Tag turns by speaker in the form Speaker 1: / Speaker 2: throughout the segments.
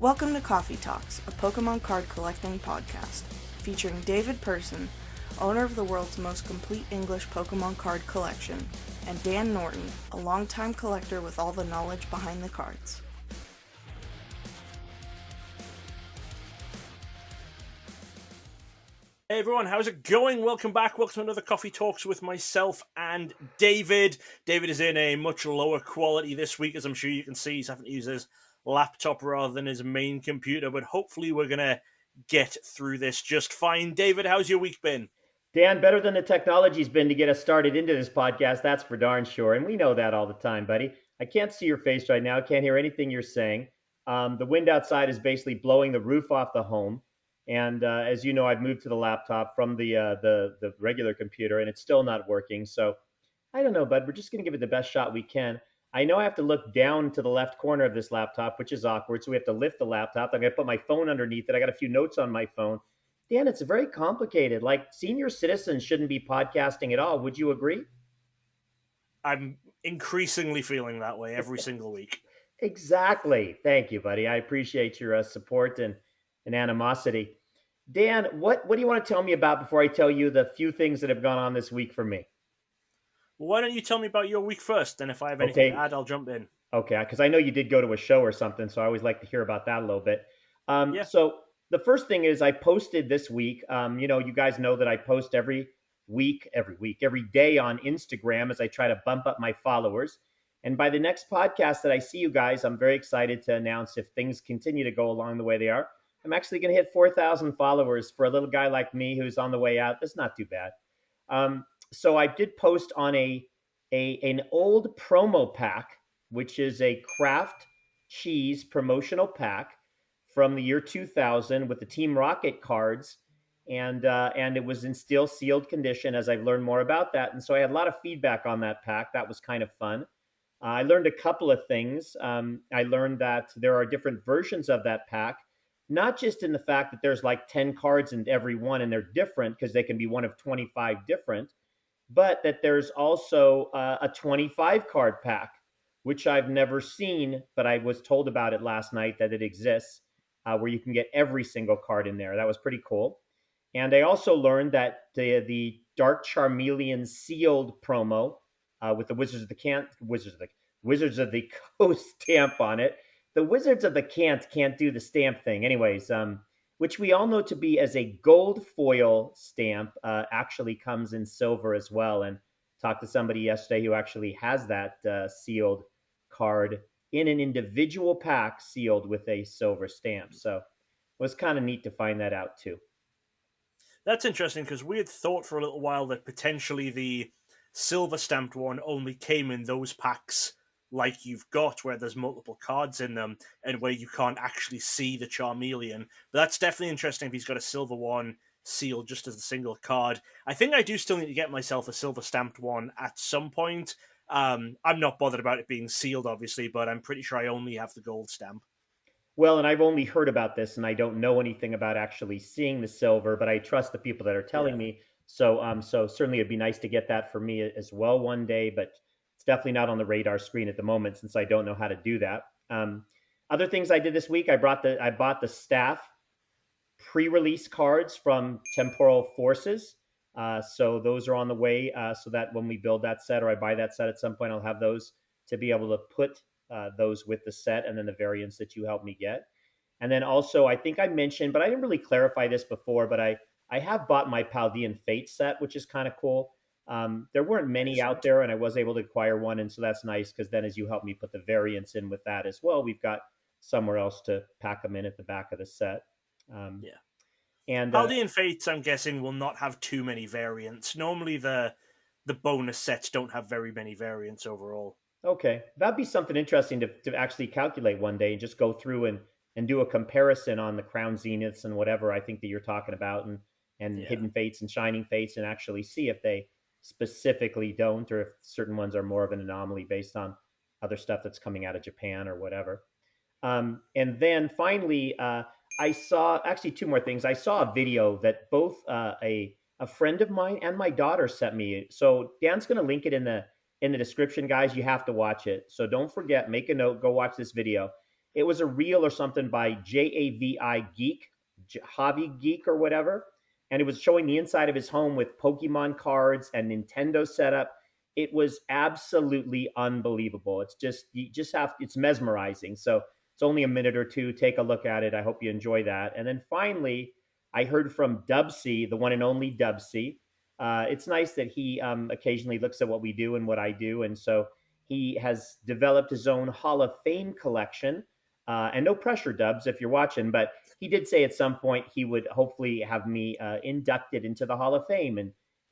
Speaker 1: Welcome to Koffee Talks, a Pokemon card collecting podcast, featuring David Person, owner of the world's most complete English Pokemon card collection, and Dan Norton, a longtime collector with all the knowledge behind the cards.
Speaker 2: Hey everyone, how's it going? Welcome back. Welcome to another Coffee Talks with myself and David. David is in a much lower quality this week, as I'm sure you can see. He's having to use his laptop rather than his main computer, but hopefully we're going to get through this just fine. David, how's your week been?
Speaker 3: Dan, better than the technology's been to get us started into this podcast, that's for darn sure. And we know that all the time, buddy. I can't see your face right now. I can't hear anything you're saying. The wind outside is basically blowing the roof off the home. And as you know, I've moved to the laptop from the regular computer, and it's still not working. So I don't know, bud. We're just going to give it the best shot we can. I know I have to look down to the left corner of this laptop, which is awkward. So we have to lift the laptop. I'm going to put my phone underneath it. I got a few notes on my phone. Dan, it's very complicated. Like, senior citizens shouldn't be podcasting at all. Would you agree?
Speaker 2: I'm increasingly feeling that way every single week.
Speaker 3: Exactly. Thank you, buddy. I appreciate your support and animosity. Dan, what do you want to tell me about before I tell you the few things that have gone on this week for me?
Speaker 2: Well, why don't you tell me about your week first? Then if I have anything to add, I'll jump in.
Speaker 3: Okay, because I know you did go to a show or something, so I always like to hear about that a little bit.
Speaker 2: Yeah.
Speaker 3: So the first thing is I posted this week. You guys know that I post every day on Instagram as I try to bump up my followers. And by the next podcast that I see you guys, I'm very excited to announce, if things continue to go along the way they are, I'm actually going to hit 4,000 followers for a little guy like me who's on the way out. That's not too bad. So I did post on an old promo pack, which is a Kraft cheese promotional pack from the year 2000 with the Team Rocket cards, and it was in still sealed condition as I've learned more about that. And so I had a lot of feedback on that pack. That was kind of fun. I learned a couple of things. I learned that there are different versions of that pack, not just in the fact that there's like 10 cards in every one and they're different because they can be one of 25 different, but that there's also a 25 card pack, which I've never seen, but I was told about it last night that it exists, where you can get every single card in there. That was pretty cool. And I also learned that the Dark Charmeleon sealed promo with the Wizards of the Coast stamp on it. The Wizards of the can't do the stamp thing. Anyways, which we all know to be as a gold foil stamp, actually comes in silver as well. And talked to somebody yesterday who actually has that sealed card in an individual pack sealed with a silver stamp. So it was kind of neat to find that out too.
Speaker 2: That's interesting because we had thought for a little while that potentially the silver stamped one only came in those packs like you've got, where there's multiple cards in them and where you can't actually see the Charmeleon. But that's definitely interesting if he's got a silver one sealed just as a single card. I think I do still need to get myself a silver stamped one at some point. I'm not bothered about it being sealed, obviously, but I'm pretty sure I only have the gold stamp.
Speaker 3: Well, and I've only heard about this, and I don't know anything about actually seeing the silver, but I trust the people that are telling me. So certainly it'd be nice to get that for me as well one day, but it's definitely not on the radar screen at the moment since I don't know how to do that. Other things I did this week, I bought the staff pre-release cards from Temporal Forces. So those are on the way, so that when we build that set or I buy that set at some point, I'll have those to be able to put those with the set and then the variants that you helped me get. And then also, I think I mentioned, but I didn't really clarify this before, but I have bought my Paldean Fate set, which is kind of cool. There weren't many out there, and I was able to acquire one, and so that's nice because then as you help me put the variants in with that as well, we've got somewhere else to pack them in at the back of the set.
Speaker 2: Yeah.
Speaker 3: And
Speaker 2: Paldean Fates, I'm guessing, will not have too many variants. Normally the bonus sets don't have very many variants overall.
Speaker 3: Okay, that'd be something interesting to actually calculate one day and just go through and do a comparison on the Crown Zeniths and whatever I think that you're talking about, and Hidden Fates and Shining Fates, and actually see if they specifically don't, or if certain ones are more of an anomaly based on other stuff that's coming out of Japan or whatever. And then finally, I saw actually two more things. I saw a video that both a friend of mine and my daughter sent me. So Dan's going to link it in the description, guys. You have to watch it. So don't forget, make a note, go watch this video. It was a reel or something by Javi Geek, Javi Geek or whatever, and it was showing the inside of his home with Pokemon cards and Nintendo setup. It was absolutely unbelievable. It's just you just have it's mesmerizing. So it's only a minute or two. Take a look at it. I hope you enjoy that. And then finally, I heard from Dubsy, the one and only Dubsy. It's nice that he occasionally looks at what we do and what I do, and so he has developed his own Hall of Fame collection. And no pressure, Dubs, if you're watching, but he did say at some point he would hopefully have me inducted into the Hall of Fame,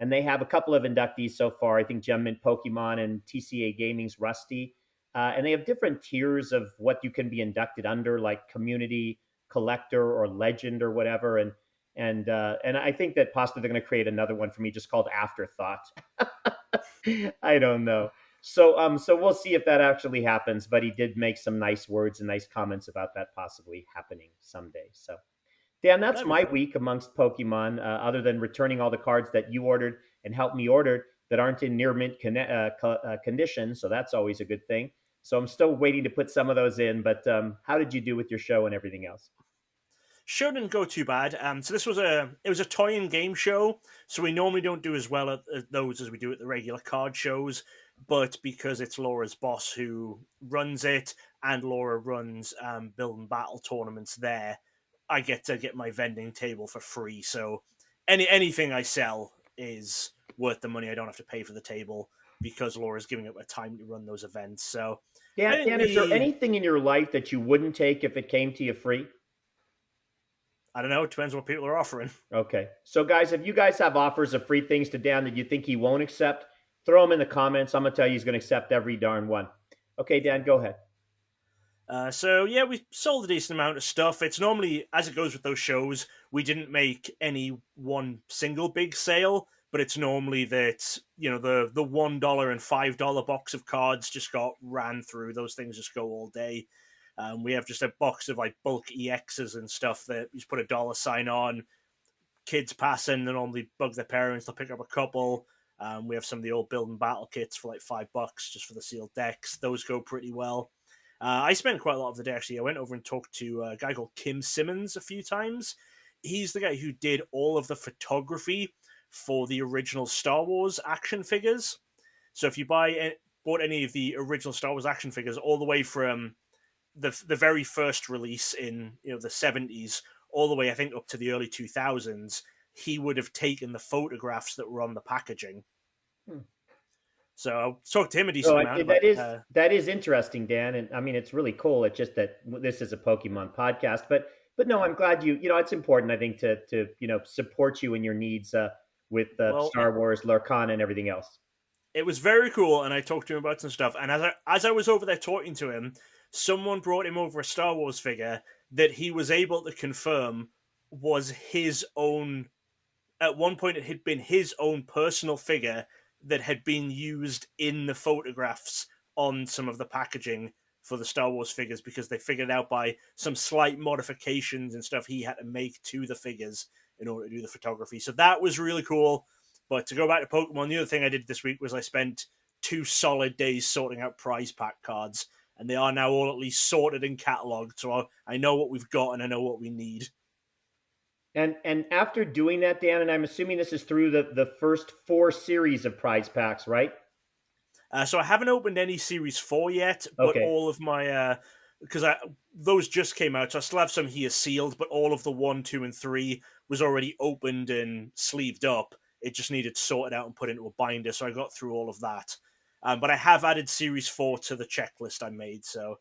Speaker 3: and they have a couple of inductees so far. I think Gem Mint Pokemon and TCA Gaming's Rusty, and they have different tiers of what you can be inducted under, like community, collector, or legend, or whatever. And I think that possibly they're going to create another one for me, just called Afterthought. I don't know. So we'll see if that actually happens. But he did make some nice words and nice comments about that possibly happening someday. So, Dan, that's
Speaker 2: That'd be
Speaker 3: my
Speaker 2: cool.
Speaker 3: week amongst Pokemon. Other than returning all the cards that you ordered and helped me order that aren't in near mint condition, so that's always a good thing. So I'm still waiting to put some of those in. But how did you do with your show and everything else?
Speaker 2: Show didn't go too bad. So this was a toy and game show. So we normally don't do as well at those as we do at the regular card shows. But because it's Laura's boss who runs it, and Laura runs build and battle tournaments there, I get to get my vending table for free. So anything I sell is worth the money. I don't have to pay for the table because Laura's giving up her time to run those events. So I
Speaker 3: Dan,
Speaker 2: think
Speaker 3: Dan, is there
Speaker 2: the
Speaker 3: anything in your life that you wouldn't take if it came to you free?
Speaker 2: I don't know. It depends what people are offering.
Speaker 3: Okay. So, guys, if you guys have offers of free things to Dan that you think he won't accept, throw them in the comments. I'm going to tell you he's going to accept every darn one. Okay, Dan, go ahead.
Speaker 2: So yeah, we sold a decent amount of stuff. It's normally, as it goes with those shows, we didn't make any one single big sale, but it's normally that the $1 and $5 box of cards just got ran through. Those things just go all day. We have just a box of like bulk EXs and stuff that you just put a dollar sign on. Kids passing, they normally bug their parents. They'll pick up a couple. We have some of the old build and battle kits for like $5 just for the sealed decks. Those go pretty well. I spent quite a lot of the day actually. I went over and talked to a guy called Kim Simmons a few times. He's the guy who did all of the photography for the original Star Wars action figures. So if you bought any of the original Star Wars action figures, all the way from the very first release in the 70s, all the way I think up to the early 2000s, he would have taken the photographs that were on the packaging.
Speaker 3: Hmm.
Speaker 2: So I talked to him a
Speaker 3: So
Speaker 2: decent amount about.
Speaker 3: that is interesting, Dan, and I mean it's really cool. It's just that this is a Pokemon podcast, but no, I'm glad it's important I think to support you in your needs with
Speaker 2: Well,
Speaker 3: Star Wars, Lurkana, and everything else.
Speaker 2: it was very cool, and I talked to him about some stuff. And as I was over there talking to him, someone brought him over a Star Wars figure that he was able to confirm was his own. At one point, it had been his own personal figure that had been used in the photographs on some of the packaging for the Star Wars figures because they figured out by some slight modifications and stuff he had to make to the figures in order to do the photography. So that was really cool. But to go back to Pokemon, the other thing I did this week was I spent 2 solid days sorting out prize pack cards, and they are now all at least sorted and catalogued. So I know what we've got and I know what we need.
Speaker 3: And after doing that, Dan, and I'm assuming this is through the first 4 series of prize packs, right?
Speaker 2: So I haven't opened any Series 4 yet, but
Speaker 3: Okay.
Speaker 2: all of my because those just came out, so I still have some here sealed, but all of the 1, 2, and 3 was already opened and sleeved up. It just needed sorted out and put into a binder, so I got through all of that. But I have added Series 4 to the checklist I made, so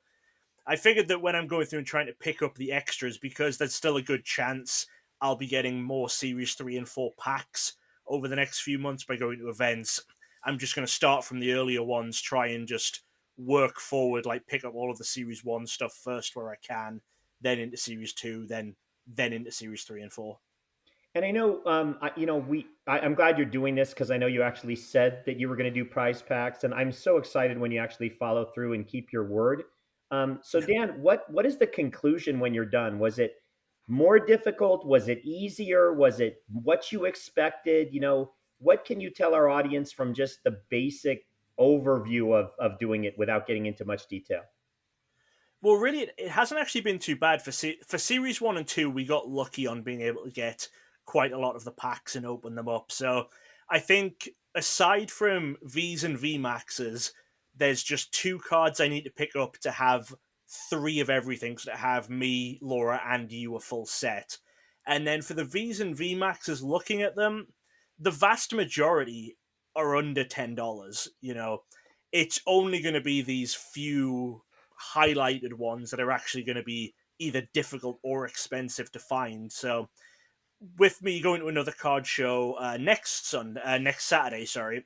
Speaker 2: I figured that when I'm going through and trying to pick up the extras, because there's still a good chance I'll be getting more Series 3 and 4 packs over the next few months by going to events, I'm just going to start from the earlier ones, try and just work forward, like pick up all of the Series 1 stuff first where I can, then into Series 2, then into Series 3 and 4.
Speaker 3: And I know, I'm glad you're doing this because I know you actually said that you were going to do prize packs, and I'm so excited when you actually follow through and keep your word. So Dan, what is the conclusion when you're done? Was it more difficult? Was it easier? Was it what you expected? What can you tell our audience from just the basic overview of doing it without getting into much detail?
Speaker 2: Well, really, it hasn't actually been too bad for Series 1 and 2. We got lucky on being able to get quite a lot of the packs and open them up. So I think aside from Vs and V Maxes, there's just two cards I need to pick up to have three of everything. So to have me, Laura, and you a full set. And then for the Vs and V Maxes, looking at them, the vast majority are under $10. It's only going to be these few highlighted ones that are actually going to be either difficult or expensive to find. So with me going to another card show next Saturday, sorry,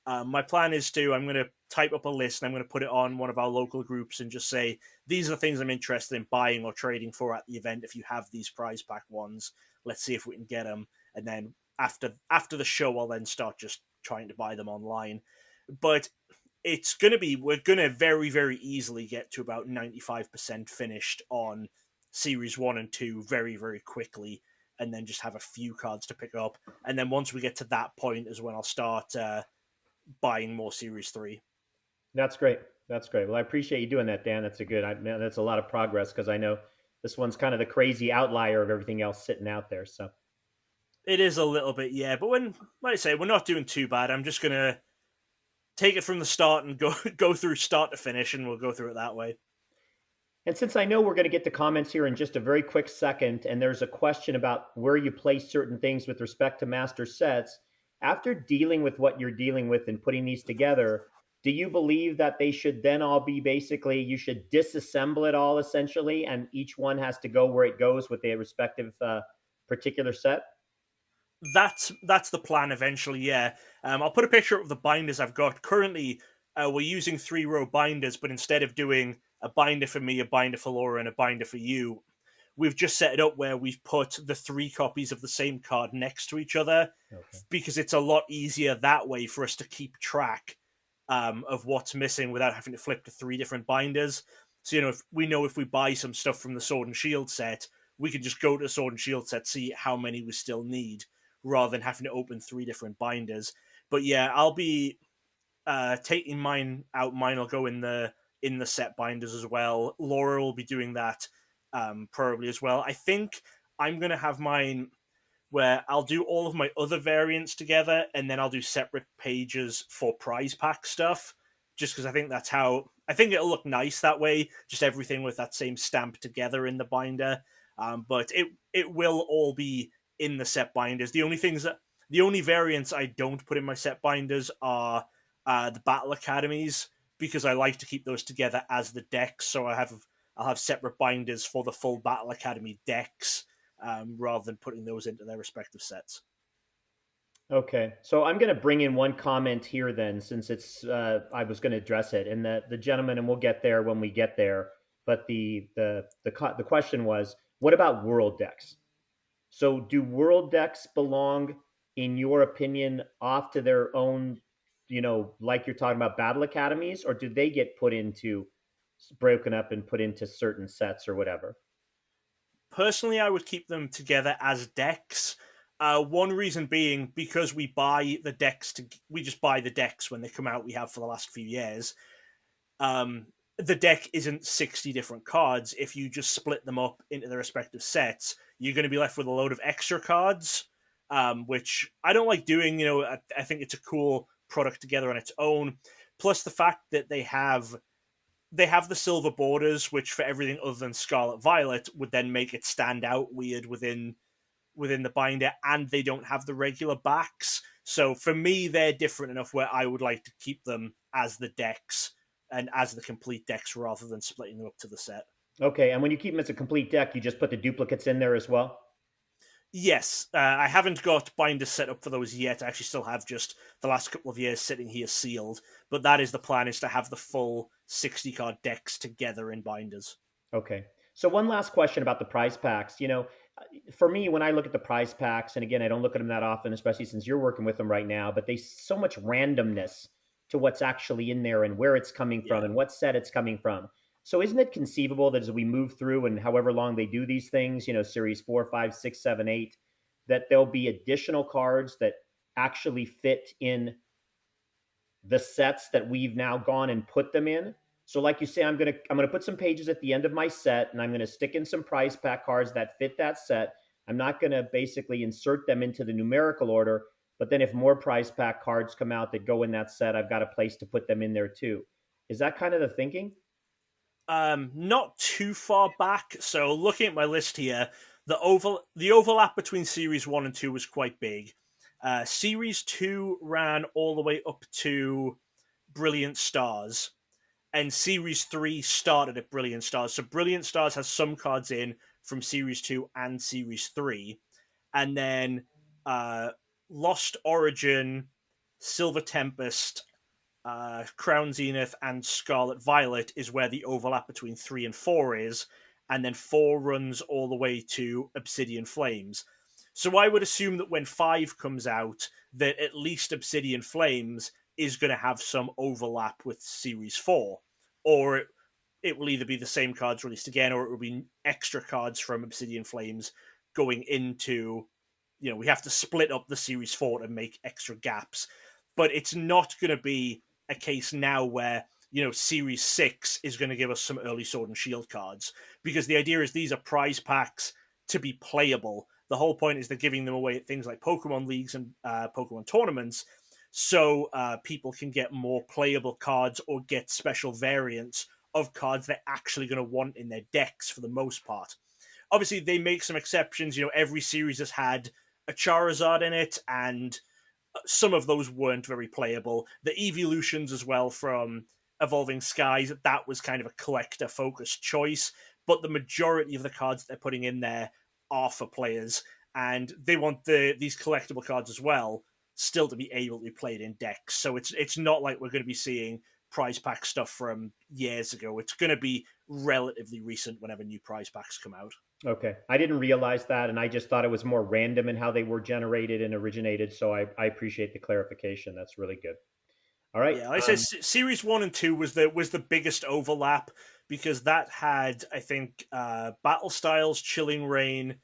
Speaker 2: my plan is I'm going to type up a list and I'm going to put it on one of our local groups and just say, these are the things I'm interested in buying or trading for at the event. If you have these prize pack ones, let's see if we can get them. And then after the show, I'll then start just trying to buy them online. But we're going to very, very easily get to about 95% finished on Series 1 and 2 very, very quickly, and then just have a few cards to pick up. And then once we get to that point is when I'll start buying more Series 3.
Speaker 3: That's great. That's great. Well, I appreciate you doing that, Dan. That's a lot of progress because I know this one's kind of the crazy outlier of everything else sitting out there. So
Speaker 2: it is a little bit, yeah. But like I say, we're not doing too bad. I'm just going to take it from the start and go through start to finish, and we'll go through it that way.
Speaker 3: And since I know we're going to get to comments here in just a very quick second, and there's a question about where you place certain things with respect to master sets, after dealing with what you're dealing with and putting these together, do you believe that they should then all be basically, you should disassemble it all essentially, and each one has to go where it goes with their respective particular set?
Speaker 2: That's the plan eventually, yeah. I'll put a picture of the binders I've got. Currently, we're using 3-row binders, but instead of doing a binder for me, a binder for Laura, and a binder for you, we've just set it up where we've put the 3 copies of the same card next to each other, because it's a lot easier that way for us to keep track of what's missing without having to flip to 3 different binders. So, if we buy some stuff from the Sword and Shield set, we can just go to the Sword and Shield set, see how many we still need, rather than having to open 3 different binders. But yeah, I'll be taking mine out. Mine will go in the set binders as well. Laura will be doing that probably as well. I think I'm going to have mine where I'll do all of my other variants together, and then I'll do separate pages for prize pack stuff, just because I think I think it'll look nice that way, just everything with that same stamp together in the binder. But it will all be in the set binders. The only variants I don't put in my set binders are the Battle Academies, because I like to keep those together as the decks. So I'll have separate binders for the full Battle Academy decks, rather than putting those into their respective sets.
Speaker 3: Okay, so I'm going to bring in one comment here then, since it's I was going to address it, and the gentleman, and we'll get there when we get there. But the question was, what about world decks? So do world decks belong, in your opinion, off to their own, like you're talking about battle academies, or do they get broken up and put into certain sets or whatever?
Speaker 2: Personally, I would keep them together as decks. One reason being because we just buy the decks when they come out. We have for the last few years. The deck isn't 60 different cards. If you just split them up into their respective sets, you're going to be left with a load of extra cards, which I don't like doing. I think it's a cool product together on its own. Plus the fact that they have the silver borders, which for everything other than Scarlet Violet would then make it stand out weird within the binder, and they don't have the regular backs. So for me, they're different enough where I would like to keep them as the decks and as the complete decks rather than splitting them up to the set.
Speaker 3: Okay, and when you keep them as a complete deck, you just put the duplicates in there as well?
Speaker 2: Yes, I haven't got binders set up for those yet. I actually still have just the last couple of years sitting here sealed, but that is the plan, is to have the full 60 card decks together in binders.
Speaker 3: Okay. So one last question about the prize packs. For me, when I look at the prize packs, and again, I don't look at them that often, especially since you're working with them right now, but there's so much randomness to what's actually in there and where it's coming from and what set it's coming from. So isn't it conceivable that as we move through, and however long they do these things, series 4, 5, 6, 7, 8, that there'll be additional cards that actually fit in the sets that we've now gone and put them in? So like you say, I'm gonna put some pages at the end of my set, and I'm gonna stick in some prize pack cards that fit that set. I'm not gonna basically insert them into the numerical order, but then if more prize pack cards come out that go in that set, I've got a place to put them in there too. Is that kind of the thinking?
Speaker 2: Not too far back. So looking at my list here, the overlap between Series 1 and 2 was quite big. Series 2 ran all the way up to Brilliant Stars, and Series 3 started at Brilliant Stars. So Brilliant Stars has some cards in from Series 2 and Series 3. And then Lost Origin, Silver Tempest, Crown Zenith, and Scarlet Violet is where the overlap between 3 and 4 is. And then 4 runs all the way to Obsidian Flames. So I would assume that when 5 comes out, that at least Obsidian Flames is going to have some overlap with Series 4. Or it will either be the same cards released again, or it will be extra cards from Obsidian Flames going into, we have to split up the Series 4 to make extra gaps. But it's not going to be a case now where, Series 6 is going to give us some early Sword and Shield cards, because the idea is these are prize packs to be playable. The whole point is they're giving them away at things like Pokemon Leagues and Pokemon Tournaments, so people can get more playable cards or get special variants of cards they're actually going to want in their decks for the most part. Obviously, they make some exceptions. Every series has had a Charizard in it, and some of those weren't very playable. The evolutions as well from Evolving Skies, that was kind of a collector-focused choice, but the majority of the cards they're putting in there are for players, and they want these collectible cards as well still to be able to be played in decks. So it's not like we're going to be seeing prize pack stuff from years ago. It's going to be relatively recent whenever new prize packs come out.
Speaker 3: Okay. I didn't realize that, and I just thought it was more random in how they were generated and originated. So I appreciate the clarification. That's really good. All right.
Speaker 2: Yeah, like I say, Series 1 and 2 was the biggest overlap, because that had, I think, Battle Styles, Chilling Reign,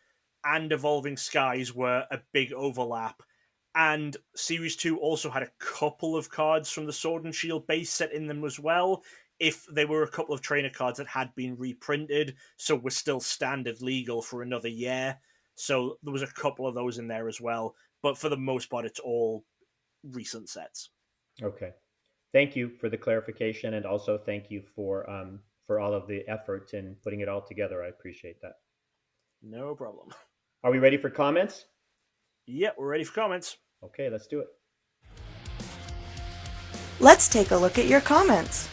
Speaker 2: and Evolving Skies were a big overlap. And Series 2 also had a couple of cards from the Sword and Shield base set in them as well, if there were a couple of trainer cards that had been reprinted, so were still standard legal for another year. So there was a couple of those in there as well. But for the most part, it's all recent sets.
Speaker 3: Okay. Thank you for the clarification, and also thank you for all of the effort in putting it all together. I appreciate that.
Speaker 2: No problem.
Speaker 3: Are we ready for comments?
Speaker 2: Yep, we're ready for comments.
Speaker 3: Okay, let's do it.
Speaker 1: Let's take a look at your comments.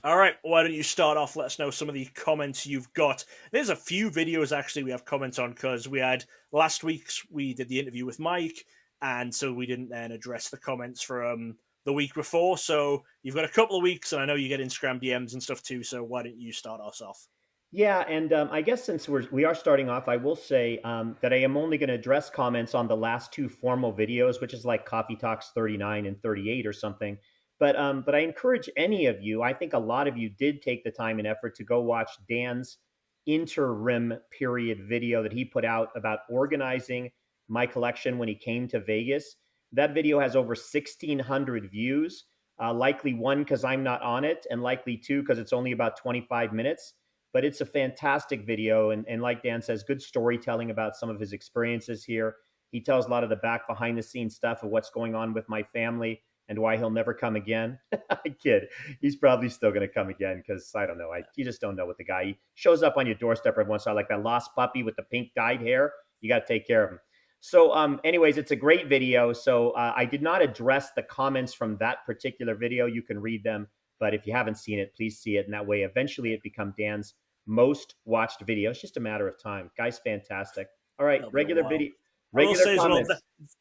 Speaker 2: All right, why don't you start off? Let us know some of the comments you've got. There's a few videos actually we have comments on, because we had last week's, we did the interview with Mike, and so we didn't then address the comments from the week before. So you've got a couple of weeks, and I know you get Instagram DMs and stuff too, so why don't you start us off?
Speaker 3: Yeah, and I guess since we are starting off, I will say that I am only going to address comments on the last 2 formal videos, which is like Coffee Talks 39 and 38 or something. But I encourage any of you, I think a lot of you did take the time and effort to go watch Dan's interim period video that he put out about organizing my collection when he came to Vegas. That video has over 1,600 views, likely 1 because I'm not on it, and likely 2 because it's only about 25 minutes. But it's a fantastic video. And like Dan says, good storytelling about some of his experiences here. He tells a lot of the back behind the scenes stuff of what's going on with my family and why he'll never come again. I kid. He's probably still going to come again, because I don't know. You just don't know what the guy, he shows up on your doorstep every once in a while, like that lost puppy with the pink dyed hair. You got to take care of him. So anyways, it's a great video. So I did not address the comments from that particular video. You can read them. But if you haven't seen it, please see it. And that way, eventually it become Dan's most watched video. It's just a matter of time. Guy's fantastic. All right, regular video. Regular comments.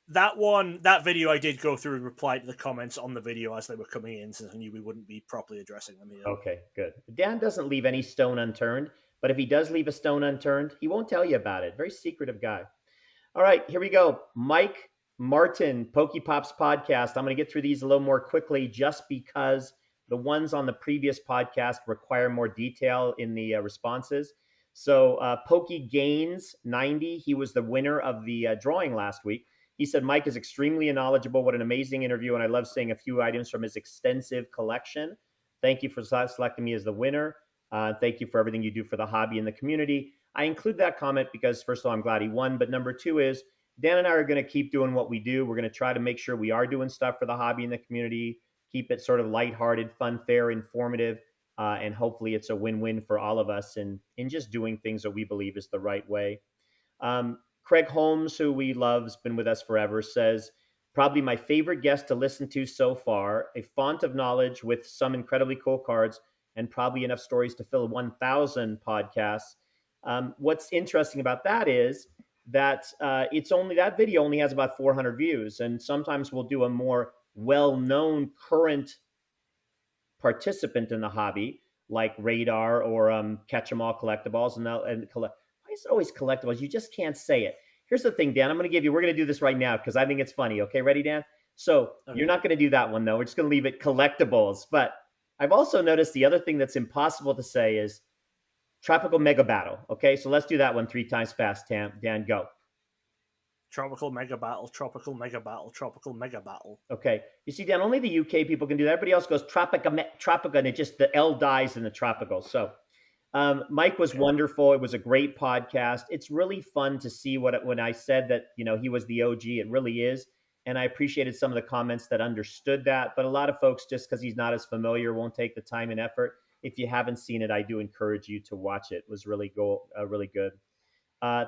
Speaker 2: That video I did go through and reply to the comments on the video as they were coming in, since I knew we wouldn't be properly addressing them here.
Speaker 3: Okay, good. Dan doesn't leave any stone unturned, but if he does leave a stone unturned, he won't tell you about it. Very secretive guy. All right, here we go. Mike Martin, Pokepops podcast. I'm going to get through these a little more quickly, just because the ones on the previous podcast require more detail in the responses. So Pokey Gaines 90, he was the winner of the drawing last week. He said, Mike is extremely knowledgeable. What an amazing interview. And I love seeing a few items from his extensive collection. Thank you for selecting me as the winner. Thank you for everything you do for the hobby and the community. I include that comment because, first of all, I'm glad he won. But number two is Dan and I are going to keep doing what we do. We're going to try to make sure we are doing stuff for the hobby and the community, keep it sort of lighthearted, fun, fair, informative. And hopefully it's a win-win for all of us in just doing things that we believe is the right way. Craig Holmes, who we love, has been with us forever, says, probably my favorite guest to listen to so far, a font of knowledge with some incredibly cool cards and probably enough stories to fill 1,000 podcasts. What's interesting about that is that that video only has about 400 views. And sometimes we'll do a more well-known current participant in the hobby, like Radar or Catch 'em All Collectibles. Why is it always collectibles? You just can't say it. Here's the thing, Dan. We're going to do this right now because I think it's funny. Okay, ready, Dan? So You're not going to do that one, though. We're just going to leave it collectibles. But I've also noticed the other thing that's impossible to say is Tropical Mega Battle. Okay, so let's do that one 3 times fast, Dan. Go.
Speaker 2: Tropical Mega Battle, Tropical Mega Battle, Tropical Mega Battle.
Speaker 3: Okay. You see, Dan, only the UK people can do that. Everybody else goes Tropica, and it just, the L dies in the tropical. So Mike was wonderful. It was a great podcast. It's really fun to see when I said that, he was the OG, it really is. And I appreciated some of the comments that understood that. But a lot of folks, just because he's not as familiar, won't take the time and effort. If you haven't seen it, I do encourage you to watch it. It was really good.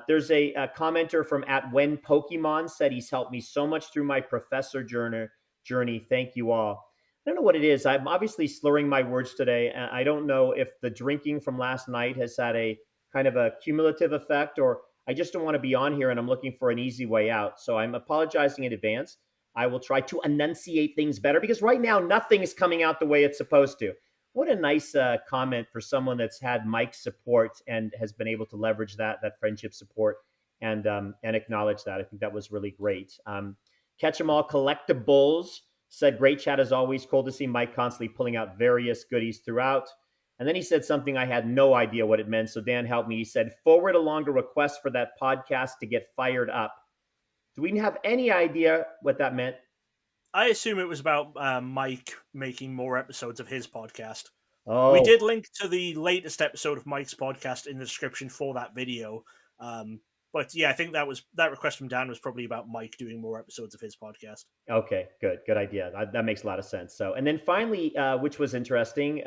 Speaker 3: There's a commenter from @WhenPokemon said he's helped me so much through my professor journey. Thank you all. I don't know what it is. I'm obviously slurring my words today. I don't know if the drinking from last night has had a kind of a cumulative effect, or I just don't want to be on here and I'm looking for an easy way out. So I'm apologizing in advance. I will try to enunciate things better because right now nothing is coming out the way it's supposed to. What a nice comment for someone that's had Mike's support and has been able to leverage that friendship support and acknowledge that. I think that was really great. Catch 'em All Collectibles said, great chat as always. Cool to see Mike constantly pulling out various goodies throughout. And then he said something I had no idea what it meant. So Dan helped me. He said, forward along a request for that podcast to get fired up. Do we have any idea what that meant?
Speaker 2: I assume it was about Mike making more episodes of his podcast.
Speaker 3: Oh.
Speaker 2: We did link to the latest episode of Mike's podcast in the description for that video. But yeah, I think that request from Dan was probably about Mike doing more episodes of his podcast.
Speaker 3: Okay, good idea. That makes a lot of sense. So, and then finally, which was interesting,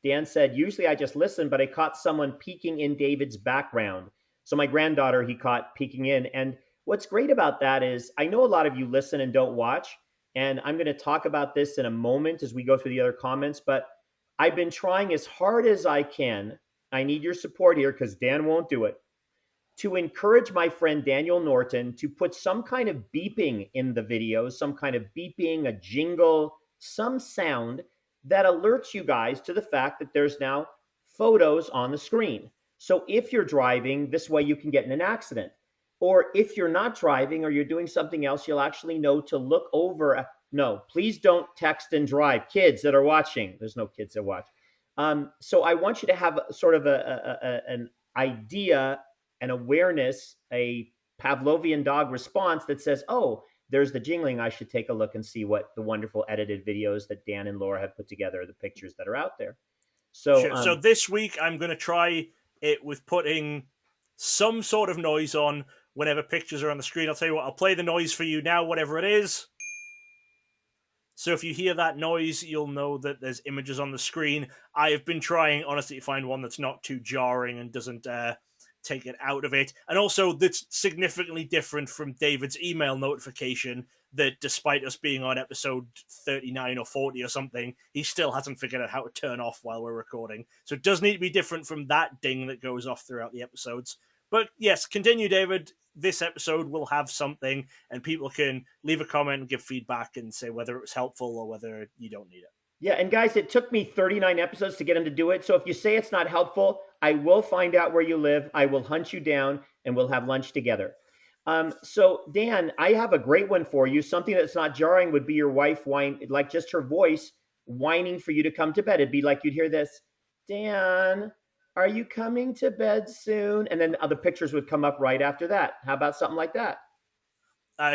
Speaker 3: Dan said, usually I just listen, but I caught someone peeking in David's background. So my granddaughter, he caught peeking in. And what's great about that is I know a lot of you listen and don't watch. And I'm going to talk about this in a moment as we go through the other comments, but I've been trying as hard as I can. I need your support here because Dan won't do it, to encourage my friend Daniel Norton to put some kind of beeping in the videos, some kind of beeping, a jingle, some sound that alerts you guys to the fact that there's now photos on the screen. So if you're driving, this way you can get in an accident. Or if you're not driving or you're doing something else, you'll actually know to look over. No, please don't text and drive. Kids that are watching. There's no kids that watch. So I want you to have sort of an idea, an awareness, a Pavlovian dog response that says, oh, there's the jingling. I should take a look and see what the wonderful edited videos that Dan and Laura have put together, the pictures that are out there. So,
Speaker 2: sure. So this week I'm going to try it with putting some sort of noise on whenever pictures are on the screen. I'll tell you what, I'll play the noise for you now, whatever it is. So if you hear that noise, you'll know that there's images on the screen. I have been trying, honestly, to find one that's not too jarring and doesn't take it out of it. And also that's significantly different from David's email notification that despite us being on episode 39 or 40 or something, he still hasn't figured out how to turn off while we're recording. So it does need to be different from that ding that goes off throughout the episodes. But yes, continue, David. This episode will have something, and people can leave a comment and give feedback and say whether it was helpful or whether you don't need it.
Speaker 3: Yeah, and guys, it took me 39 episodes to get him to do it. So if you say it's not helpful, I will find out where you live. I will hunt you down, and we'll have lunch together. So Dan, I have a great one for you. Something that's not jarring would be your wife like just her voice whining for you to come to bed. It'd be like you'd hear this, Dan, are you coming to bed soon? And then other pictures would come up right after that. How about something like that?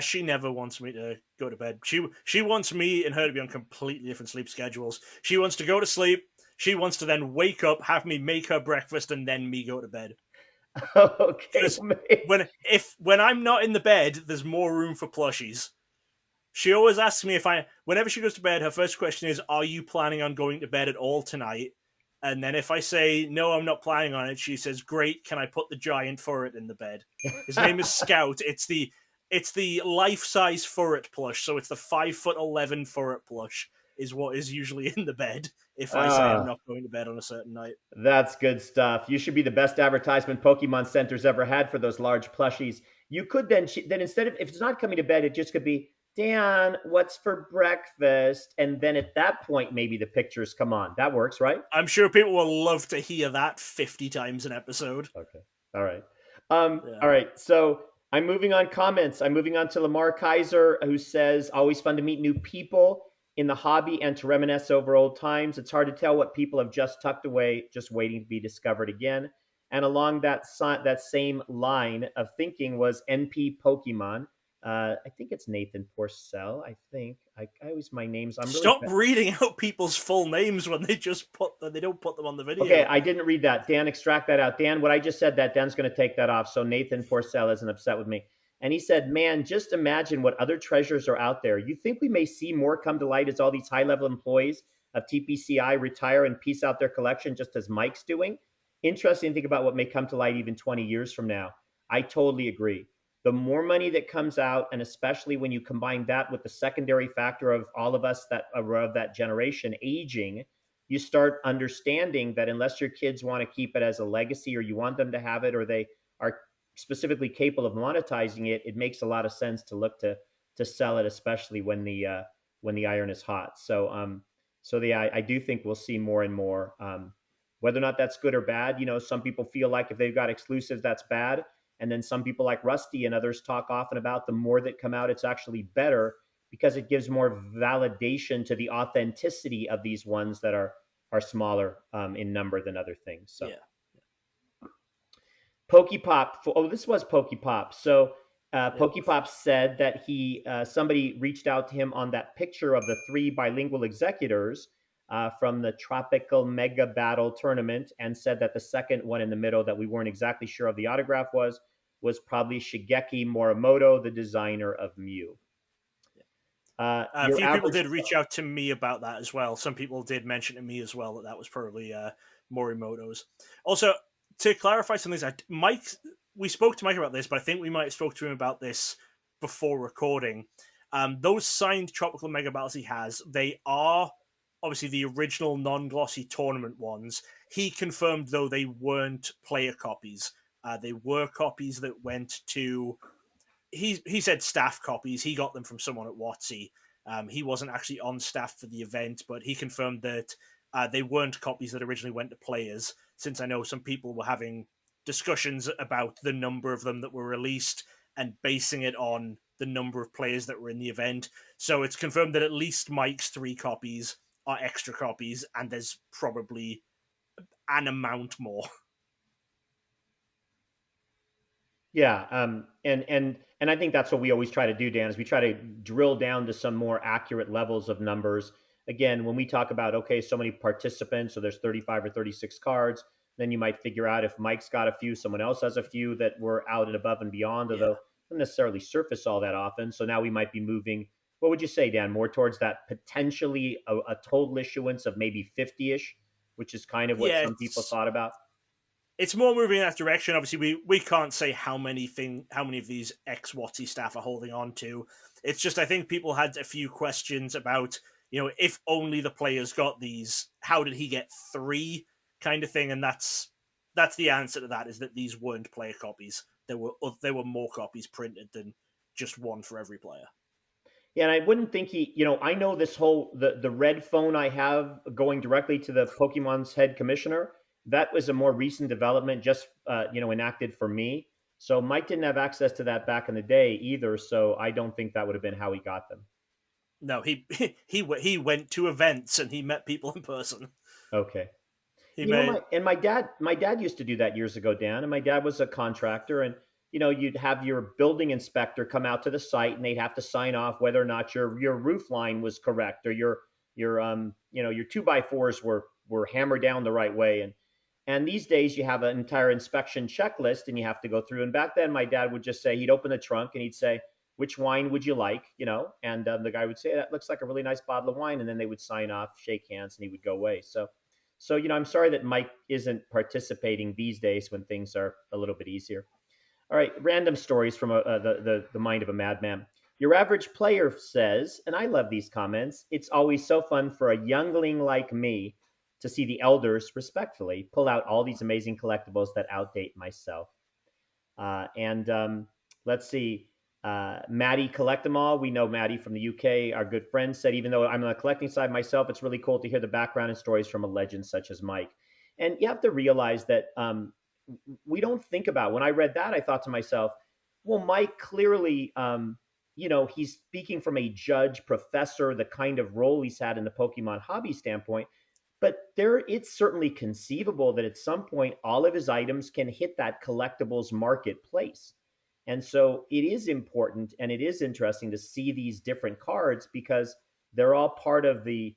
Speaker 2: She never wants me to go to bed. She wants me and her to be on completely different sleep schedules. She wants to go to sleep, She wants to then wake up, have me make her breakfast, and then me go to bed.
Speaker 3: Okay.
Speaker 2: Because when I'm not in the bed, there's more room for plushies. She always asks me whenever she goes to bed, her first question is, "Are you planning on going to bed at all tonight?" And then if I say, "No, I'm not planning on it," she says, "Great, can I put the giant furret in the bed?" His name is Scout. It's the life-size furret plush, so it's the 5'11" furret plush is what is usually in the bed if I say I'm not going to bed on a certain night.
Speaker 3: That's good stuff. You should be the best advertisement Pokemon Center's ever had for those large plushies. You could then instead of, if it's not coming to bed, it just could be, Dan, what's for breakfast? And then at that point, maybe the pictures come on. That works, right?
Speaker 2: I'm sure people will love to hear that 50 times an episode.
Speaker 3: Okay. All right.
Speaker 2: Yeah.
Speaker 3: All right. So I'm moving on comments. I'm moving on to Lamar Kaiser, who says, always fun to meet new people in the hobby and to reminisce over old times. It's hard to tell what people have just tucked away, just waiting to be discovered again. And along that same line of thinking was NP Pokemon. I think it's Nathan Porcel. I think I always my names. I'm really
Speaker 2: Stop reading out people's full names when they don't put them on the video.
Speaker 3: Okay, I didn't read that. Dan, extract that out. Dan, what I just said, that Dan's going to take that off. So Nathan Porcel isn't upset with me. And he said, man, just imagine what other treasures are out there. You think we may see more come to light as all these high-level employees of TPCI retire and piece out their collection just as Mike's doing? Interesting to think about what may come to light even 20 years from now. I totally agree. The more money that comes out, and especially when you combine that with the secondary factor of all of us that are of that generation aging, you start understanding that unless your kids want to keep it as a legacy or you want them to have it or they are specifically capable of monetizing it, it makes a lot of sense to look to sell it, especially when the iron is hot. I do think we'll see more and more. Whether or not that's good or bad, some people feel like if they've got exclusives, that's bad. And then some people like Rusty and others talk often about the more that come out, it's actually better because it gives more validation to the authenticity of these ones that are smaller in number than other things. So,
Speaker 2: yeah.
Speaker 3: Pokepop. Oh, this was Pokepop. So, Pokepop said that somebody reached out to him on that picture of the 3 bilingual executors from the Tropical Mega Battle tournament, and said that the second one in the middle that we weren't exactly sure of the autograph was probably Shigeki Morimoto, the designer of Mew.
Speaker 2: A few people did reach out to me about that as well. Some people did mention to me as well that was probably Morimoto's. Also, to clarify some things, we spoke to Mike about this, but I think we might have spoke to him about this before recording. Those signed Tropical Mega Battles he has, they are obviously the original non-glossy tournament ones. He confirmed, though, they weren't player copies. They were copies that went to... He said staff copies. He got them from someone at WotC. He wasn't actually on staff for the event, but he confirmed that they weren't copies that originally went to players, since I know some people were having discussions about the number of them that were released and basing it on the number of players that were in the event. So it's confirmed that at least Mike's 3 copies are extra copies, and there's probably an amount more.
Speaker 3: Yeah, and I think that's what we always try to do, Dan, is we try to drill down to some more accurate levels of numbers. Again, when we talk about, okay, so many participants, so there's 35 or 36 cards, then you might figure out if Mike's got a few, someone else has a few that were out and above and beyond, although don't necessarily surface all that often. So now we might be moving, what would you say, Dan, more towards that potentially a total issuance of maybe 50-ish, which is kind of what some people thought about?
Speaker 2: It's more moving in that direction. Obviously, we can't say how many of these ex-WotC staff are holding on to. It's just, I think people had a few questions about, if only the players got these, how did he get 3 kind of thing? And that's the answer to that, is that these weren't player copies. There were more copies printed than just one for every player.
Speaker 3: Yeah, and I wouldn't think I know this whole, the red phone I have going directly to the Pokemon's head commissioner, that was a more recent development, just enacted for me. So Mike didn't have access to that back in the day either. So I don't think that would have been how he got them.
Speaker 2: No, he went to events and he met people in person.
Speaker 3: Okay. My dad used to do that years ago, Dan. And my dad was a contractor, and you'd have your building inspector come out to the site, and they'd have to sign off whether or not your roof line was correct, or your 2x4s were were hammered down the right way. And these days you have an entire inspection checklist and you have to go through. And back then my dad would just say, he'd open the trunk and he'd say, which wine would you like? And the guy would say, that looks like a really nice bottle of wine. And then they would sign off, shake hands, and he would go away. So I'm sorry that Mike isn't participating these days when things are a little bit easier. All right, random stories from the mind of a madman. Your average player says, and I love these comments, it's always so fun for a youngling like me to see the elders respectfully pull out all these amazing collectibles that outdate myself. And let's see, Maddie Collect 'em All. We know Maddie from the UK, our good friend, said, even though I'm on the collecting side myself, it's really cool to hear the background and stories from a legend such as Mike. And you have to realize that we don't think about, when I read that, I thought to myself, well, Mike clearly, he's speaking from a judge, professor, the kind of role he's had in the Pokemon hobby standpoint. But it's certainly conceivable that at some point, all of his items can hit that collectibles marketplace. And so it is important and it is interesting to see these different cards because they're all part of the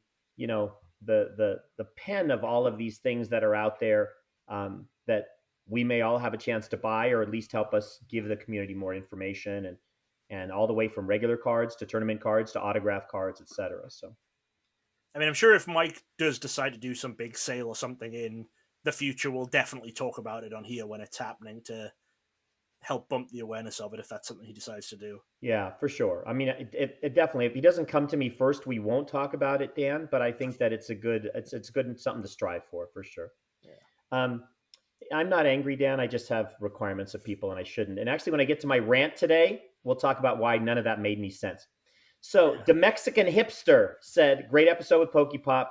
Speaker 3: pen of all of these things that are out there that we may all have a chance to buy, or at least help us give the community more information, and all the way from regular cards to tournament cards to autograph cards, etc. So,
Speaker 2: I mean, I'm sure if Mike does decide to do some big sale or something in the future, we'll definitely talk about it on here when it's happening to help bump the awareness of it, if that's something he decides to do.
Speaker 3: Yeah, for sure. I mean, it definitely, if he doesn't come to me first, we won't talk about it, Dan, but I think that it's good and something to strive for sure.
Speaker 2: Yeah.
Speaker 3: I'm not angry, Dan. I just have requirements of people and I shouldn't. And actually, when I get to my rant today, we'll talk about why none of that made any sense. So the Mexican hipster said, great episode with Pokepop.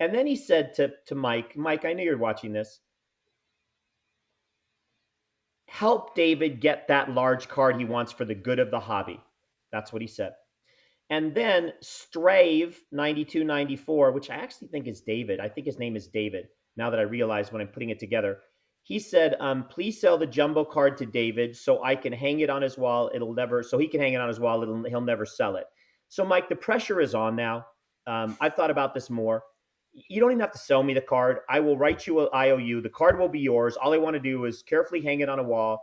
Speaker 3: And then he said to Mike, I know you're watching this. Help David get that large card he wants for the good of the hobby. That's what he said. And then Strave 9294, which I actually think is David. I think his name is David, now that I realize when I'm putting it together. He said, please sell the jumbo card to David so I can hang it on his wall. So he can hang it on his wall. He'll never sell it. So, Mike, the pressure is on now. I've thought about this more. You don't even have to sell me the card. I will write you an IOU. The card will be yours. All I want to do is carefully hang it on a wall.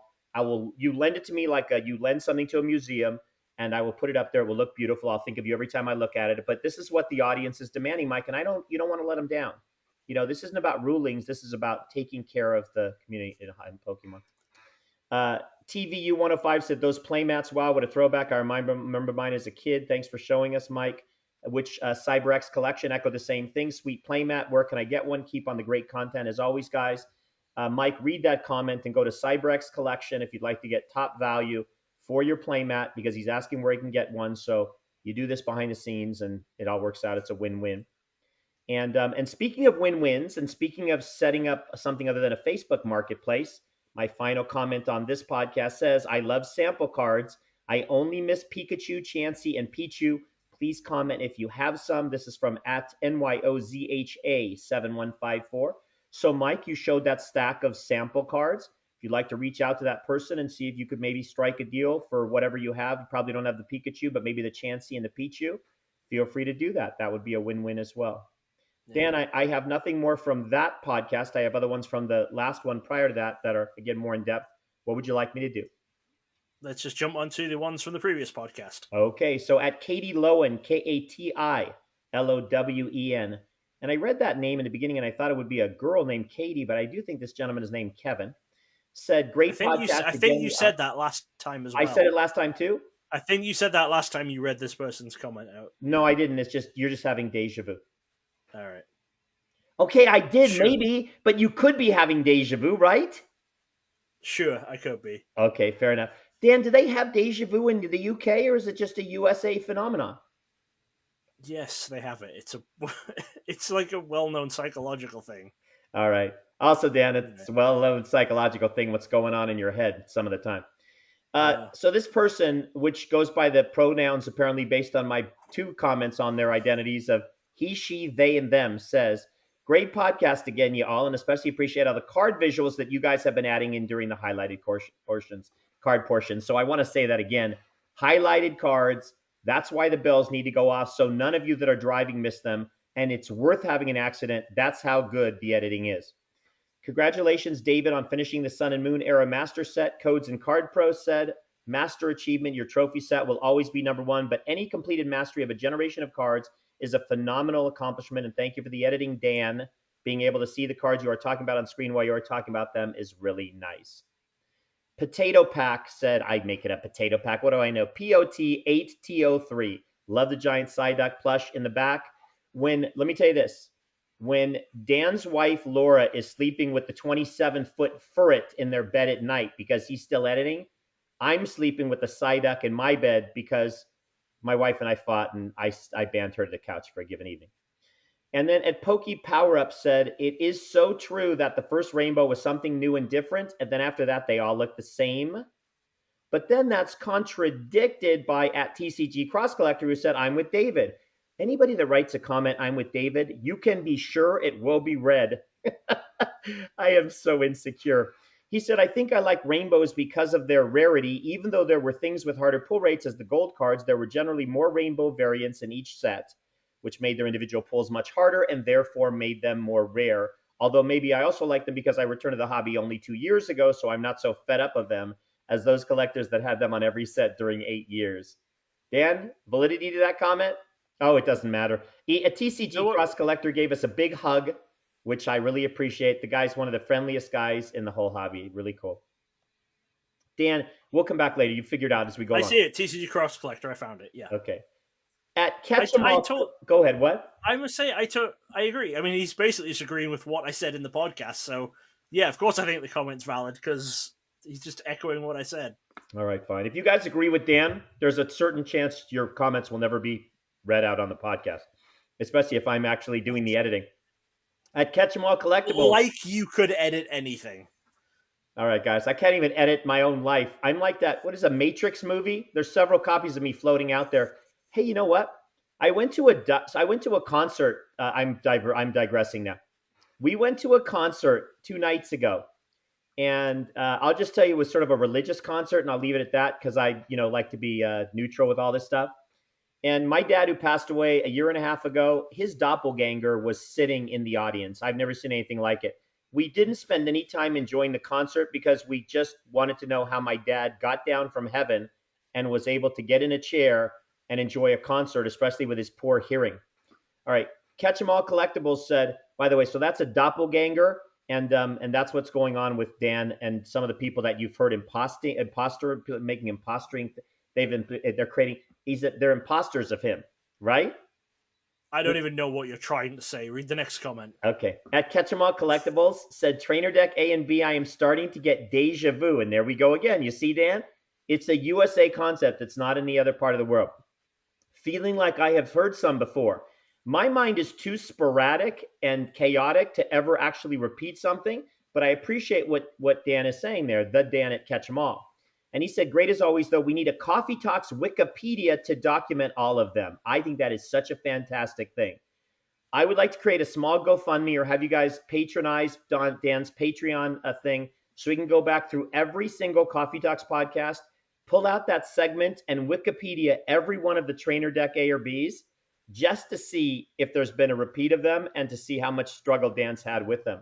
Speaker 3: You lend it to me like you lend something to a museum, and I will put it up there. It will look beautiful. I'll think of you every time I look at it. But this is what the audience is demanding, Mike, and you don't want to let them down. This isn't about rulings. This is about taking care of the community in Pokemon. TVU 105 said, those playmats, wow, what a throwback. I remember mine as a kid. Thanks for showing us, Mike. Which CyberX collection echoed the same thing. Sweet playmat. Where can I get one? Keep on the great content as always, guys. Mike, read that comment and go to CyberX collection if you'd like to get top value for your playmat, because he's asking where he can get one. So you do this behind the scenes and it all works out. It's a win-win. And speaking of win-wins, and speaking of setting up something other than a Facebook marketplace, my final comment on this podcast says, I love sample cards. I only miss Pikachu, Chansey, and Pichu. Please comment if you have some. This is from @NYOZHA7154. So, Mike, you showed that stack of sample cards. If you'd like to reach out to that person and see if you could maybe strike a deal for whatever you have, you probably don't have the Pikachu, but maybe the Chansey and the Pichu, feel free to do that. That would be a win-win as well. Dan, I have nothing more from that podcast. I have other ones from the last one prior to that are, again, more in depth. What would you like me to do?
Speaker 2: Let's just jump onto the ones from the previous podcast.
Speaker 3: Okay, so at Katie Lowen, KATILOWEN. And I read that name in the beginning and I thought it would be a girl named Katie, but I do think this gentleman is named Kevin. Said, great podcast.
Speaker 2: I think you said that last time as well.
Speaker 3: I said it last time too?
Speaker 2: I think you said that last time you read this person's comment out.
Speaker 3: No, I didn't. It's just, you're just having deja vu.
Speaker 2: All right.
Speaker 3: Okay, I did,
Speaker 2: sure.
Speaker 3: Maybe, but you could be having deja vu, right?
Speaker 2: Sure, I could be.
Speaker 3: Okay, fair enough. Dan, do they have deja vu in the UK, or is it just a USA phenomenon?
Speaker 2: Yes, they have it. It's like a well-known psychological thing.
Speaker 3: All right. Also, Dan, it's a well-known psychological thing what's going on in your head some of the time. So this person, which goes by the pronouns apparently based on my two comments on their identities of he, she, they, and them, says, great podcast again, you all, and especially appreciate all the card visuals that you guys have been adding in during the highlighted card portions. So I want to say that again, highlighted cards, that's why the bells need to go off, so none of you that are driving miss them. and it's worth having an accident. That's how good the editing is. Congratulations, David, on finishing the Sun and Moon era master set. Codes and Card Pro said, master achievement, your trophy set will always be number one, but any completed mastery of a generation of cards is a phenomenal accomplishment. And thank you for the editing, Dan. Being able to see the cards you are talking about on screen while you are talking about them is really nice. Potato Pack said, I'd make it a Potato Pack. What do I know? POT8TO3. Love the giant Psyduck plush in the back. Let me tell you this. When Dan's wife, Laura, is sleeping with the 27-foot ferret in their bed at night because he's still editing, I'm sleeping with the Psyduck in my bed because my wife and I fought and I banned her to the couch for a given evening. And then at Pokey Power Up said, it is so true that the first rainbow was something new and different, and then after that, they all look the same. But then that's contradicted by at TCG Cross Collector, who said, I'm with David. Anybody that writes a comment, I'm with David, you can be sure it will be read. I am so insecure. He said, I think I like rainbows because of their rarity. Even though there were things with harder pull rates as the gold cards, there were generally more rainbow variants in each set, which made their individual pulls much harder and therefore made them more rare. Although maybe I also like them because I returned to the hobby only 2 years ago, so I'm not so fed up of them as those collectors that had them on every set during 8 years. Dan, validity to that comment? Oh, it doesn't matter. A TCG Cross Collector gave us a big hug, which I really appreciate. The guy's one of the friendliest guys in the whole hobby. Really cool. Dan, we'll come back later. You figured out as we go on.
Speaker 2: I see it. TCG Cross Collector. I found it. Yeah.
Speaker 3: Okay. At Ketchum, go ahead. What?
Speaker 2: I must say, I agree. I mean, he's basically just agreeing with what I said in the podcast. So, yeah, of course, I think the comment's valid because he's just echoing what I said.
Speaker 3: All right, fine. If you guys agree with Dan, there's a certain chance your comments will never be read out on the podcast, especially if I'm actually doing the editing. At Catch 'em All Collectibles.
Speaker 2: Like you could edit anything.
Speaker 3: All right, guys. I can't even edit my own life. I'm like that. What is a Matrix movie? There's several copies of me floating out there. Hey, you know what? I went to a concert. I'm digressing now. We went to a concert 2 nights ago. And I'll just tell you it was sort of a religious concert, and I'll leave it at that because I like to be neutral with all this stuff. And my dad, who passed away a year and a half ago, his doppelganger was sitting in the audience. I've never seen anything like it. We didn't spend any time enjoying the concert because we just wanted to know how my dad got down from heaven and was able to get in a chair and enjoy a concert, especially with his poor hearing. All right. Catch 'em All Collectibles said, by the way, so that's a doppelganger. And that's what's going on with Dan and some of the people that you've heard making impostering. They're creating. They're imposters of him, right?
Speaker 2: I don't even know what you're trying to say. Read the next comment.
Speaker 3: Okay. At Catch 'em All Collectibles said, Trainer Deck A and B, I am starting to get deja vu. And there we go again. You see, Dan? It's a USA concept. It's not in any other part of the world. Feeling like I have heard some before. My mind is too sporadic and chaotic to ever actually repeat something, but I appreciate what Dan is saying there, the Dan at Catch 'em All. And he said, great as always, though, we need a Coffee Talks Wikipedia to document all of them. I think that is such a fantastic thing. I would like to create a small GoFundMe or have you guys patronize Dan's Patreon thing so we can go back through every single Coffee Talks podcast, pull out that segment and Wikipedia every one of the Trainer Deck A or Bs, just to see if there's been a repeat of them and to see how much struggle Dan's had with them.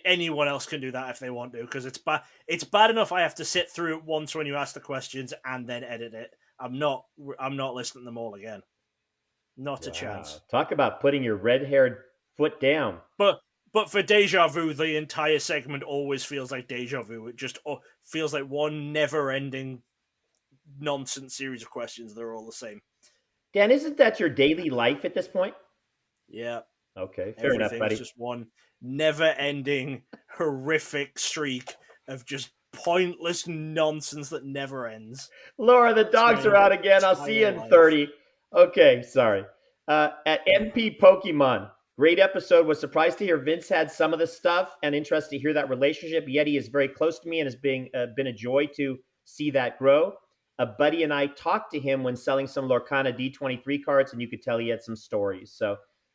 Speaker 2: Anyone else can do that if they want to, because it's bad enough I have to sit through it once when you ask the questions and then edit it. I'm not listening to them all again. Not a chance.
Speaker 3: Talk about putting your red-haired foot down.
Speaker 2: But for Deja Vu, the entire segment always feels like Deja Vu. It just feels like one never-ending nonsense series of questions. They're all the same.
Speaker 3: Dan, isn't that your daily life at this point?
Speaker 2: Yeah.
Speaker 3: Okay, fair enough, buddy.
Speaker 2: It's just one never-ending, horrific streak of just pointless nonsense that never ends.
Speaker 3: Laura, the dogs are out again. I'll see you in 30. Okay, sorry. At MP Pokemon, great episode. Was surprised to hear Vince had some of the stuff and interested to hear that relationship. Yeti is very close to me and has been a joy to see that grow. A buddy and I talked to him when selling some Lorcana D23 cards, and you could tell he had some stories.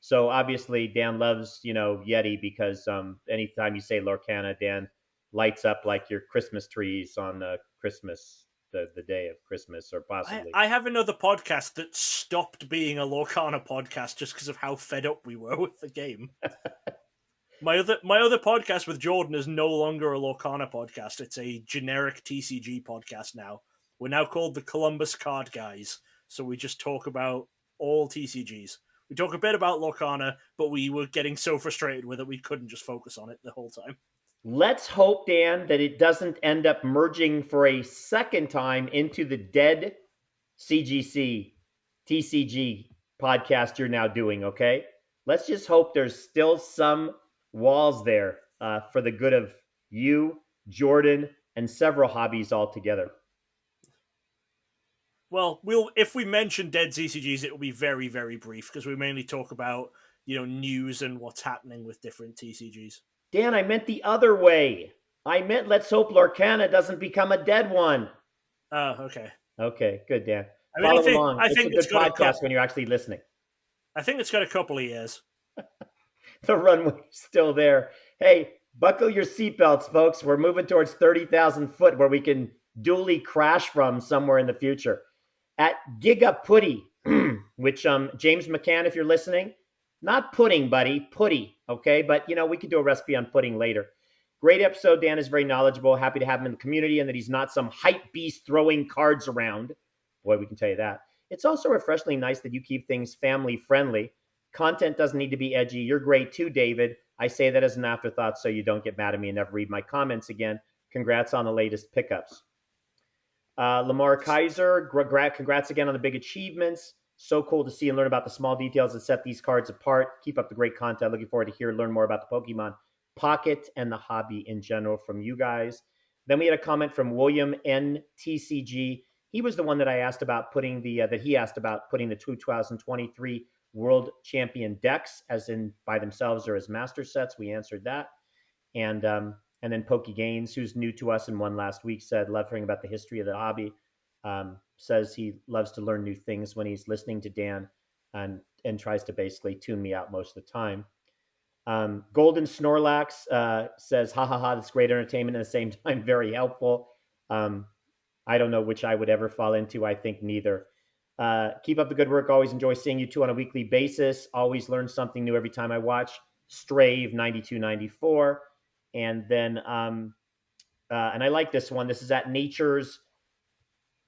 Speaker 3: So obviously Dan loves, Yeti because anytime you say Lorcana, Dan lights up like your Christmas trees on Christmas the day of Christmas, or possibly.
Speaker 2: I have another podcast that stopped being a Lorcana podcast just because of how fed up we were with the game. My other podcast with Jordan is no longer a Lorcana podcast. It's a generic TCG podcast now. We're now called the Columbus Card Guys, so we just talk about all TCGs. We talk a bit about Lorcana, but we were getting so frustrated with it we couldn't just focus on it the whole time.
Speaker 3: Let's hope, Dan, that it doesn't end up merging for a second time into the dead CGC, TCG podcast you're now doing, okay? Let's just hope there's still some walls there for the good of you, Jordan, and several hobbies altogether.
Speaker 2: Well, if we mention dead CCGs, it will be very, very brief because we mainly talk about news and what's happening with different TCGs.
Speaker 3: Dan, I meant the other way. I meant let's hope Lorcana doesn't become a dead one.
Speaker 2: Oh, okay.
Speaker 3: Okay, good, Dan.
Speaker 2: I mean,
Speaker 3: Follow along.
Speaker 2: I think
Speaker 3: it's a good podcast when you're actually listening.
Speaker 2: I think it's got a couple of years.
Speaker 3: The runway's still there. Hey, buckle your seatbelts, folks. We're moving towards 30,000 foot where we can dually crash from somewhere in the future. At Giga Putty, which James McCann, if you're listening, not pudding, buddy, putty, okay? But, we could do a recipe on pudding later. Great episode. Dan is very knowledgeable. Happy to have him in the community and that he's not some hype beast throwing cards around. Boy, we can tell you that. It's also refreshingly nice that you keep things family friendly. Content doesn't need to be edgy. You're great too, David. I say that as an afterthought so you don't get mad at me and never read my comments again. Congrats on the latest pickups. Lamar Kaiser, congrats again on the big achievements. So cool to see and learn about the small details that set these cards apart. Keep up the great content. Looking forward to learn more about the Pokemon Pocket and the hobby in general from you guys. Then we had a comment from William N. TCG. He was the one that I asked about putting the 2023 World Champion decks, as in by themselves or as master sets. We answered that. And then Pokey Gaines, who's new to us and won last week, said, love hearing about the history of the hobby. Says he loves to learn new things when he's listening to Dan and tries to basically tune me out most of the time. Golden Snorlax says, ha ha ha, that's great entertainment and at the same time very helpful. I don't know which I would ever fall into. I think neither. Keep up the good work. Always enjoy seeing you two on a weekly basis. Always learn something new every time I watch. Strave 9294. And then, and I like this one. This is at Nature's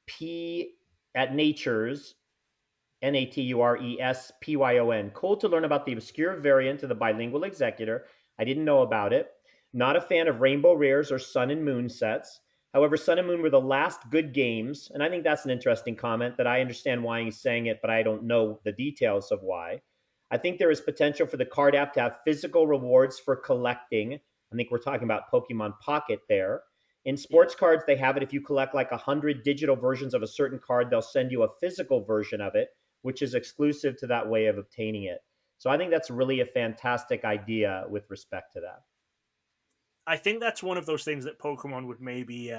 Speaker 3: NATURESPYON. Cool to learn about the obscure variant of the bilingual executor. I didn't know about it. Not a fan of Rainbow Rares or Sun and Moon sets. However, Sun and Moon were the last good games, and I think that's an interesting comment that I understand why he's saying it, but I don't know the details of why. I think there is potential for the card app to have physical rewards for collecting. I think we're talking about Pokemon Pocket there. In sports cards, they have it. If you collect like 100 digital versions of a certain card, they'll send you a physical version of it, which is exclusive to that way of obtaining it. So I think that's really a fantastic idea with respect to that.
Speaker 2: I think that's one of those things that Pokemon would maybe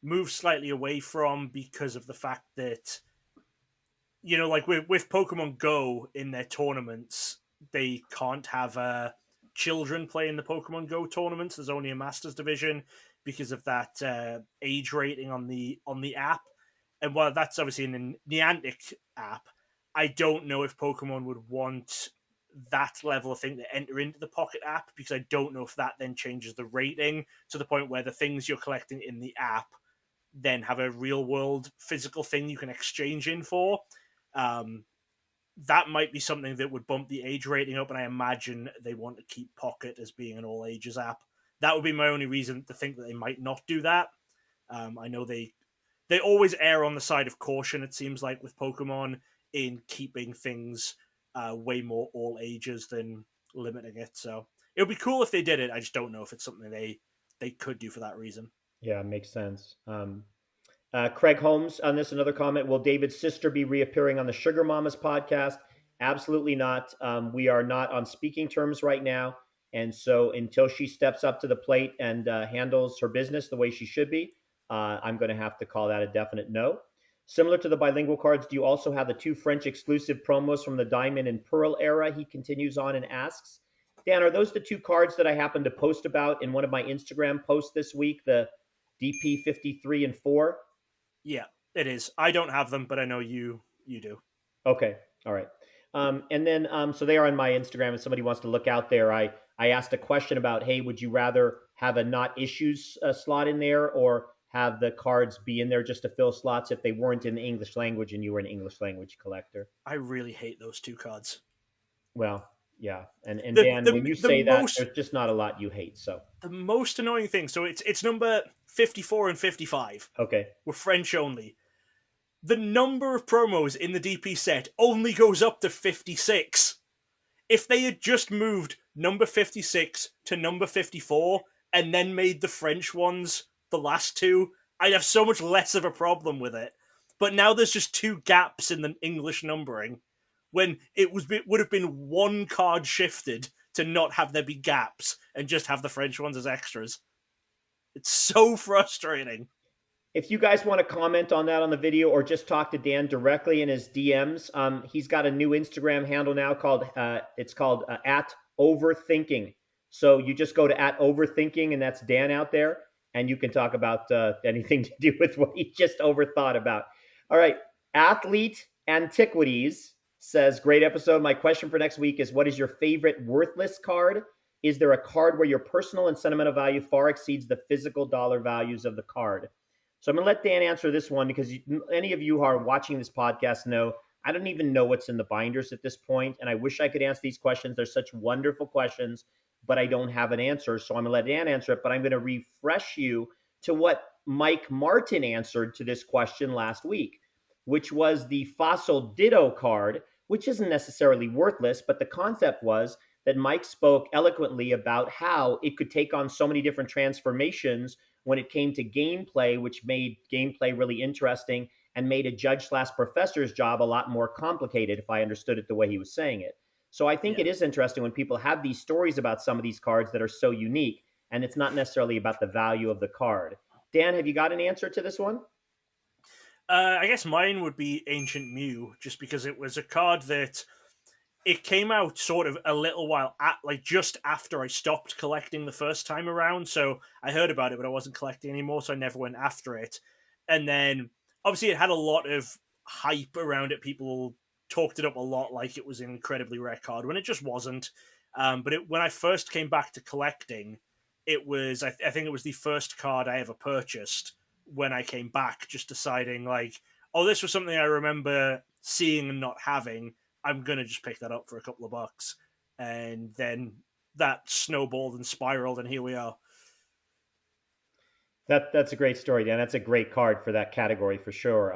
Speaker 2: move slightly away from because of the fact that, like with Pokemon Go in their tournaments, they can't have children play in the Pokemon Go tournaments. There's only a Masters division because of that age rating on the app. And while that's obviously in the Niantic app, I don't know if Pokemon would want that level of thing to enter into the Pocket app, because I don't know if that then changes the rating to the point where the things you're collecting in the app then have a real world physical thing you can exchange in for. That might be something that would bump the age rating up, and I imagine they want to keep Pocket as being an all ages app. That would be my only reason to think that they might not do that. I know they always err on the side of caution, it seems like, with Pokemon in keeping things way more all ages than limiting it. So it would be cool if they did it. I just don't know if it's something they could do for that reason.
Speaker 3: Yeah, makes sense. Craig Holmes on this, another comment. Will David's sister be reappearing on the Sugar Mamas podcast? Absolutely not. We are not on speaking terms right now. And so until she steps up to the plate and handles her business the way she should be, I'm going to have to call that a definite no. Similar to the bilingual cards, do you also have the 2 French exclusive promos from the Diamond and Pearl era? He continues on and asks. Dan, are those the 2 cards that I happened to post about in one of my Instagram posts this week, the DP 53 and 4?
Speaker 2: Yeah, it is. I don't have them, but I know you do.
Speaker 3: Okay. All right. And then, so they are on my Instagram. If somebody wants to look out there, I asked a question about, hey, would you rather have a not issues slot in there, or have the cards be in there just to fill slots if they weren't in the English language and you were an English language collector?
Speaker 2: I really hate those two cards.
Speaker 3: Well, yeah. And
Speaker 2: The
Speaker 3: Dan, when
Speaker 2: the
Speaker 3: you
Speaker 2: the
Speaker 3: say that,
Speaker 2: most
Speaker 3: there's just not a lot you hate. So
Speaker 2: the most annoying thing. So it's number 54 and 55.
Speaker 3: okay.
Speaker 2: We're French only. The number of promos in the DP set only goes up to 56. If they had just moved number 56 to number 54 and then made the French ones the last two, I'd have so much less of a problem with it. But now there's just two gaps in the English numbering when it would have been one card shifted to not have there be gaps and just have the French ones as extras. It's so frustrating.
Speaker 3: If you guys want to comment on that on the video, or just talk to Dan directly in his DMs, he's got a new Instagram handle now called it's called at Overthinking. So you just go to at Overthinking, and that's Dan out there, and you can talk about anything to do with what he just overthought about. All right, Athlete Antiquities says, great episode. My question for next week is, what is your favorite worthless card? Is there a card where your personal and sentimental value far exceeds the physical dollar values of the card? So I'm going to let Dan answer this one, because any of you who are watching this podcast know I don't even know what's in the binders at this point, and I wish I could answer these questions. They're such wonderful questions, but I don't have an answer. So I'm going to let Dan answer it, but I'm going to refresh you to what Mike Martin answered to this question last week, which was the Fossil Ditto card, which isn't necessarily worthless, but the concept was that Mike spoke eloquently about how it could take on so many different transformations when it came to gameplay, which made gameplay really interesting and made a judge/professor's job a lot more complicated, if I understood it the way he was saying it. So I think
Speaker 2: Yeah.
Speaker 3: it is interesting when people have these stories about some of these cards that are so unique, and it's not necessarily about the value of the card. Dan, have you got an answer to this one?
Speaker 2: I guess mine would be Ancient Mew, just because it was a card that it came out sort of a little while like just after I stopped collecting the first time around. So I heard about it, but I wasn't collecting anymore, so I never went after it. And then obviously it had a lot of hype around it. People talked it up a lot like it was an incredibly rare card when it just wasn't. But when I first came back to collecting, it was I think it was the first card I ever purchased when I came back, just deciding like, oh, this was something I remember seeing and not having. I'm gonna just pick that up for a couple of bucks, and then that snowballed and spiraled, and here we are.
Speaker 3: That's a great story, Dan. That's a great card for that category for sure.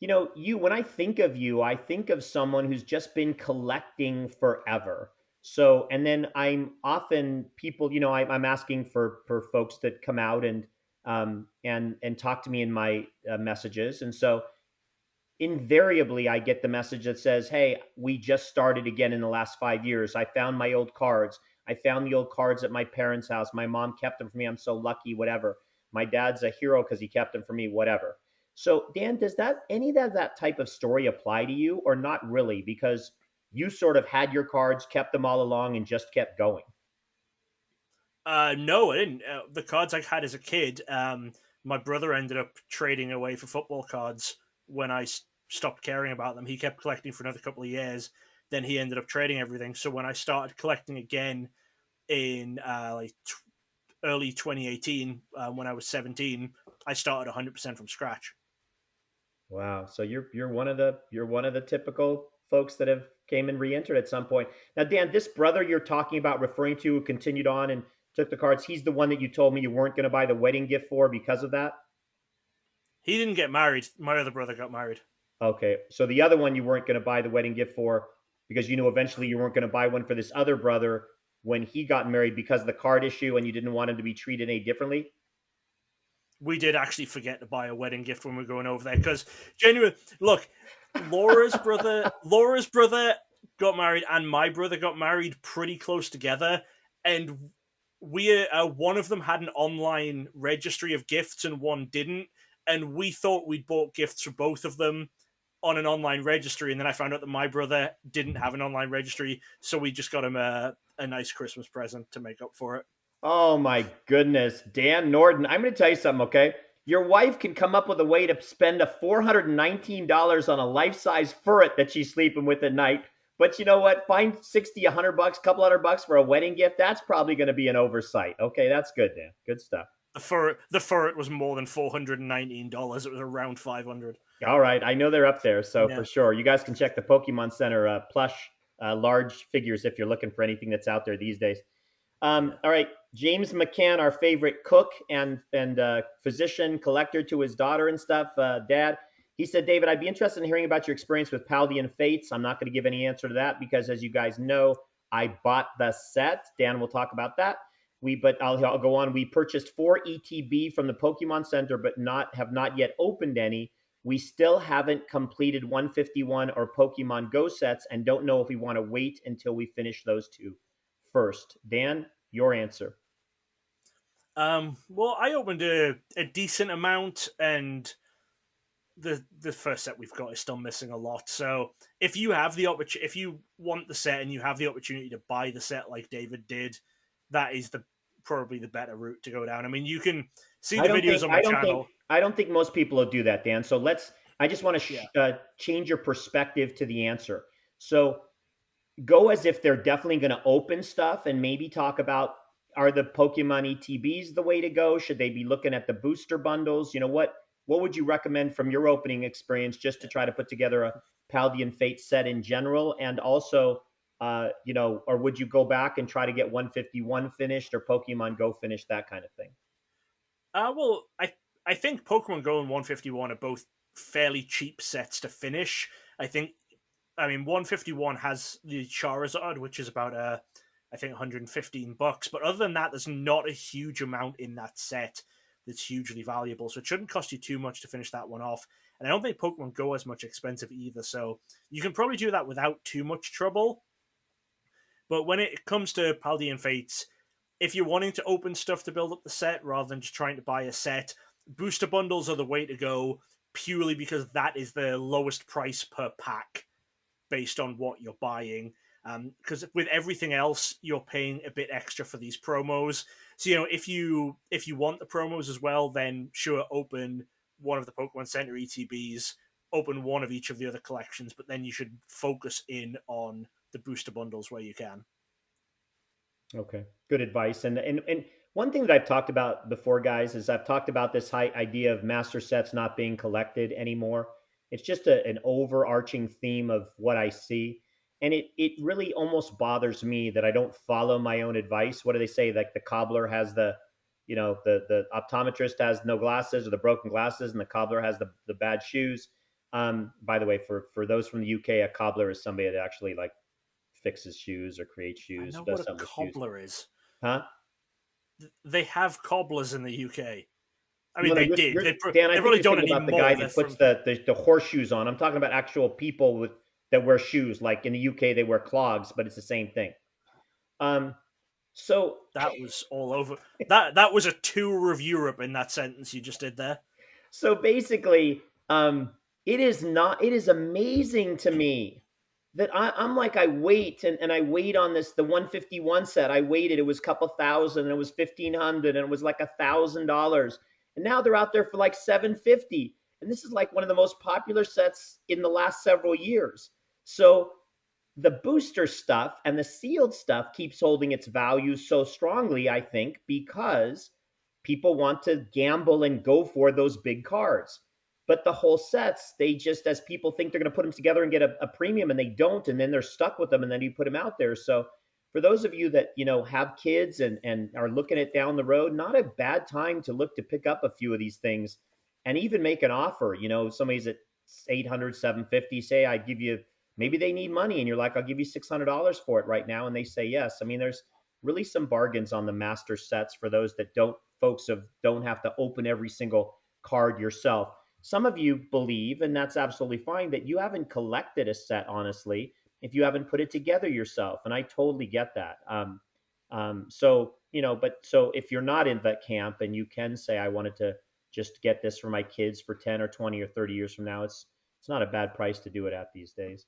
Speaker 3: When I think of you, I think of someone who's just been collecting forever. So, and then I'm often people, I'm asking for folks that come out and talk to me in my messages, and so invariably I get the message that says, hey, we just started again in the last 5 years. I found my old cards. I found the old cards at my parents' house. My mom kept them for me. I'm so lucky, whatever. My dad's a hero because he kept them for me, whatever. So, Dan, does any of that type of story apply to you, or not really? Because you sort of had your cards, kept them all along, and just kept going.
Speaker 2: No, I didn't. The cards I had as a kid, my brother ended up trading away for football cards when I stopped caring about them. He kept collecting for another couple of years. Then he ended up trading everything. So when I started collecting again in early 2018, when I was 17, I started 100% from scratch.
Speaker 3: Wow. So you're one of the typical folks that have came and re-entered at some point. Now, Dan, this brother you're talking about, referring to, who continued on and took the cards, he's the one that you told me you weren't going to buy the wedding gift for because of that?
Speaker 2: He didn't get married. My other brother got married.
Speaker 3: Okay. So the other one you weren't going to buy the wedding gift for because you knew eventually you weren't going to buy one for this other brother when he got married because of the card issue, and you didn't want him to be treated any differently?
Speaker 2: We did actually forget to buy a wedding gift when we were going over there because genuinely, look, Laura's brother got married and my brother got married pretty close together, and we one of them had an online registry of gifts and one didn't, and we thought we'd bought gifts for both of them on an online registry, and then I found out that my brother didn't have an online registry, so we just got him a nice Christmas present to make up for it.
Speaker 3: Oh my goodness, Dan Norton. I'm going to tell you something, okay? Your wife can come up with a way to spend a $419 on a life-size furret that she's sleeping with at night. But you know what? Find 60, $100, couple $100 for a wedding gift. That's probably going to be an oversight. Okay, that's good, Dan. Good stuff.
Speaker 2: The furret was more than $419. It was around 500.
Speaker 3: All right, I know they're up there, so
Speaker 2: Yeah.
Speaker 3: for sure, you guys can check the Pokemon Center plush large figures if you're looking for anything that's out there these days.
Speaker 2: Yeah.
Speaker 3: All right, James McCann, our favorite cook and physician collector to his daughter and stuff, dad. He said, David, I'd be interested in hearing about your experience with Paldean Fates. I'm not going to give any answer to that because, as you guys know, I bought the set. Dan will talk about that. But I'll go on. We purchased 4 ETB from the Pokemon Center, but have not yet opened any. We still haven't completed 151 or Pokemon Go sets and don't know if we want to wait until we finish those two first. Dan, your answer.
Speaker 2: Well, I opened a decent amount, and the first set we've got is still missing a lot. So if you have the if you want the set and you have the opportunity to buy the set like David did, that is probably the better route to go down. I mean, you can see the videos on my channel.
Speaker 3: I don't think most people will do that, Dan. So I just want to change your perspective to the answer. So go as if they're definitely going to open stuff and maybe talk about, are the Pokemon ETBs the way to go? Should they be looking at the booster bundles? You know, what would you recommend from your opening experience just to try to put together a Paldean Fate set in general? And also, or would you go back and try to get 151 finished or Pokemon Go finished, that kind of thing?
Speaker 2: Well, I think Pokemon Go and 151 are both fairly cheap sets to finish. I mean, 151 has the Charizard, which is about I think $115. But other than that, there's not a huge amount in that set that's hugely valuable. So it shouldn't cost you too much to finish that one off. And I don't think Pokemon Go is much expensive either. So you can probably do that without too much trouble. But when it comes to Paldean Fates, if you're wanting to open stuff to build up the set rather than just trying to buy a set, booster bundles are the way to go, purely because that is the lowest price per pack based on what you're buying. Because with everything else, you're paying a bit extra for these promos. So, if you want the promos as well, then sure, open one of the Pokemon Center ETBs, open one of each of the other collections, but then you should focus in on the booster bundles where you can.
Speaker 3: Okay, good advice. And one thing that I've talked about before, guys, is I've talked about this idea of master sets not being collected anymore. It's just an overarching theme of what I see. And it really almost bothers me that I don't follow my own advice. What do they say? Like the cobbler has the optometrist has no glasses or the broken glasses, and the cobbler has the bad shoes. By the way, for those from the UK, a cobbler is somebody that actually like fixes shoes or creates shoes.
Speaker 2: I know what a cobbler is.
Speaker 3: Huh?
Speaker 2: They have cobblers in the UK. I mean,
Speaker 3: No,
Speaker 2: they did.
Speaker 3: Dan,
Speaker 2: they probably don't
Speaker 3: about
Speaker 2: anymore.
Speaker 3: The guy that puts the horseshoes on. I'm talking about actual people that wear shoes. Like in the UK, they wear clogs, but it's the same thing. So
Speaker 2: that was all over. That was a tour of Europe in that sentence you just did there.
Speaker 3: So basically, it is amazing to me that I'm like, I wait and I wait on the 151 set. I waited. It was a couple thousand, and it was 1,500, and it was like $1,000. And now they're out there for like $750. And this is like one of the most popular sets in the last several years. So the booster stuff and the sealed stuff keeps holding its value so strongly, I think, because people want to gamble and go for those big cards. But the whole sets, they just, as people think they're going to put them together and get a premium, and they don't, and then they're stuck with them, and then you put them out there. So for those of you that, have kids and are looking at down the road, not a bad time to look to pick up a few of these things and even make an offer. Somebody's at 800, 750, say, I give you, maybe they need money, and you're like, I'll give you $600 for it right now. And they say yes. I mean, there's really some bargains on the master sets for those that don't have to open every single card yourself. Some of you believe, and that's absolutely fine, that you haven't collected a set, honestly, if you haven't put it together yourself. And I totally get that. So if you're not in that camp and you can say, I wanted to just get this for my kids for 10 or 20 or 30 years from now, it's not a bad price to do it at these days.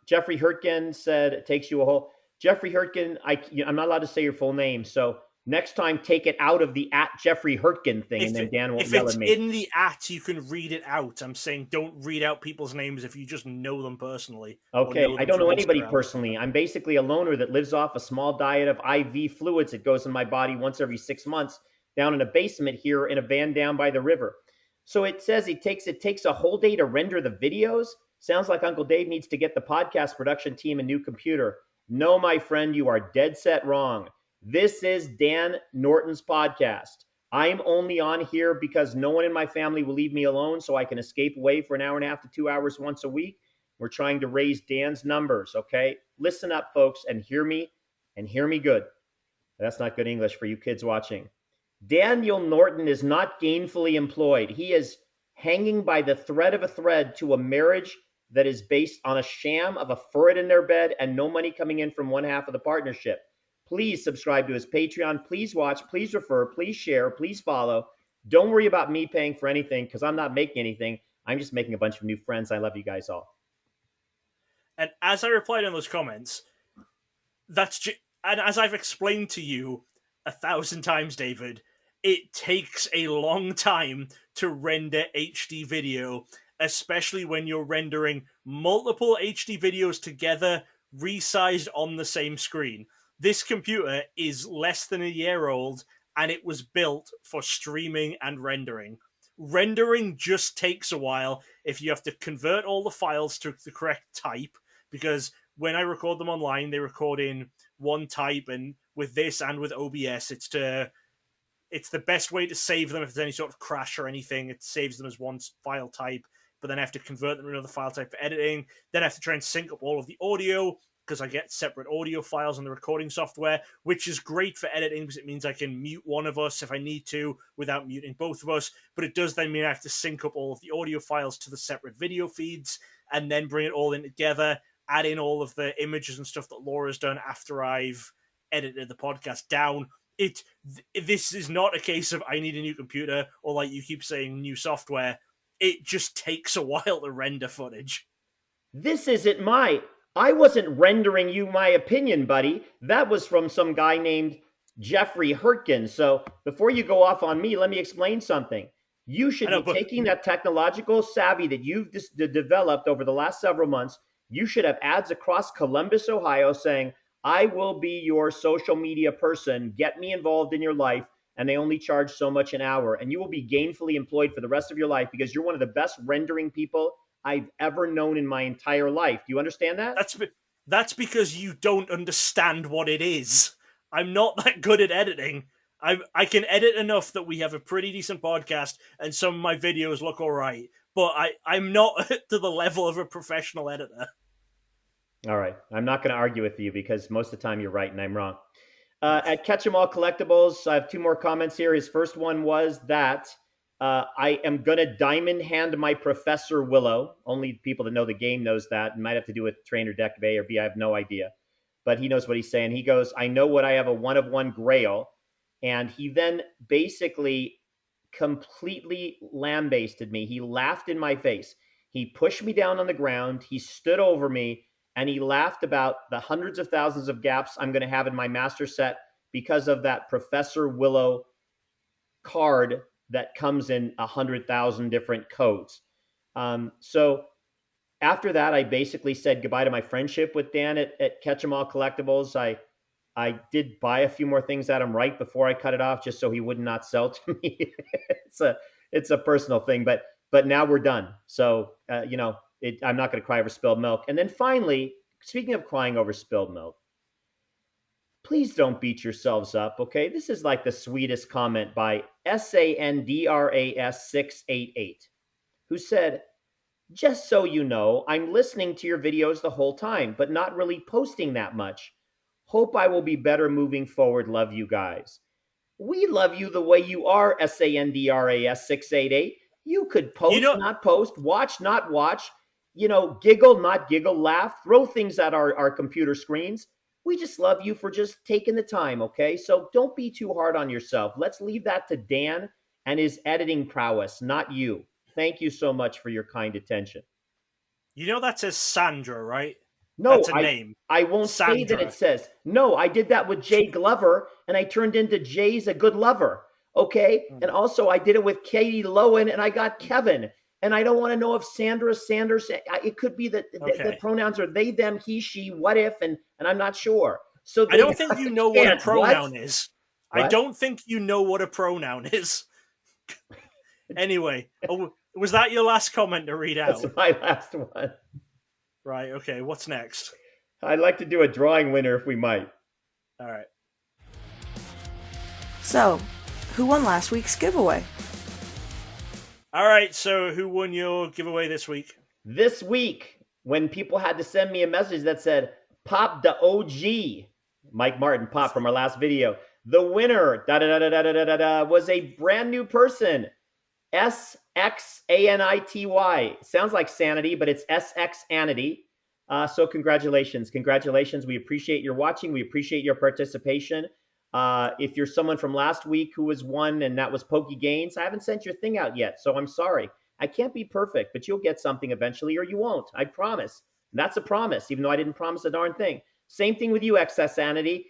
Speaker 3: Jeffrey Hurtgen said, it takes you a whole... Jeffrey Hurtgen, I'm not allowed to say your full name. So Next time, take it out of the @Jeffrey Hurtgen thing, and then Dan won't
Speaker 2: If
Speaker 3: yell at
Speaker 2: it's
Speaker 3: me.
Speaker 2: in the you can read it out. I'm saying don't read out people's names if you just know them personally. Or
Speaker 3: Okay,
Speaker 2: know
Speaker 3: I
Speaker 2: them
Speaker 3: don't
Speaker 2: from
Speaker 3: know anybody
Speaker 2: Instagram.
Speaker 3: personally. I'm basically a loner that lives off a small diet of IV fluids that goes in my body once every 6 months down in a basement here in a van down by the river. So it says it takes a whole day to render the videos. Sounds like Uncle Dave needs to get the podcast production team a new computer. No, my friend, you are dead set wrong. This is Dan Norton's podcast. I'm only on here because no one in my family will leave me alone, so I can escape away for an hour and a half to 2 hours once a week. We're trying to raise Dan's numbers, okay? Listen up, folks, and hear me good. That's not good English for you kids watching. Daniel Norton is not gainfully employed. He is hanging by the thread of a thread to a marriage that is based on a sham of a ferret in their bed and no money coming in from one half of the partnership. Please subscribe to his Patreon. Please watch. Please refer. Please share. Please follow. Don't worry about me paying for anything because I'm not making anything. I'm just making a bunch of new friends. I love you guys all.
Speaker 2: And as I replied in those comments, and as I've explained to you 1,000 times, David, it takes a long time to render HD video, especially when you're rendering multiple HD videos together, resized on the same screen. This computer is less than a year old, and it was built for streaming and rendering. Rendering just takes a while if you have to convert all the files to the correct type, because when I record them online, they record in one type, and with this and with OBS, it's the best way to save them if there's any sort of crash or anything. It saves them as one file type, but then I have to convert them to another file type for editing. Then I have to try and sync up all of the audio because I get separate audio files on the recording software, which is great for editing because it means I can mute one of us if I need to without muting both of us. But it does then mean I have to sync up all of the audio files to the separate video feeds and then bring it all in together, add in all of the images and stuff that Laura's done after I've edited the podcast down. This is not a case of I need a new computer or, like you keep saying, new software. It just takes a while to render footage.
Speaker 3: This isn't I wasn't rendering you my opinion, buddy. That was from some guy named Jeffrey Hurtgen. So before you go off on me, let me explain something. You should be taking that technological savvy that you've developed over the last several months. You should have ads across Columbus, Ohio saying, I will be your social media person. Get me involved in your life. And they only charge so much an hour. And you will be gainfully employed for the rest of your life because you're one of the best rendering people I've ever known in my entire life. Do you understand that?
Speaker 2: That's because you don't understand what it is. I'm not that good at editing. I can edit enough that we have a pretty decent podcast and some of my videos look all right, but I'm not to the level of a professional editor.
Speaker 3: All right. I'm not going to argue with you because most of the time you're right and I'm wrong. At Catch 'em All Collectibles, I have two more comments here. His first one was that I am going to diamond hand my Professor Willow. Only people that know the game knows that. It might have to do with Trainer Deck A or B. I have no idea. But he knows what he's saying. He goes, I know what I have, a 1/1 Grail. And he then basically completely lambasted me. He laughed in my face. He pushed me down on the ground. He stood over me and he laughed about the hundreds of thousands of gaps I'm going to have in my master set because of that Professor Willow card that comes in 100,000 different codes. So after that, I basically said goodbye to my friendship with Dan at Catch 'em All Collectibles. I did buy a few more things at him right before I cut it off, just so he would not sell to me. it's a personal thing, but now we're done. So I'm not going to cry over spilled milk. And then finally, speaking of crying over spilled milk, please don't beat yourselves up, okay? This is like the sweetest comment by SANDRAS688, who said, just so you know, I'm listening to your videos the whole time, but not really posting that much. Hope I will be better moving forward. Love you guys. We love you the way you are, SANDRAS688. You could post, not post, watch, not watch, giggle, not giggle, laugh, throw things at our computer screens. We just love you for just taking the time, okay? So don't be too hard on yourself. Let's leave that to Dan and his editing prowess, not you. Thank you so much for your kind attention.
Speaker 2: That says Sandra, right?
Speaker 3: No,
Speaker 2: That's a name.
Speaker 3: I won't say that
Speaker 2: Sandra.
Speaker 3: it says. No, I did that with Jay Glover, and I turned into Jay's a good lover. Okay, and also I did it with Katie Lowen, and I got Kevin. And I don't want to know if Sandra, Sanders. It could be that the pronouns are they, them, he, she, what if, and I'm not sure. So
Speaker 2: I don't think you know what a pronoun is.
Speaker 3: What?
Speaker 2: I don't think you know what a pronoun is. Anyway, was that your last comment to read out?
Speaker 3: That's my last one.
Speaker 2: Right, okay, what's next?
Speaker 3: I'd like to do a drawing winner if we might.
Speaker 2: All right.
Speaker 1: So, who won last week's giveaway?
Speaker 2: All right, so who won your giveaway this week?
Speaker 3: This week, when people had to send me a message that said, Pop the OG, Mike Martin, Pop from our last video, the winner, was a brand new person, SXANITY. Sounds like sanity, but it's SXanity. So congratulations. Congratulations. We appreciate your watching. We appreciate your participation. If you're someone from last week who was one and that was Pokey Gains, I haven't sent your thing out yet, so I'm sorry. I can't be perfect, but you'll get something eventually or you won't. I promise. And that's a promise, even though I didn't promise a darn thing. Same thing with you, SXanity.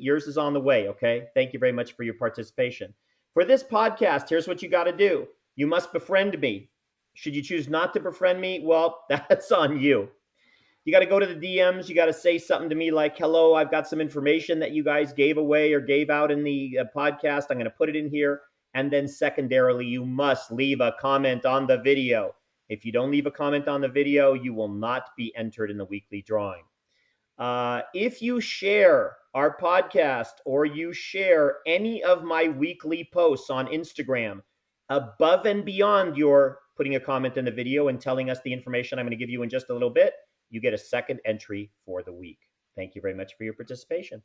Speaker 3: Yours is on the way, okay? Thank you very much for your participation. For this podcast, here's what you got to do. You must befriend me. Should you choose not to befriend me, well, that's on you. You got to go to the DMs. You got to say something to me like, hello, I've got some information that you guys gave away or gave out in the podcast. I'm going to put it in here. And then secondarily, you must leave a comment on the video. If you don't leave a comment on the video, you will not be entered in the weekly drawing. If you share our podcast or you share any of my weekly posts on Instagram, above and beyond your putting a comment in the video and telling us the information I'm going to give you in just a little bit, you get a second entry for the week. Thank you very much for your participation.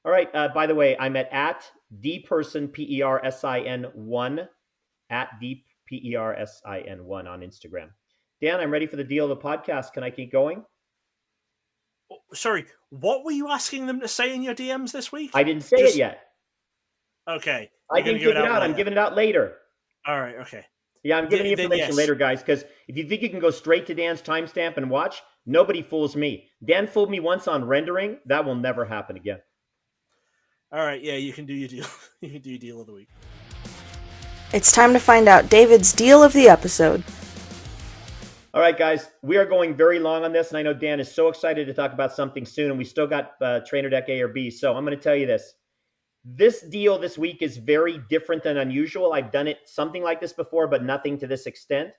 Speaker 3: All right. By the way, I'm at dperson, PERSIN1, at dpersin1 on Instagram. Dan, I'm ready for the deal of the podcast. Can I keep going?
Speaker 2: Sorry, what were you asking them to say in your DMs this week?
Speaker 3: I didn't say it yet.
Speaker 2: Okay.
Speaker 3: I didn't give it out. I'm giving it out later.
Speaker 2: All right, okay.
Speaker 3: Yeah, I'm giving the information later, guys, because if you think you can go straight to Dan's timestamp and watch, nobody fools me. Dan fooled me once on rendering. That will never happen again.
Speaker 2: All right, yeah, you can do your deal. You can do your deal of the week.
Speaker 1: It's time to find out David's deal of the episode.
Speaker 3: All right, guys, we are going very long on this, and I know Dan is so excited to talk about something soon, and we still got Trainer Deck A or B, so I'm going to tell you this. This deal this week is very different than unusual. I've done it something like this before, but nothing to this extent.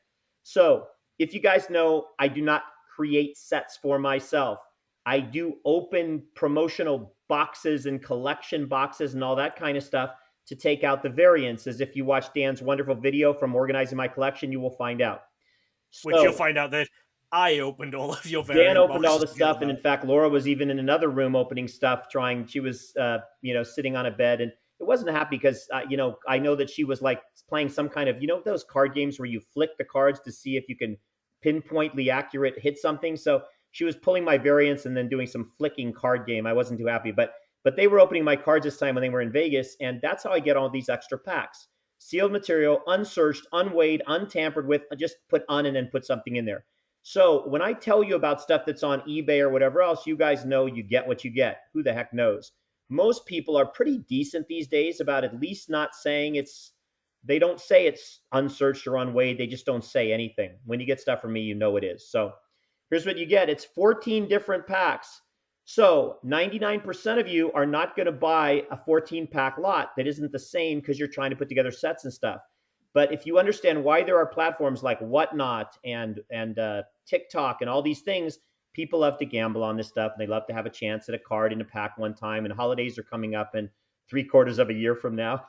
Speaker 3: So if you guys know, I do not create sets for myself. I do open promotional boxes and collection boxes and all that kind of stuff to take out the variants. As if you watch Dan's wonderful video from organizing my collection, you will find out.
Speaker 2: Which you'll find out that I opened all of your variant
Speaker 3: Dan opened all the
Speaker 2: boxes
Speaker 3: stuff, and in fact, Laura was even in another room opening stuff, she was, sitting on a bed, and it wasn't happy because, I know that she was like playing some kind of, those card games where you flick the cards to see if you can pinpointly accurate hit something. So she was pulling my variants and then doing some flicking card game. I wasn't too happy, but they were opening my cards this time when they were in Vegas, and that's how I get all these extra packs. Sealed material, unsearched, unweighed, untampered with, just put on and then put something in there. So when I tell you about stuff that's on eBay or whatever else, you guys know you get what you get. Who the heck knows? Most people are pretty decent these days about at least not saying they don't say it's unsearched or unweighed. They just don't say anything. When you get stuff from me, you know it is. So here's what you get. It's 14 different packs. So 99% of you are not going to buy a 14-pack lot that isn't the same because you're trying to put together sets and stuff. But if you understand why there are platforms like Whatnot and TikTok and all these things, people love to gamble on this stuff. And they love to have a chance at a card in a pack one time. And holidays are coming up in 3/4 of a year from now.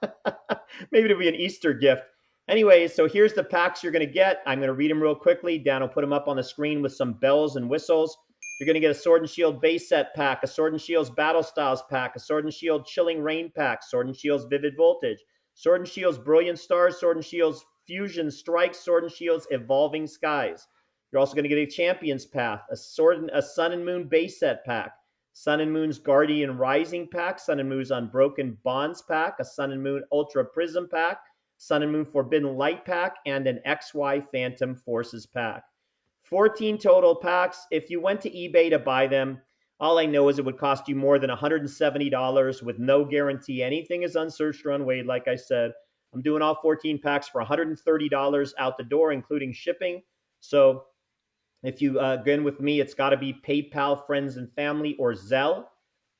Speaker 3: Maybe it'll be an Easter gift. Anyway, so here's the packs you're going to get. I'm going to read them real quickly. Dan will put them up on the screen with some bells and whistles. You're going to get a Sword and Shield base set pack, a Sword and Shield's Battle Styles pack, a Sword and Shield Chilling Rain pack, Sword and Shield's Vivid Voltage, Sword and Shield's Brilliant Stars, Sword and Shield's Fusion Strikes, Sword and Shield's Evolving Skies. You're also going to get a Champion's Path, a Sun and Moon base set pack, Sun and Moon's Guardian Rising pack, Sun and Moon's Unbroken Bonds pack, a Sun and Moon Ultra Prism pack, Sun and Moon Forbidden Light pack, and an XY Phantom Forces pack. 14 total packs. If you went to eBay to buy them, all I know is it would cost you more than $170 with no guarantee. Anything is unsearched or unweighed, like I said. I'm doing all 14 packs for $130 out the door, including shipping. So if you go in with me, it's got to be PayPal, friends and family, or Zelle.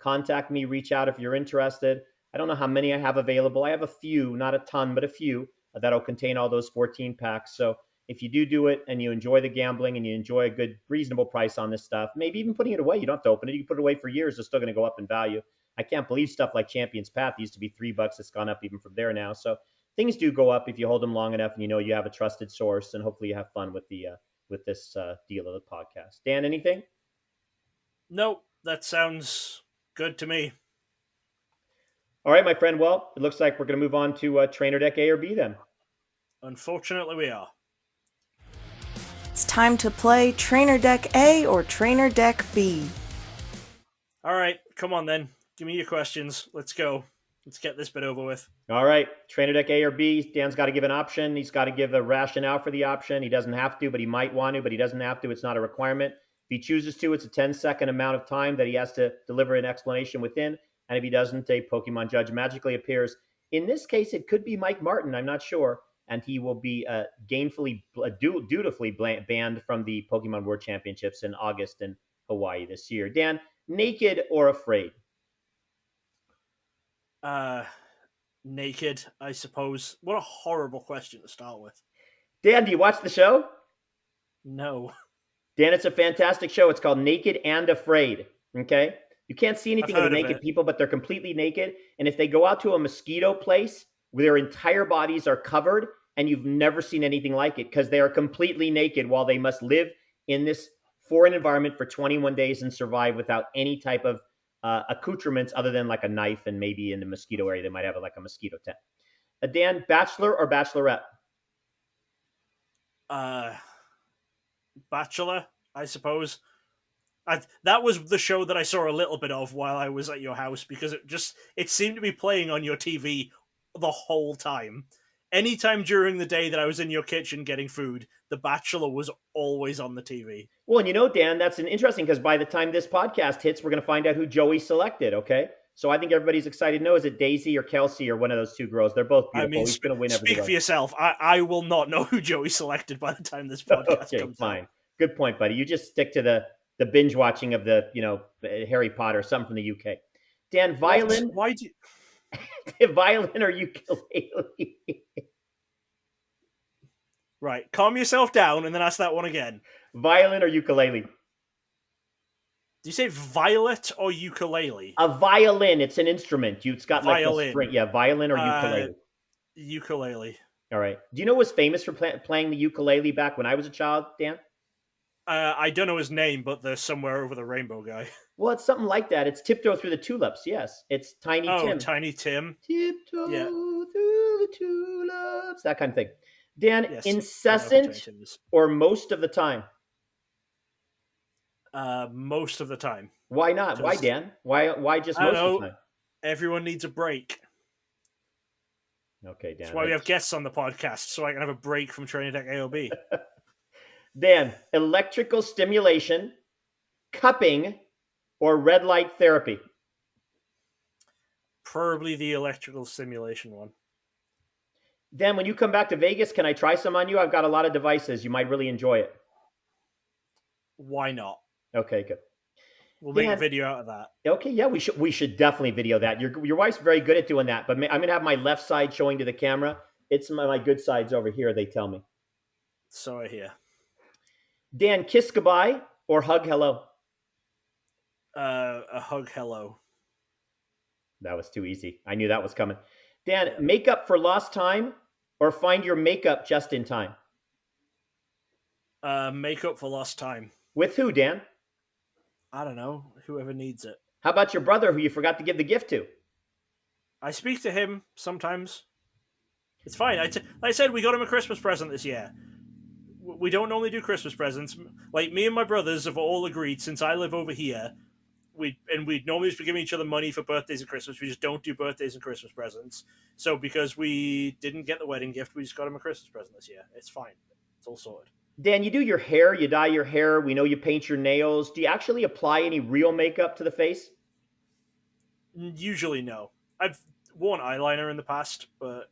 Speaker 3: Contact me, reach out if you're interested. I don't know how many I have available. I have a few, not a ton, but a few that'll contain all those 14 packs. So if you do it and you enjoy the gambling and you enjoy a good, reasonable price on this stuff, maybe even putting it away, you don't have to open it. You can put it away for years. It's still going to go up in value. I can't believe stuff like Champions Path used to be $3. It's gone up even from there now. So things do go up if you hold them long enough and you know you have a trusted source, and hopefully you have fun with this deal of the podcast. Dan, anything?
Speaker 2: Nope, that sounds good to me.
Speaker 3: All right, my friend. Well, it looks like we're going to move on to Trainer Deck A or B then.
Speaker 2: Unfortunately, we are.
Speaker 1: It's time to play Trainer Deck A or Trainer Deck B.
Speaker 2: All right, come on then. Give me your questions. Let's go. Let's get this bit over with.
Speaker 3: All right, Trainer Deck A or B. Dan's got to give an option. He's got to give a rationale for the option. He doesn't have to, but he might want to, but he doesn't have to. It's not a requirement. If he chooses to, it's a 10-second amount of time that he has to deliver an explanation within. And if he doesn't, a Pokemon judge magically appears. In this case, it could be Mike Martin. I'm not sure. And he will be dutifully banned from the Pokemon World Championships in August in Hawaii this year. Dan, naked or afraid?
Speaker 2: Naked, I suppose. What a horrible question to start with.
Speaker 3: Dan, do you watch the show?
Speaker 2: No.
Speaker 3: Dan, it's a fantastic show. It's called Naked and Afraid. Okay? You can't see anything of the naked people, but they're completely naked. And if they go out to a mosquito place where their entire bodies are covered, and you've never seen anything like it because they are completely naked while they must live in this foreign environment for 21 days and survive without any type of accoutrements other than like a knife, and maybe in the mosquito area they might have like a mosquito tent. Dan, bachelor or bachelorette?
Speaker 2: Bachelor, I suppose. That was the show that I saw a little bit of while I was at your house because it seemed to be playing on your TV the whole time. Anytime during the day that I was in your kitchen getting food, The Bachelor was always on the TV.
Speaker 3: Well, and you know, Dan, that's interesting because by the time this podcast hits, we're going to find out who Joey selected, okay? So I think everybody's excited to know, is it Daisy or Kelsey or one of those two girls? They're both beautiful.
Speaker 2: I mean,
Speaker 3: He's going to win everything.
Speaker 2: Speak for yourself. I will not know who Joey selected by the time this podcast comes
Speaker 3: fine.
Speaker 2: out. Good
Speaker 3: point, buddy. You just stick to the binge watching of the, Harry Potter, something from the UK. Dan, violin.
Speaker 2: Why do you...
Speaker 3: Violin or ukulele?
Speaker 2: Right, calm yourself down and then ask that one again.
Speaker 3: Violin or ukulele?
Speaker 2: Do you say violet or ukulele?
Speaker 3: A violin. It's an instrument. It's got
Speaker 2: violin.
Speaker 3: Like a string. Yeah, violin or ukulele?
Speaker 2: Ukulele.
Speaker 3: All right. Do you know who was famous for playing the ukulele back when I was a child, Dan?
Speaker 2: I don't know his name, but the Somewhere Over the Rainbow guy.
Speaker 3: Well, it's something like that. It's Tiptoe Through the Tulips. Yes, it's Tiny Tim.
Speaker 2: Oh, Tiny Tim.
Speaker 3: Tiptoe through the tulips. That kind of thing. Dan,
Speaker 2: yes,
Speaker 3: incessant or most of the time?
Speaker 2: Most of the time.
Speaker 3: Why not? Why, Dan? Why just most of the time?
Speaker 2: Everyone needs a break.
Speaker 3: Okay, Dan.
Speaker 2: That's why we have guests on the podcast, so I can have a break from Trainer Deck A or B.
Speaker 3: Dan, electrical stimulation, cupping, or red light therapy?
Speaker 2: Probably the electrical stimulation one.
Speaker 3: Dan, when you come back to Vegas, can I try some on you? I've got a lot of devices. You might really enjoy it.
Speaker 2: Why not?
Speaker 3: Okay, good.
Speaker 2: We'll make a video out of that.
Speaker 3: Okay, yeah, we should definitely video that. Your wife's very good at doing that, but I'm going to have my left side showing to the camera. It's my good side's over here, they tell me.
Speaker 2: So I hear.
Speaker 3: Dan, kiss goodbye or hug hello?
Speaker 2: A hug hello.
Speaker 3: That was too easy. I knew that was coming. Dan, make up for lost time or find your makeup just in time?
Speaker 2: Make up for lost time.
Speaker 3: With who, Dan?
Speaker 2: I don't know. Whoever needs it.
Speaker 3: How about your brother who you forgot to give the gift to?
Speaker 2: I speak to him sometimes. It's fine. Like I said, we got him a Christmas present this year. We don't normally do Christmas presents. Like, me and my brothers have all agreed, since I live over here, we'd normally just be giving each other money for birthdays and Christmas. We just don't do birthdays and Christmas presents. So because we didn't get the wedding gift, we just got him a Christmas present this year. It's fine. It's all sorted.
Speaker 3: Dan, you do your hair, you dye your hair. We know you paint your nails. Do you actually apply any real makeup to the face?
Speaker 2: Usually, no. I've worn eyeliner in the past, but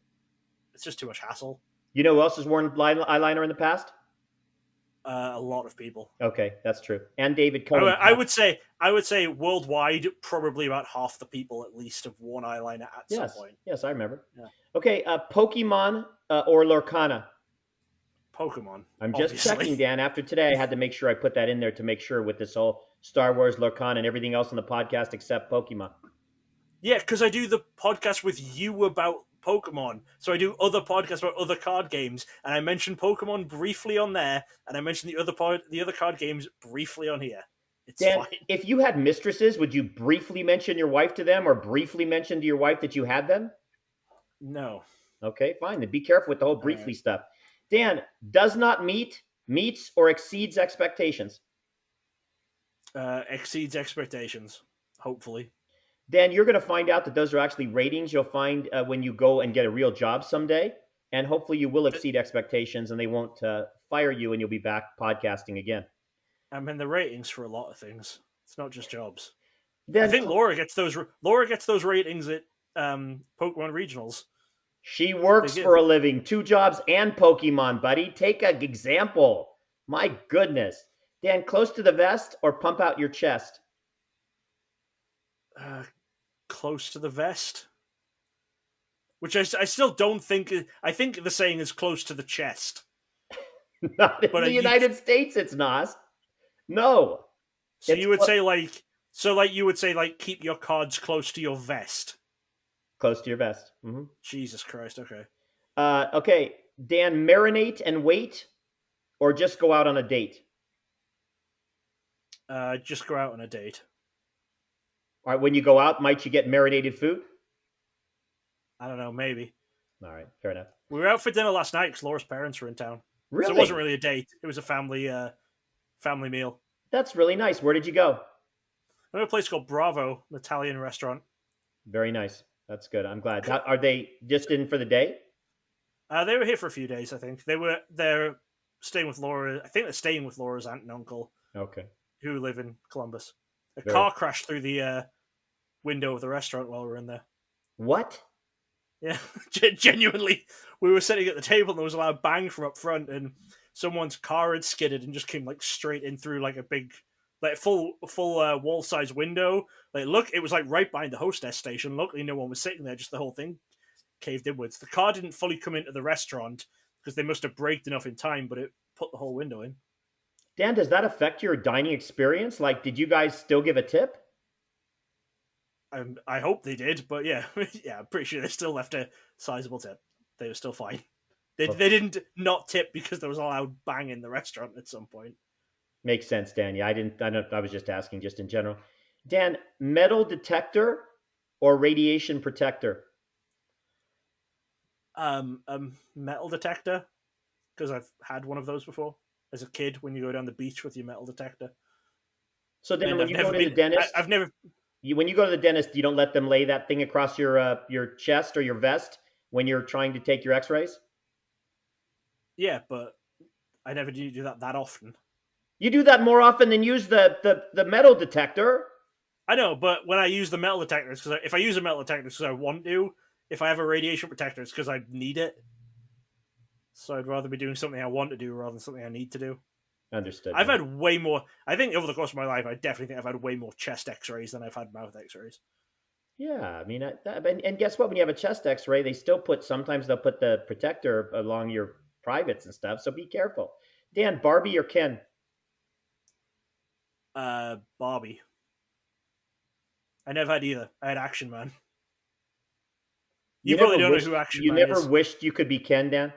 Speaker 2: it's just too much hassle.
Speaker 3: You know who else has worn eyeliner in the past?
Speaker 2: A lot of people.
Speaker 3: Okay, that's true. And David
Speaker 2: I,
Speaker 3: Cohen.
Speaker 2: I would say worldwide, probably about half the people at least have worn eyeliner at some
Speaker 3: Yes,
Speaker 2: point.
Speaker 3: yes, I remember.
Speaker 2: Yeah.
Speaker 3: Okay, Pokemon or Lorcana?
Speaker 2: Pokemon.
Speaker 3: I'm just checking, Dan. After today, I had to make sure I put that in there to make sure with this whole Star Wars, Lorcana, and everything else on the podcast except Pokemon.
Speaker 2: Yeah, because I do the podcast with you about Pokemon. So I do other podcasts about other card games, and I mentioned Pokemon briefly on there, and I mentioned the other card games briefly on here. It's
Speaker 3: Dan,
Speaker 2: fine.
Speaker 3: if you had mistresses, would you briefly mention your wife to them or briefly mention to your wife that you had them?
Speaker 2: No.
Speaker 3: Okay, fine. Then be careful with the whole briefly stuff. Dan, does not meet, meets, or exceeds expectations.
Speaker 2: Exceeds expectations, hopefully.
Speaker 3: Dan, you're going to find out that those are actually ratings you'll find when you go and get a real job someday. And hopefully you will exceed expectations and they won't fire you and you'll be back podcasting again.
Speaker 2: I'm in the ratings for a lot of things. It's not just jobs.
Speaker 3: Then,
Speaker 2: I think Laura gets those ratings at Pokemon regionals.
Speaker 3: She works for a living, 2 jobs and Pokemon, buddy. Take an example. My goodness. Dan, close to the vest or pump out your chest?
Speaker 2: Close to the vest. Which I still don't think... I think the saying is close to the chest.
Speaker 3: Not in the United States, it's not. No.
Speaker 2: So you would say like... So like you would say like keep your cards close to your vest.
Speaker 3: Close to your vest. Mm-hmm.
Speaker 2: Jesus Christ, okay.
Speaker 3: Okay, Dan, marinate and wait or just go out on a date?
Speaker 2: Just go out on a date.
Speaker 3: All right, when you go out, might you get marinated food?
Speaker 2: I don't know, maybe.
Speaker 3: All right, fair enough.
Speaker 2: We were out for dinner last night because Laura's parents were in town.
Speaker 3: Really?
Speaker 2: So it wasn't really a date. It was a family meal.
Speaker 3: That's really nice. Where did you go?
Speaker 2: I went to a place called Bravo, an Italian restaurant.
Speaker 3: Very nice. That's good. I'm glad. Are they just in for the day?
Speaker 2: They were here for a few days, I think. They're staying with Laura. I think they're staying with Laura's aunt and uncle.
Speaker 3: Okay.
Speaker 2: Who live in Columbus. A car crashed through the window of the restaurant while we were in there.
Speaker 3: What?
Speaker 2: Yeah, genuinely. We were sitting at the table and there was a loud bang from up front and someone's car had skidded and just came like straight in through like a big, like full wall-size window. Like, look, it was like right behind the hostess station. Luckily, no one was sitting there. Just the whole thing caved inwards. The car didn't fully come into the restaurant because they must have braked enough in time, but it put the whole window in.
Speaker 3: Dan, does that affect your dining experience? Like, did you guys still give a tip?
Speaker 2: I hope they did, but yeah, yeah, I'm pretty sure they still left a sizable tip. They were still fine. They didn't not tip because there was a loud bang in the restaurant at some point.
Speaker 3: Makes sense, Dan. Yeah, I was just asking, just in general. Dan, metal detector or radiation protector?
Speaker 2: A metal detector, because I've had one of those before as a kid. When you go down the beach with your metal detector.
Speaker 3: So Dan, when you go to the dentist, when you go to the dentist, you don't let them lay that thing across your chest or your vest when you're trying to take your X-rays.
Speaker 2: Yeah, but I never do that often.
Speaker 3: You do that more often than use the metal detector.
Speaker 2: I know, but when I use the metal detector, it's because if I use a metal detector, it's because I want to. If I have a radiation protector, it's because I need it. So I'd rather be doing something I want to do rather than something I need to do.
Speaker 3: Understood.
Speaker 2: I've had way more. I think over the course of my life, I definitely think I've had way more chest X-rays than I've had mouth X-rays.
Speaker 3: Yeah, I mean, and guess what? When you have a chest X-ray, they still sometimes they'll put the protector along your privates and stuff. So be careful. Dan, Barbie or Ken?
Speaker 2: Barbie. I never had either. I had Action Man. You probably don't know who Action Man is.
Speaker 3: You never wished you could be Ken, Dan?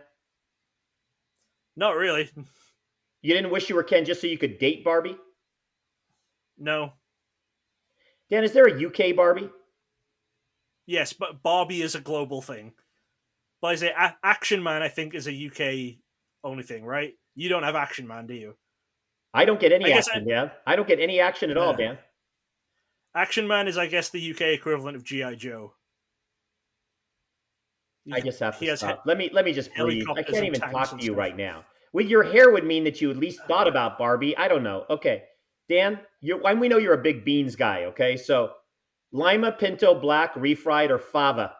Speaker 2: Not really.
Speaker 3: You didn't wish you were Ken just so you could date Barbie?
Speaker 2: No.
Speaker 3: Dan, is there a UK Barbie?
Speaker 2: Yes, but Barbie is a global thing. But I say Action Man, I think, is a UK only thing, right? You don't have Action Man, do you?
Speaker 3: I don't get any action, Dan. I don't get any action at all, Dan.
Speaker 2: Action Man is, I guess, the UK equivalent of G.I. Joe.
Speaker 3: I just have to stop. Let me just breathe. I can't even talk to you right now. With your hair would mean that you at least thought about Barbie. I don't know. Okay. Dan, we know you're a big beans guy, okay? So Lima, Pinto, Black, Refried, or Fava?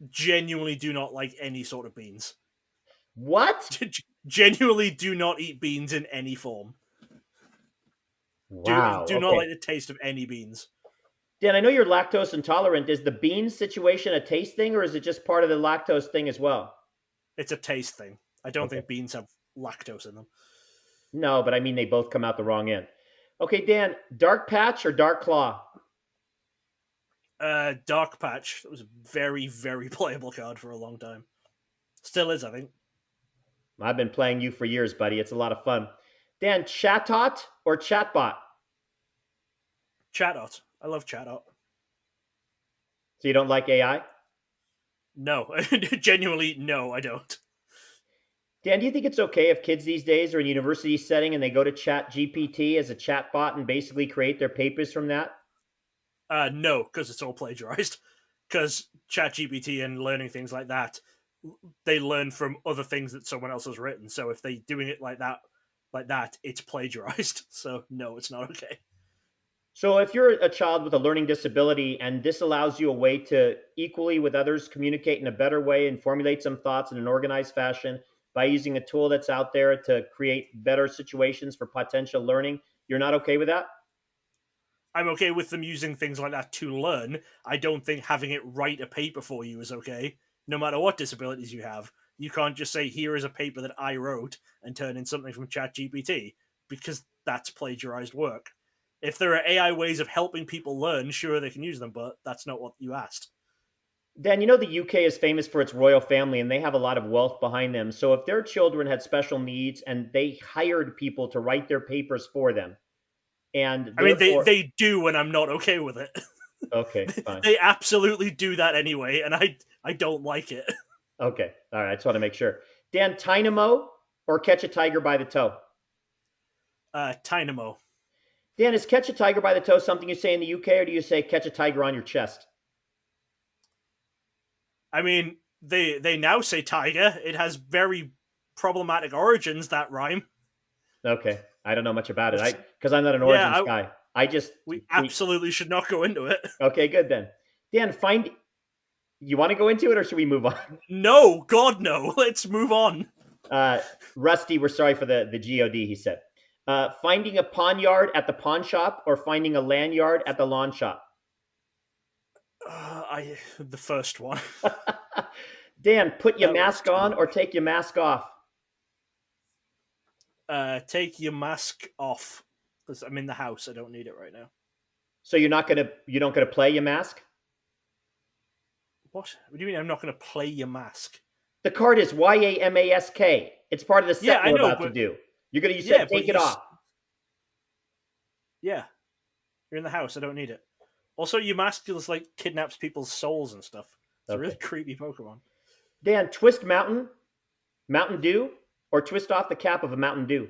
Speaker 2: Genuinely do not like any sort of beans.
Speaker 3: What?
Speaker 2: Genuinely do not eat beans in any form.
Speaker 3: Wow.
Speaker 2: Do not
Speaker 3: Okay.
Speaker 2: like the taste of any beans.
Speaker 3: Dan, I know you're lactose intolerant. Is the beans situation a taste thing, or is it just part of the lactose thing as well?
Speaker 2: It's a taste thing. I don't
Speaker 3: Okay.
Speaker 2: think beans have lactose in them.
Speaker 3: No, but I mean they both come out the wrong end. Okay, Dan, dark patch or dark claw?
Speaker 2: Dark Patch. That was a very, very playable card for a long time. Still is, I think.
Speaker 3: I've been playing you for years, buddy. It's a lot of fun. Dan, Chatot or Chatbot?
Speaker 2: Chatot. I love Chatot.
Speaker 3: So you don't like AI?
Speaker 2: No. Genuinely, no, I don't.
Speaker 3: Dan, do you think it's okay if kids these days are in a university setting and they go to Chat GPT as a chatbot and basically create their papers from that?
Speaker 2: No, because it's all plagiarized. Because ChatGPT and learning things like that, they learn from other things that someone else has written. So if they're doing it like that, it's plagiarized. So no, it's not okay.
Speaker 3: So if you're a child with a learning disability and this allows you a way to equally with others communicate in a better way and formulate some thoughts in an organized fashion by using a tool that's out there to create better situations for potential learning, you're not okay with that?
Speaker 2: I'm okay with them using things like that to learn. I don't think having it write a paper for you is okay. No matter what disabilities you have, you can't just say, here is a paper that I wrote and turn in something from ChatGPT, because that's plagiarized work. If there are AI ways of helping people learn, sure, they can use them, but that's not what you asked.
Speaker 3: Dan, you know the UK is famous for its royal family and they have a lot of wealth behind them. So if their children had special needs and they hired people to write their papers for them, and
Speaker 2: I mean,
Speaker 3: therefore,
Speaker 2: they do, and I'm not okay with it.
Speaker 3: okay, fine.
Speaker 2: They absolutely do that anyway, and I don't like it.
Speaker 3: Okay, all right. I just want to make sure. Dan, Tynamo or Catch a Tiger by the Toe?
Speaker 2: Tynamo.
Speaker 3: Dan, is Catch a Tiger by the Toe something you say in the UK, or do you say Catch a Tiger on your chest?
Speaker 2: I mean, they now say tiger. It has very problematic origins, that rhyme.
Speaker 3: Okay, I don't know much about it. Because I'm not an
Speaker 2: Yeah,
Speaker 3: origins guy.
Speaker 2: We absolutely should not go into it.
Speaker 3: Okay, good then. Dan, you want to go into it, or should we move on?
Speaker 2: No, God, no. Let's move on.
Speaker 3: Rusty, we're sorry for the God, he said. Finding a pawn yard at the pawn shop or finding a lanyard at the lawn shop?
Speaker 2: The first one.
Speaker 3: Dan, put your mask on or take your mask off?
Speaker 2: Take your mask off, because I'm in the house. I don't need it right now.
Speaker 3: So you don't gonna play your mask?
Speaker 2: What do you mean I'm not going to play your mask?
Speaker 3: The card is YAMASK. It's part of the set we're about to do. You're gonna take it off.
Speaker 2: Yeah, you're in the house. I don't need it. Also, your mask just like kidnaps people's souls and stuff. It's a really creepy Pokemon.
Speaker 3: Dan, Twist Mountain Dew, or twist off the cap of a Mountain Dew?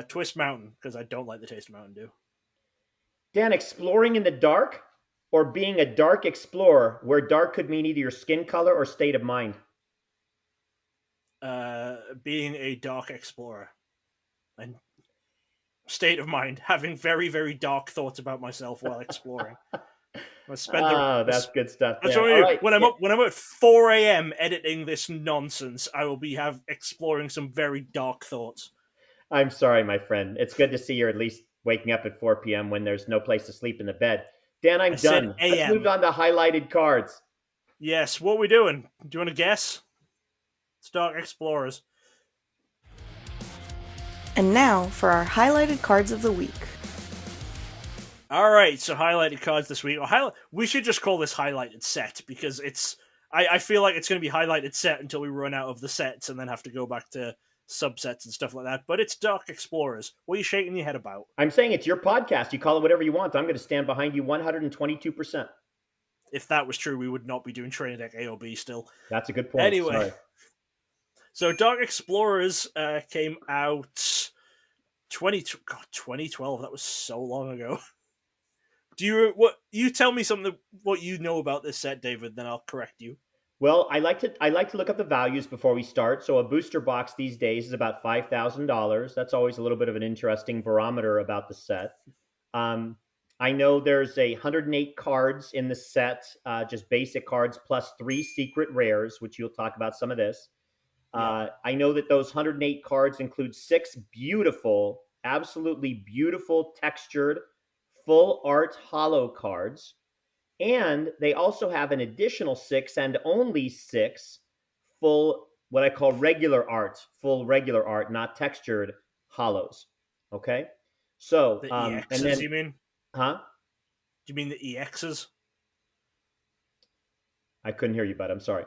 Speaker 2: Twist Mountain, because I don't like the taste of Mountain Dew.
Speaker 3: Dan, exploring in the dark or being a dark explorer, where dark could mean either your skin color or state of mind?
Speaker 2: Being a dark explorer. And state of mind, having very, very dark thoughts about myself while exploring.
Speaker 3: That's good stuff.
Speaker 2: That's what I do. Right. When I'm at 4 a.m. editing this nonsense, I will be exploring some very dark thoughts.
Speaker 3: I'm sorry, my friend. It's good to see you're at least waking up at 4 p.m. when there's no place to sleep in the bed. Dan, I'm done. Let's move on to highlighted cards.
Speaker 2: Yes, what are we doing? Do you want to guess? It's Dark Explorers.
Speaker 1: And now for our highlighted cards of the week.
Speaker 2: All right, so highlighted cards this week. We should just call this highlighted set, because I feel like it's going to be highlighted set until we run out of the sets and then have to go back to subsets and stuff like that. But it's Dark Explorers. What are you shaking your head about?
Speaker 3: I'm saying it's your podcast. You call it whatever you want. I'm going to stand behind you 122%.
Speaker 2: If that was true, we would not be doing Training Deck AOB still.
Speaker 3: That's a good point.
Speaker 2: Anyway.
Speaker 3: Sorry.
Speaker 2: So Dark Explorers came out 2012. That was so long ago. You tell me something what you know about this set, David, then I'll correct you.
Speaker 3: Well, I like to look up the values before we start. So a booster box these days is about $5,000. That's always a little bit of an interesting barometer about the set. Um, I know there's 108 cards in the set, just basic cards plus 3 secret rares, which you'll talk about some of this.
Speaker 2: Yeah.
Speaker 3: I know that those 108 cards include 6 beautiful, absolutely beautiful textured full art hollow cards. And they also have an additional 6 and only 6 full, what I call full regular art, not textured hollows. Okay. So,
Speaker 2: The
Speaker 3: and
Speaker 2: EXs,
Speaker 3: then,
Speaker 2: you mean?
Speaker 3: huh?
Speaker 2: Do you mean the EXs?
Speaker 3: I couldn't hear you, bud. I'm sorry.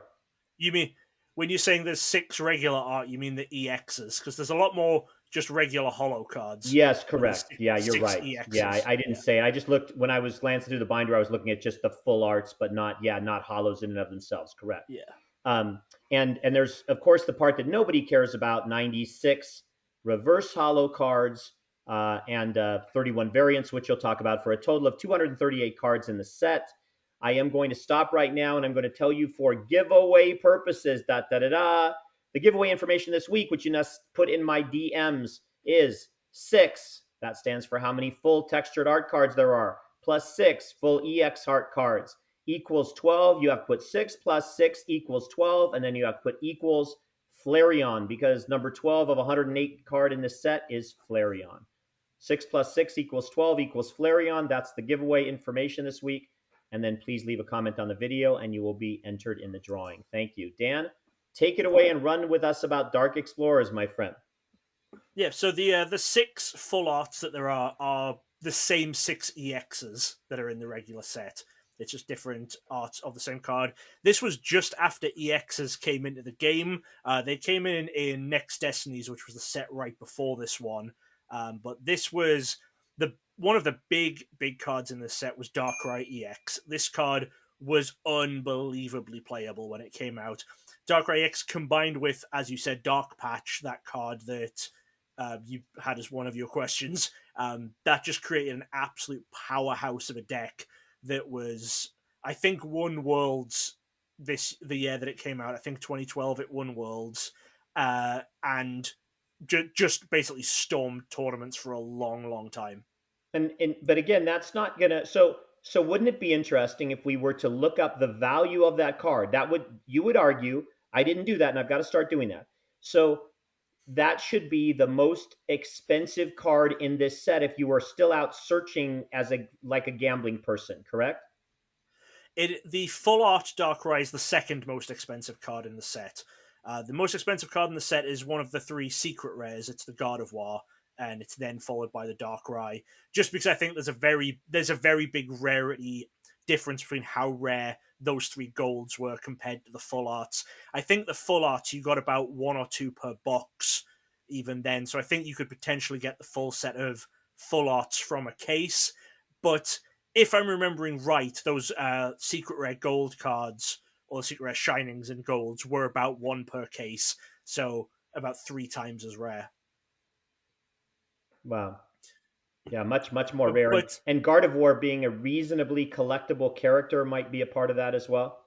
Speaker 2: You mean when you're saying there's 6 regular art, you mean the EXs? Because there's a lot more just regular hollow cards,
Speaker 3: Yes,
Speaker 2: but there's
Speaker 3: correct. Yeah, you're
Speaker 2: six
Speaker 3: right. Yeah,
Speaker 2: EXs.
Speaker 3: I didn't
Speaker 2: Yeah,
Speaker 3: say it. I just looked when I was glancing through the binder. I was looking at just the full arts, but not hollows in and of themselves. Correct.
Speaker 2: yeah.
Speaker 3: Um, and there's of course the part that nobody cares about: 96 reverse hollow cards and 31 variants, which you'll talk about for a total of 238 cards in the set. I am going to stop right now, and I'm going to tell you for giveaway purposes. Da da da da. The giveaway information this week, which you must put in my DMs, is 6. That stands for how many full textured art cards there are, plus 6 full EX art cards equals 12. You have to put 6 plus 6 equals 12, and then you have to put equals Flareon, because number 12 of 108 card in this set is Flareon. 6 plus 6 equals 12 equals Flareon. That's the giveaway information this week. And then please leave a comment on the video and you will be entered in the drawing. Thank you. Dan, take it away and run with us about Dark Explorers, my friend.
Speaker 2: Yeah, so the 6 full arts that there are the same 6 EXs that are in the regular set. It's just different arts of the same card. This was just after EXs came into the game. They came in Next Destinies, which was the set right before this one. But this was the one of the big cards in this set was Darkrai EX. This card was unbelievably playable when it came out. Darkrai EX combined with, as you said, Dark Patch, that card that you had as one of your questions. That just created an absolute powerhouse of a deck that was, I think, won Worlds the year that it came out. I think 2012 it won Worlds, and just basically stormed tournaments for a long time.
Speaker 3: And but again, that's not gonna. So wouldn't it be interesting if we were to look up the value of that card? That would You would argue I didn't do that, and I've got to start doing that. So that should be the most expensive card in this set if you are still out searching as a gambling person, correct?
Speaker 2: The full art Darkrai is the second most expensive card in the set. The most expensive card in the set is one of the 3 secret rares. It's the Gardevoir, and it's then followed by the Darkrai. Just because I think there's a very big rarity difference between how rare those 3 golds were compared to the full arts. I think the full arts you got about 1 or 2 per box even then. So I think you could potentially get the full set of full arts from a case, but if I'm remembering right, those secret rare gold cards or secret rare shinings and golds were about 1 per case, so about 3 times as rare.
Speaker 3: Wow. Yeah, much more rare.
Speaker 2: But
Speaker 3: And Gardevoir being a reasonably collectible character might be a part of that as well.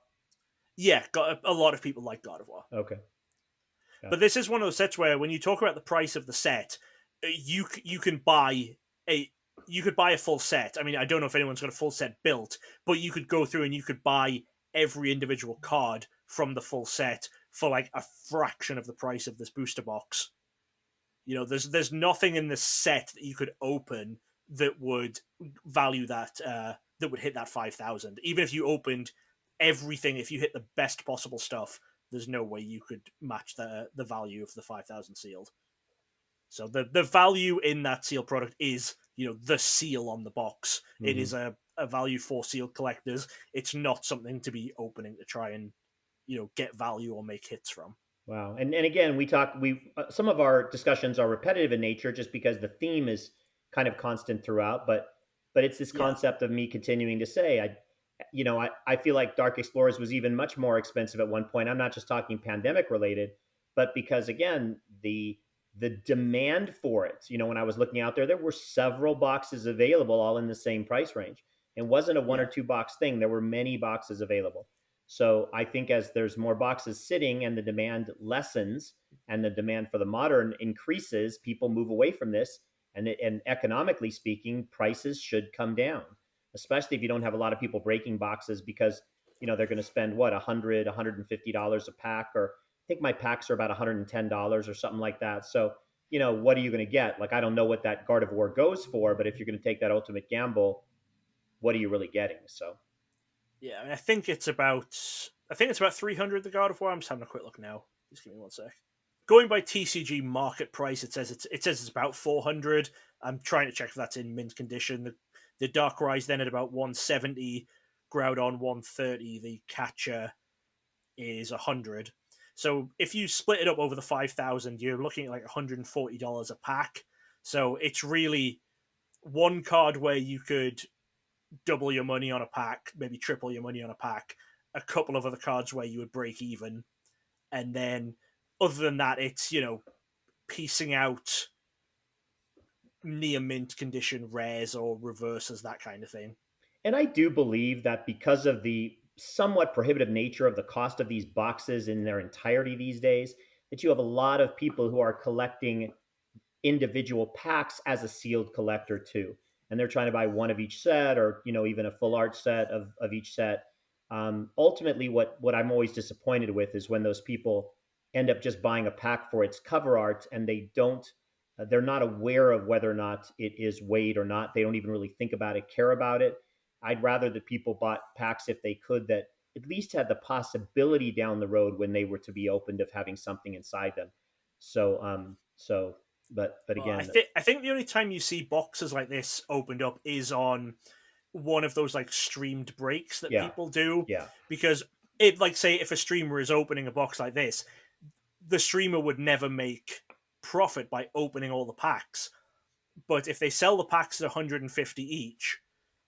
Speaker 2: yeah, got a lot of people like God of War.
Speaker 3: Okay. Yeah.
Speaker 2: But this is one of those sets where when you talk about the price of the set, you can buy a full set. I mean, I don't know if anyone's got a full set built, but you could go through and you could buy every individual card from the full set for like a fraction of the price of this booster box. You know, there's nothing in this set that you could open that would value that would hit that 5,000. Even if you opened everything, if you hit the best possible stuff, there's no way you could match the value of the 5,000 sealed. So the value in that seal product is, you know, the seal on the box. Mm-hmm. It is a value for sealed collectors. It's not something to be opening to try and, you know, get value or make hits from.
Speaker 3: Wow. And again, some of our discussions are repetitive in nature just because the theme is kind of constant throughout, but it's this concept of me continuing to say, I feel like Dark Explorers was even much more expensive at one point. I'm not just talking pandemic related, but because again, the demand for it, you know, when I was looking out there were several boxes available all in the same price range. It wasn't a 1 or 2 box thing. There were many boxes available. So I think as there's more boxes sitting and the demand lessens and the demand for the modern increases, people move away from this. And economically speaking, prices should come down, especially if you don't have a lot of people breaking boxes because they're going to spend what, $150 a pack, or I think my packs are about $110 or something like that. So what are you going to get? Like, I don't know what that Guard of War goes for, but if you're going to take that ultimate gamble, what are you really getting? So
Speaker 2: Yeah, I mean, I think it's about 300. The God of War. I'm just having a quick look now. Just give me one sec. Going by TCG market price, it says it's about 400. I'm trying to check if that's in mint condition. The Dark Rise then at about 170, Groudon 130. The Catcher is 100. So if you split it up over the 5,000, you're looking at like $140 a pack. So it's really one card where you could double your money on a pack, maybe triple your money on a pack, a couple of other cards where you would break even, and then other than that, it's piecing out near mint condition rares or reverses, that kind of thing.
Speaker 3: And I do believe that because of the somewhat prohibitive nature of the cost of these boxes in their entirety these days, that you have a lot of people who are collecting individual packs as a sealed collector too. And they're trying to buy one of each set, or even a full art set of each set. Ultimately, what I'm always disappointed with is when those people end up just buying a pack for its cover art, and they're not aware of whether or not it is weighed or not. They don't even really think about it, care about it. I'd rather that people bought packs, if they could, that at least had the possibility down the road when they were to be opened of having something inside them. But
Speaker 2: Well,
Speaker 3: again,
Speaker 2: I think the only time you see boxes like this opened up is on one of those like streamed breaks that
Speaker 3: yeah,
Speaker 2: people do,
Speaker 3: yeah,
Speaker 2: because it, like, say if a streamer is opening a box like this, the streamer would never make profit by opening all the packs. But if they sell the packs at 150 each,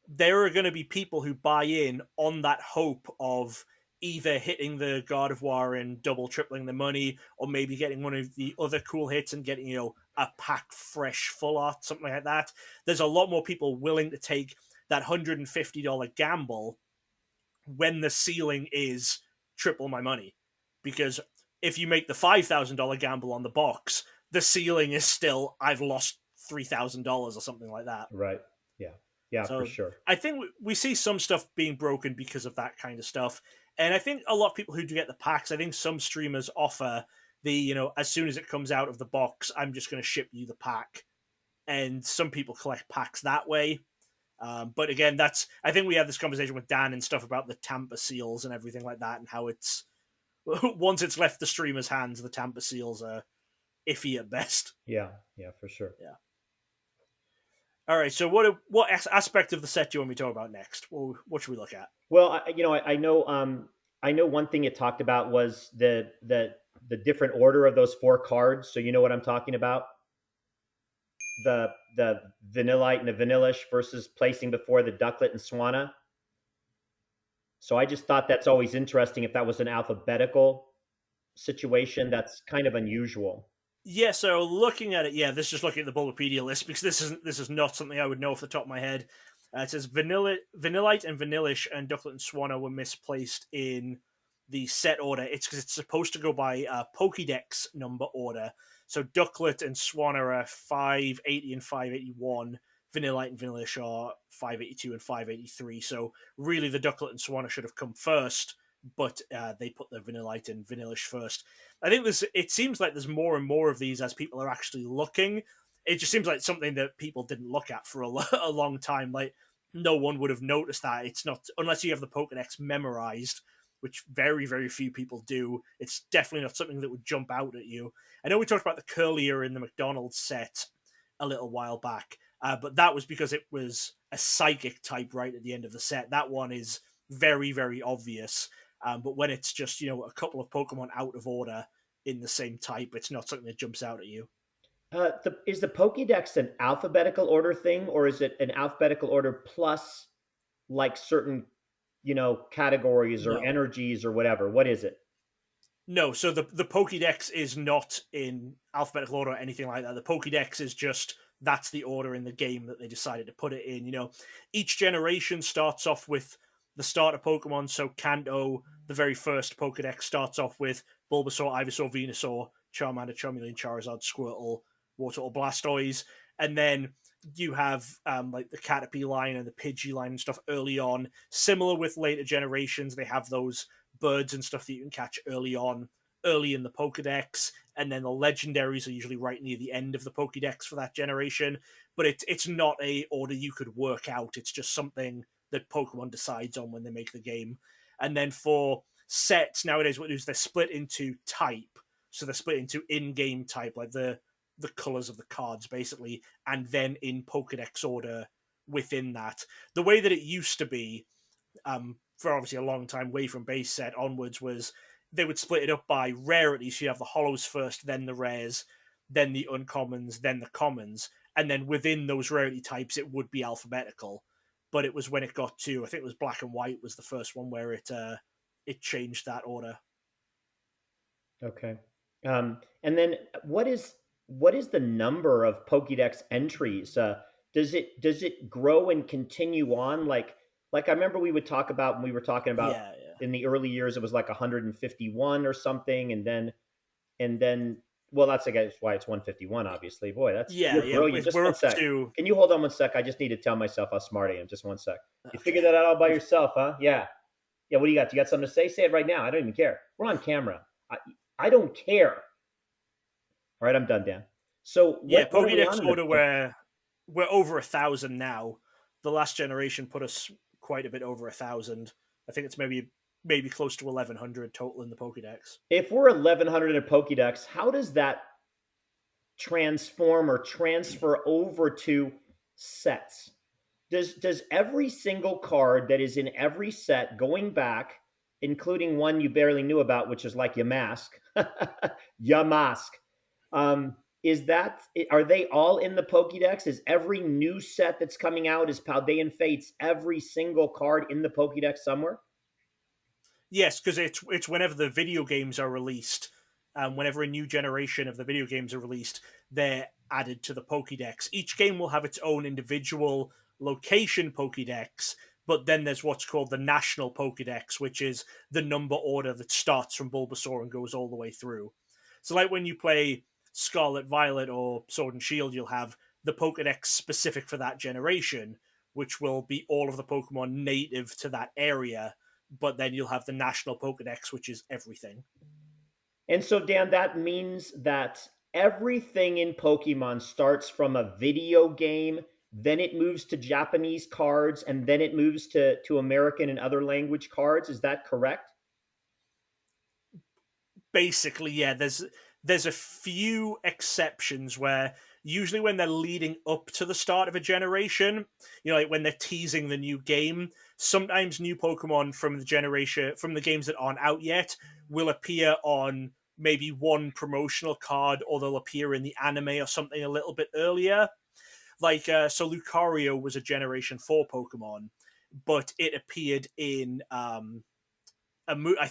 Speaker 2: there are going to be people who buy in on that hope of either hitting the God of War and double tripling the money, or maybe getting one of the other cool hits and getting a pack fresh full art, something like that. There's a lot more people willing to take that $150 gamble when the ceiling is triple my money, because if you make the $5,000 gamble on the box, the ceiling is still I've lost $3,000 or something like that.
Speaker 3: right, yeah, yeah, for
Speaker 2: So
Speaker 3: sure.
Speaker 2: I think we see some stuff being broken because of that kind of stuff. And I think a lot of people who do get the packs, I think some streamers offer as soon as it comes out of the box, I'm just going to ship you the pack. And some people collect packs that way. But again, I think we had this conversation with Dan and stuff about the Tampa seals and everything like that, and how it's once it's left the streamer's hands, the Tampa seals are iffy at best.
Speaker 3: Yeah, yeah, for sure.
Speaker 2: Yeah. All right. So what aspect of the set do you want me to talk about next? Well, what should we look at?
Speaker 3: Well, I know one thing it talked about was the different order of those four cards. So you know what I'm talking about? The Vanillite and the Vanillish versus placing before the Ducklet and Swanna. So I just thought that's always interesting if that was an alphabetical situation. That's kind of unusual.
Speaker 2: Yeah, so looking at it, yeah, this is just looking at the Bulbapedia list, because this is not something I would know off the top of my head. It says Vanillite and Vanillish and Ducklet and Swanna were misplaced in the set order. It's because it's supposed to go by Pokédex number order. So Ducklet and Swanna are 580 and 581. Vanillite and Vanillish are 582 and 583. So really, the Ducklet and Swanna should have come first, but they put the Vanillite and Vanillish first. I think it seems like there's more and more of these as people are actually looking. It just seems like something that people didn't look at for a long time. Like, no one would have noticed that. It's not, unless you have the Pokedex memorized, which very, very few people do. It's definitely not something that would jump out at you. I know we talked about the Curlier in the McDonald's set a little while back, but that was because it was a psychic type right at the end of the set. That one is very, very obvious. But when it's just, a couple of Pokemon out of order in the same type, it's not something that jumps out at you.
Speaker 3: Is the Pokédex an alphabetical order thing, or is it an alphabetical order plus like certain, categories or
Speaker 2: No.
Speaker 3: energies or whatever? What is it?
Speaker 2: No, so the Pokédex is not in alphabetical order or anything like that. The Pokédex is just, that's the order in the game that they decided to put it in. Each generation starts off with the starter Pokemon, so Kanto, the very first Pokedex starts off with Bulbasaur, Ivysaur, Venusaur, Charmander, Charmeleon, Charizard, Squirtle, Wartortle, Blastoise, and then you have like the Caterpie line and the Pidgey line and stuff early on. Similar with later generations, they have those birds and stuff that you can catch early on, early in the Pokedex, and then the legendaries are usually right near the end of the Pokedex for that generation. But it's not a order you could work out. It's just something that Pokemon decides on when they make the game. And then for sets nowadays, what they do is they're split into type. So they're split into in-game type, like the colors of the cards, basically, and then in Pokedex order within that. The way that it used to be, for obviously a long time, way from base set onwards, was they would split it up by rarity. So you have the hollows first, then the rares, then the uncommons, then the commons, and then within those rarity types, it would be alphabetical. But it was when it got to, I think it was Black and White was the first one where it changed that order.
Speaker 3: Okay. And then what is the number of Pokédex entries? Does it grow and continue on? Like I remember we would talk about when we were talking about
Speaker 2: Yeah, yeah.
Speaker 3: in the early years it was like 151 or something, and then well that's I guess why it's 151 obviously. Boy,
Speaker 2: Yeah,
Speaker 3: you're
Speaker 2: yeah.
Speaker 3: brilliant. Just
Speaker 2: We're
Speaker 3: one
Speaker 2: up
Speaker 3: sec.
Speaker 2: to.
Speaker 3: Can you hold on one sec? I just need to tell myself how smart I am. Just one sec. You
Speaker 2: Okay.
Speaker 3: figured that out all by yourself, huh? Yeah. Yeah. What do you got? You got something to say? Say it right now. I don't even care. We're on camera. I don't care. All right, I'm done, Dan. So
Speaker 2: Yeah,
Speaker 3: what are we on
Speaker 2: Pokédex
Speaker 3: in
Speaker 2: order,
Speaker 3: the
Speaker 2: we're over 1,000 now. The last generation put us quite a bit over 1,000. I think it's maybe close to 1,100 total in the Pokédex.
Speaker 3: if we're 1100 in a Pokédex, how does that transform or transfer over to sets? Does every single card that is in every set going back, including one you barely knew about, which is like Yamask, Yamask, is that are they all in the Pokédex? Is every new set that's coming out is Paldean Fates every single card in the Pokédex somewhere?
Speaker 2: Yes, because it's whenever the video games are released, whenever a new generation of the video games are released, they're added to the Pokédex. Each game will have its own individual location Pokédex, but then there's what's called the National Pokédex, which is the number order that starts from Bulbasaur and goes all the way through. So, like when you play Scarlet Violet or Sword and Shield, you'll have the Pokédex specific for that generation, which will be all of the Pokemon native to that area, but then you'll have the National Pokédex, which is everything.
Speaker 3: And so, Dan, that means that everything in Pokemon starts from a video game, then it moves to Japanese cards, and then it moves to American and other language cards. Is that correct?
Speaker 2: Basically, yeah, there's a few exceptions where usually when they're leading up to the start of a generation, like when they're teasing the new game, sometimes new Pokemon from the generation from the games that aren't out yet will appear on maybe one promotional card, or they'll appear in the anime or something a little bit earlier. Like so Lucario was a Generation 4 Pokemon, but it appeared in I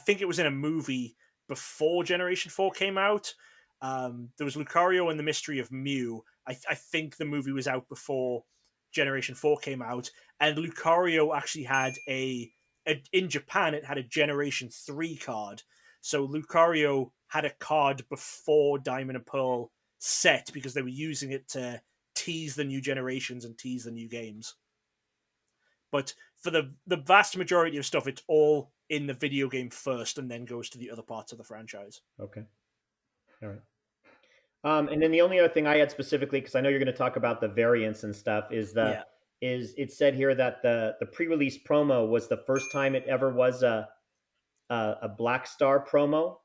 Speaker 2: think it was in a movie before Generation 4 came out. There was Lucario and the Mystery of Mew. I think the movie was out before Generation 4 came out, and Lucario actually had in Japan, it had a Generation 3 card. So Lucario had a card before Diamond and Pearl set because they were using it to tease the new generations and tease the new games. But for the vast majority of stuff, it's all in the video game first and then goes to the other parts of the franchise.
Speaker 3: Okay. All right. And then the only other thing I had specifically, because I know you're going to talk about the variants and stuff, is it said here that the pre-release promo was the first time it ever was a Black Star promo.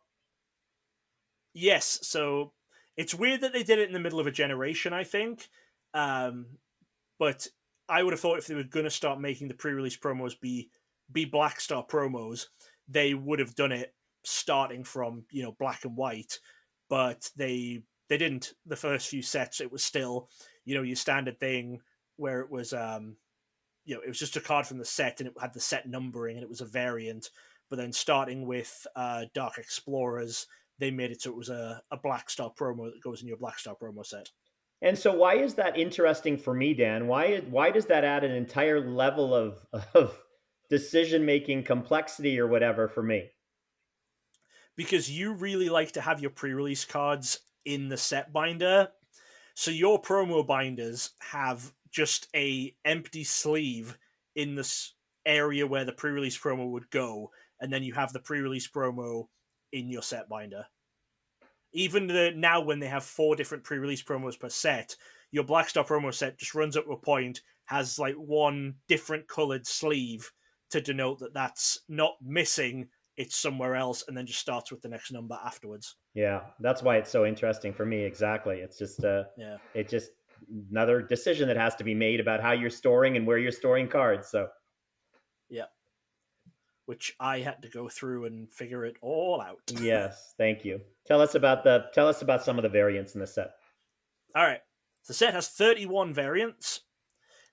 Speaker 2: Yes, so it's weird that they did it in the middle of a generation, I think. But I would have thought if they were going to start making the pre-release promos be Black Star promos, they would have done it starting from Black and White. But they didn't. The first few sets, it was still your standard thing where it was it was just a card from the set and it had the set numbering and it was a variant. But then starting with Dark Explorers, they made it so it was a Black Star promo that goes in your Black Star promo set.
Speaker 3: And so, why is that interesting for me, Dan? Why does that add an entire level of decision-making complexity or whatever for me.
Speaker 2: Because you really like to have your pre-release cards in the set binder. So your promo binders have just a empty sleeve in this area where the pre-release promo would go, and then you have the pre-release promo in your set binder. Even now, when they have 4 different pre-release promos per set, your Black Star promo set just runs up to a point, has like one different colored sleeve to denote that that's not missing, it's somewhere else, and then just starts with the next number afterwards.
Speaker 3: Yeah, that's why it's so interesting for me. Exactly. It's just
Speaker 2: Yeah.
Speaker 3: it just another decision that has to be made about how you're storing and where you're storing cards. So
Speaker 2: Yeah. Which I had to go through and figure it all out.
Speaker 3: yes, thank you. Tell us about some of the variants in the set.
Speaker 2: All right. The set has 31 variants.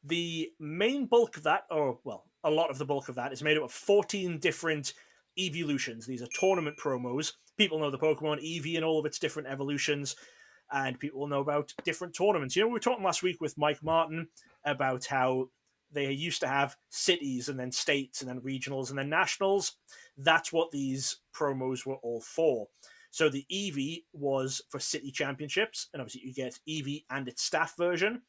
Speaker 2: The main bulk of that, or well, a lot of the bulk of that, is made up of 14 different evolutions. These are tournament promos. People know the Pokemon Eevee and all of its different evolutions, and people will know about different tournaments. You know, we were talking last week with Mike Martin about how they used to have cities and then states and then regionals and then nationals. That's what these promos were all for. So the Eevee was for city championships, and obviously you get Eevee and its staff version.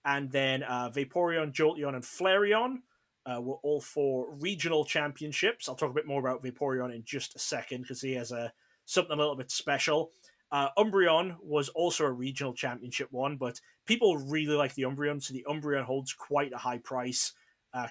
Speaker 2: And then Vaporeon, Jolteon, and Flareon were all for regional championships. I'll talk a bit more about Vaporeon in just a second because he has something a little bit special. Umbreon was also a regional championship one, but people really like the Umbreon, so the Umbreon holds quite a high price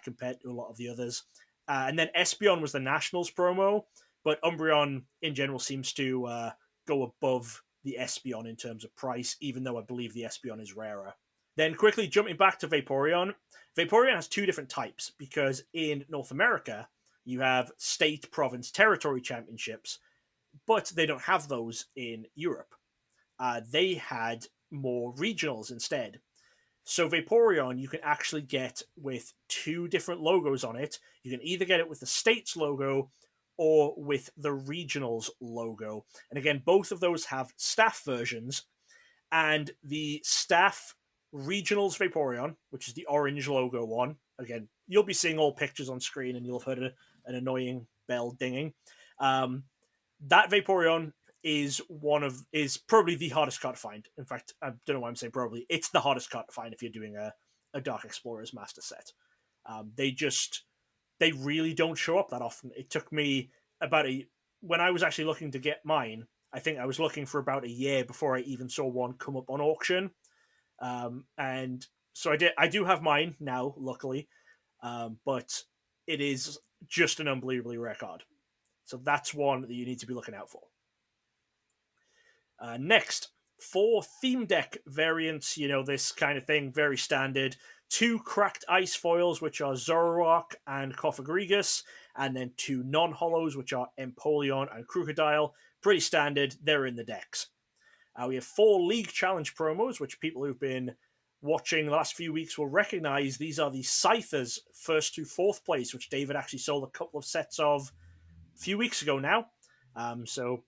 Speaker 2: compared to a lot of the others. And then Espeon was the Nationals promo, but Umbreon in general seems to go above the Espeon in terms of price, even though I believe the Espeon is rarer. Then quickly jumping back to Vaporeon, Vaporeon has 2 different types because in North America, you have state, province, territory championships, but they don't have those in Europe. They had more regionals instead. So Vaporeon, you can actually get with 2 different logos on it. You can either get it with the state's logo or with the regionals logo. And again, both of those have staff versions. And the staff regionals Vaporeon, which is the orange logo one, again, you'll be seeing all pictures on screen and you'll have heard an annoying bell dinging. That Vaporeon is probably the hardest card to find. In fact, I don't know why I'm saying probably. It's the hardest card to find if you're doing a Dark Explorers Master set. They really don't show up that often. It took me when I was actually looking to get mine, I think I was looking for about a year before I even saw one come up on auction. And so I do have mine now, luckily. But it is just an unbelievably rare card. So that's one that you need to be looking out for. Next, 4 theme deck variants, this kind of thing, very standard. 2 cracked ice foils, which are Zoroark and Koffagrigus, and then 2 non-holos, which are Empoleon and Crocodile. Pretty standard, they're in the decks. We have 4 League Challenge promos, which people who've been watching the last few weeks will recognize. These are the Scythers first to 4th place, which David actually sold a couple of sets of a few weeks ago now. So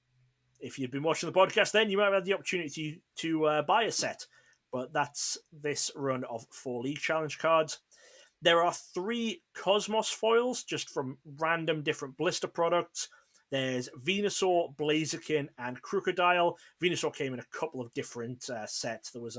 Speaker 2: if you'd been watching the podcast then, you might have had the opportunity to buy a set. But that's this run of 4 League Challenge cards. There are 3 Cosmos foils, just from random different blister products. There's Venusaur, Blaziken, and Crocodile. Venusaur came in a couple of different sets. There was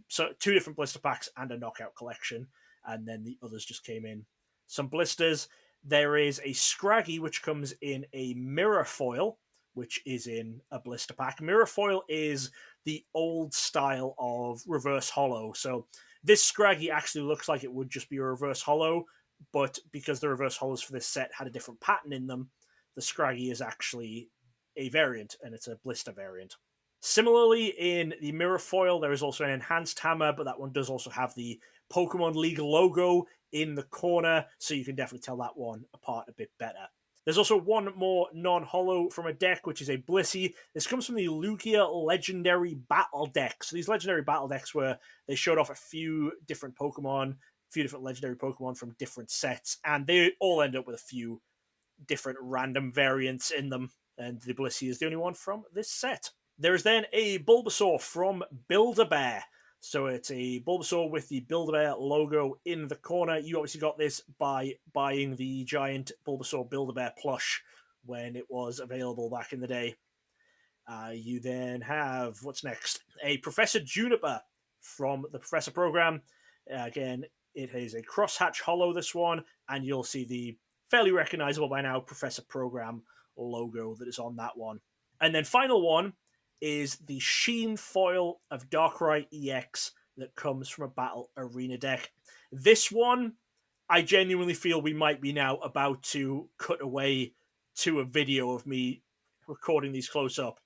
Speaker 2: 2 different blister packs and a knockout collection, and then the others just came in some blisters. There is a Scraggy, which comes in a mirror foil, which is in a blister pack. Mirror foil is the old style of reverse holo. So this Scraggy actually looks like it would just be a reverse holo, but because the reverse holos for this set had a different pattern in them, the Scraggy is actually a variant, and it's a blister variant. Similarly, in the mirror foil, there is also an enhanced hammer, but that one does also have the Pokemon League logo in the corner, so you can definitely tell that one apart a bit better. There's also one more non-holo from a deck, which is a Blissey. This comes from the Lugia Legendary Battle deck. So these Legendary Battle decks where they showed off a few different Pokemon, a few different Legendary Pokemon from different sets, and they all end up with a few different random variants in them, and the Blissey is the only one from this set. There is then a Bulbasaur from Build-A-Bear. So it's a Bulbasaur with the Build-A-Bear logo in the corner. You obviously got this by buying the giant Bulbasaur Build-A-Bear plush when it was available back in the day. You then have, what's next? A Professor Juniper from the Professor program. Again, it is a crosshatch holo, this one, and you'll see the fairly recognizable by now Professor program logo that is on that one. And then final one is the Sheen foil of Darkrai EX that comes from a Battle Arena deck. This one, I genuinely feel we might be now about to cut away to a video of me recording these close up.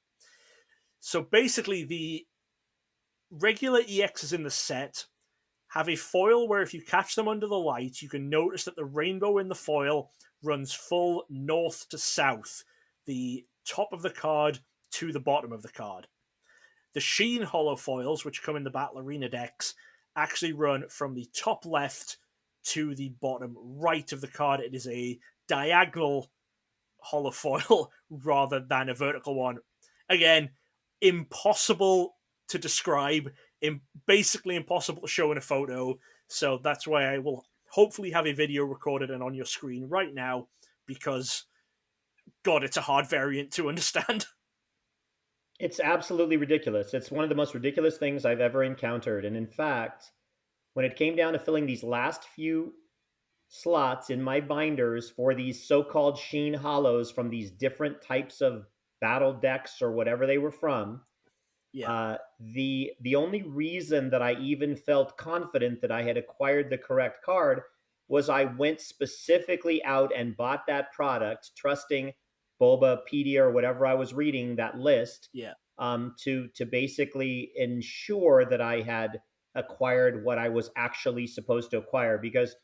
Speaker 2: So basically, the regular EXs in the set have a foil where if you catch them under the light, you can notice that the rainbow in the foil runs full north to south, the top of the card to the bottom of the card. The Sheen holo foils, which come in the Battle Arena decks, actually run from the top left to the bottom right of the card. It is a diagonal holo foil rather than a vertical one. Again, impossible to describe, basically impossible to show in a photo. So that's why I will hopefully have a video recorded and on your screen right now, because, God, it's a hard variant to understand.
Speaker 3: It's absolutely ridiculous. It's one of the most ridiculous things I've ever encountered. And in fact, when it came down to filling these last few slots in my binders for these so-called Sheen hollows from these different types of battle decks or whatever they were from,
Speaker 2: Yeah.
Speaker 3: the only reason that I even felt confident that I had acquired the correct card was I went specifically out and bought that product, trusting Bulbapedia or whatever I was reading that list,
Speaker 2: Yeah.
Speaker 3: to basically ensure that I had acquired what I was actually supposed to acquire, because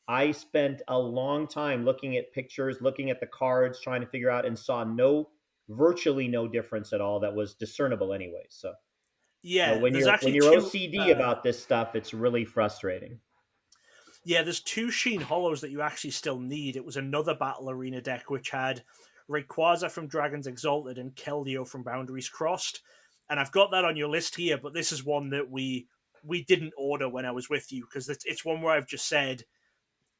Speaker 3: I spent a long time looking at pictures, looking at the cards, trying to figure out, and saw virtually no difference at all that was discernible anyway. So,
Speaker 2: Yeah,
Speaker 3: when
Speaker 2: there's
Speaker 3: when
Speaker 2: actually
Speaker 3: you're
Speaker 2: two.
Speaker 3: OCD about this stuff, it's really frustrating.
Speaker 2: Yeah, there's two Sheen Hollows that you actually still need. It was another Battle Arena deck which had Rayquaza from Dragons Exalted and Keldeo from Boundaries Crossed. And I've got that on your list here, but this is one that we didn't order when I was with you, because it's one where I've just said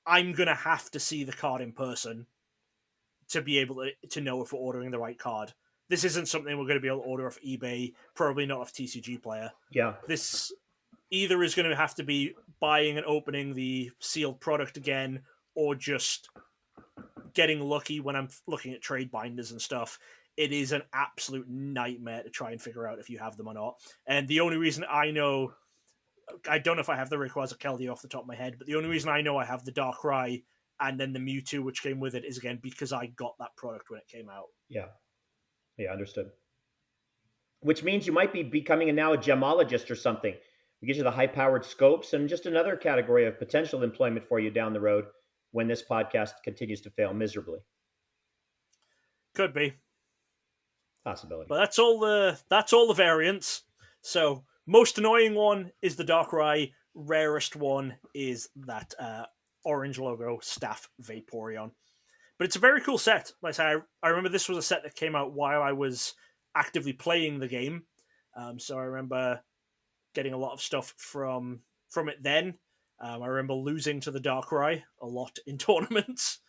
Speaker 2: I'm gonna have to see the card in person to be able to know if we're ordering the right card. This isn't something we're going to be able to order off eBay, probably not off TCG Player.
Speaker 3: Yeah.
Speaker 2: This either is going to have to be buying and opening the sealed product again, or just getting lucky when I'm looking at trade binders and stuff. It is an absolute nightmare to try and figure out if you have them or not. And the only reason I know, I don't know if I have the Rayquaza Keldeo off the top of my head, but the only reason I know I have the Darkrai and then the Mewtwo which came with it is, again, because I got that product when it came out.
Speaker 3: Yeah. Yeah, understood. Which means you might be becoming now a gemologist or something. We get you the high-powered scopes, and just another category of potential employment for you down the road when this podcast continues to fail miserably.
Speaker 2: Could be.
Speaker 3: Possibility.
Speaker 2: But that's all the variants. So most annoying one is the Darkrai. Rarest one is that orange logo Staff Vaporeon. But it's a very cool set. Like I say, I remember this was a set that came out while I was actively playing the game. So I remember getting a lot of stuff from it then. I remember losing to the Darkrai a lot in tournaments.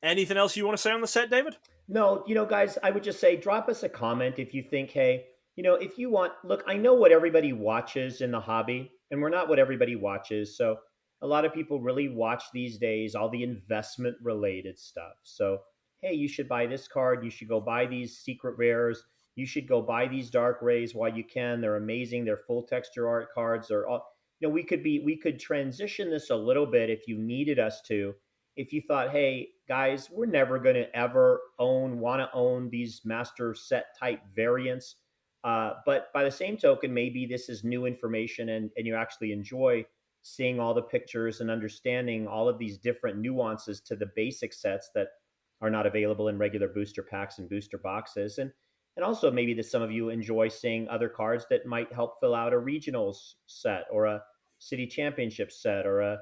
Speaker 2: Anything else you want to say on the set, David?
Speaker 3: No, guys, I would just say drop us a comment if you think, hey, if you want, look, I know what everybody watches in the hobby, and we're not what everybody watches. So a lot of people really watch these days all the investment related stuff. So, hey, you should buy this card. You should go buy these secret rares. You should go buy these dark rays while you can. They're amazing. They're full texture art cards. They're all, we could transition this a little bit if you needed us to. If you thought, hey, guys, we're never going to ever want to own these master set type variants. But by the same token, maybe this is new information and you actually enjoy seeing all the pictures and understanding all of these different nuances to the basic sets that are not available in regular booster packs and booster boxes. And also maybe that some of you enjoy seeing other cards that might help fill out a regionals set or a city championship set or a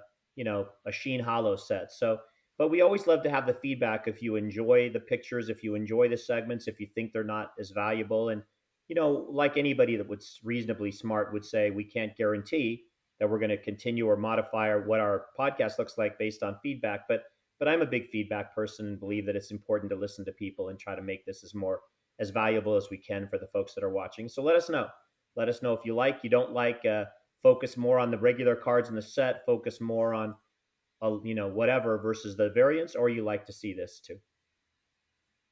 Speaker 3: Sheen Hollow set. So, but we always love to have the feedback if you enjoy the pictures, if you enjoy the segments, if you think they're not as valuable. And like anybody that would reasonably smart would say, we can't guarantee that we're going to continue or modify what our podcast looks like based on feedback. But I'm a big feedback person and believe that it's important to listen to people and try to make this as valuable as we can for the folks that are watching. So let us know. Let us know if you like, you don't like. Focus more on the regular cards in the set. Focus more on whatever versus the variants, or you like to see this too.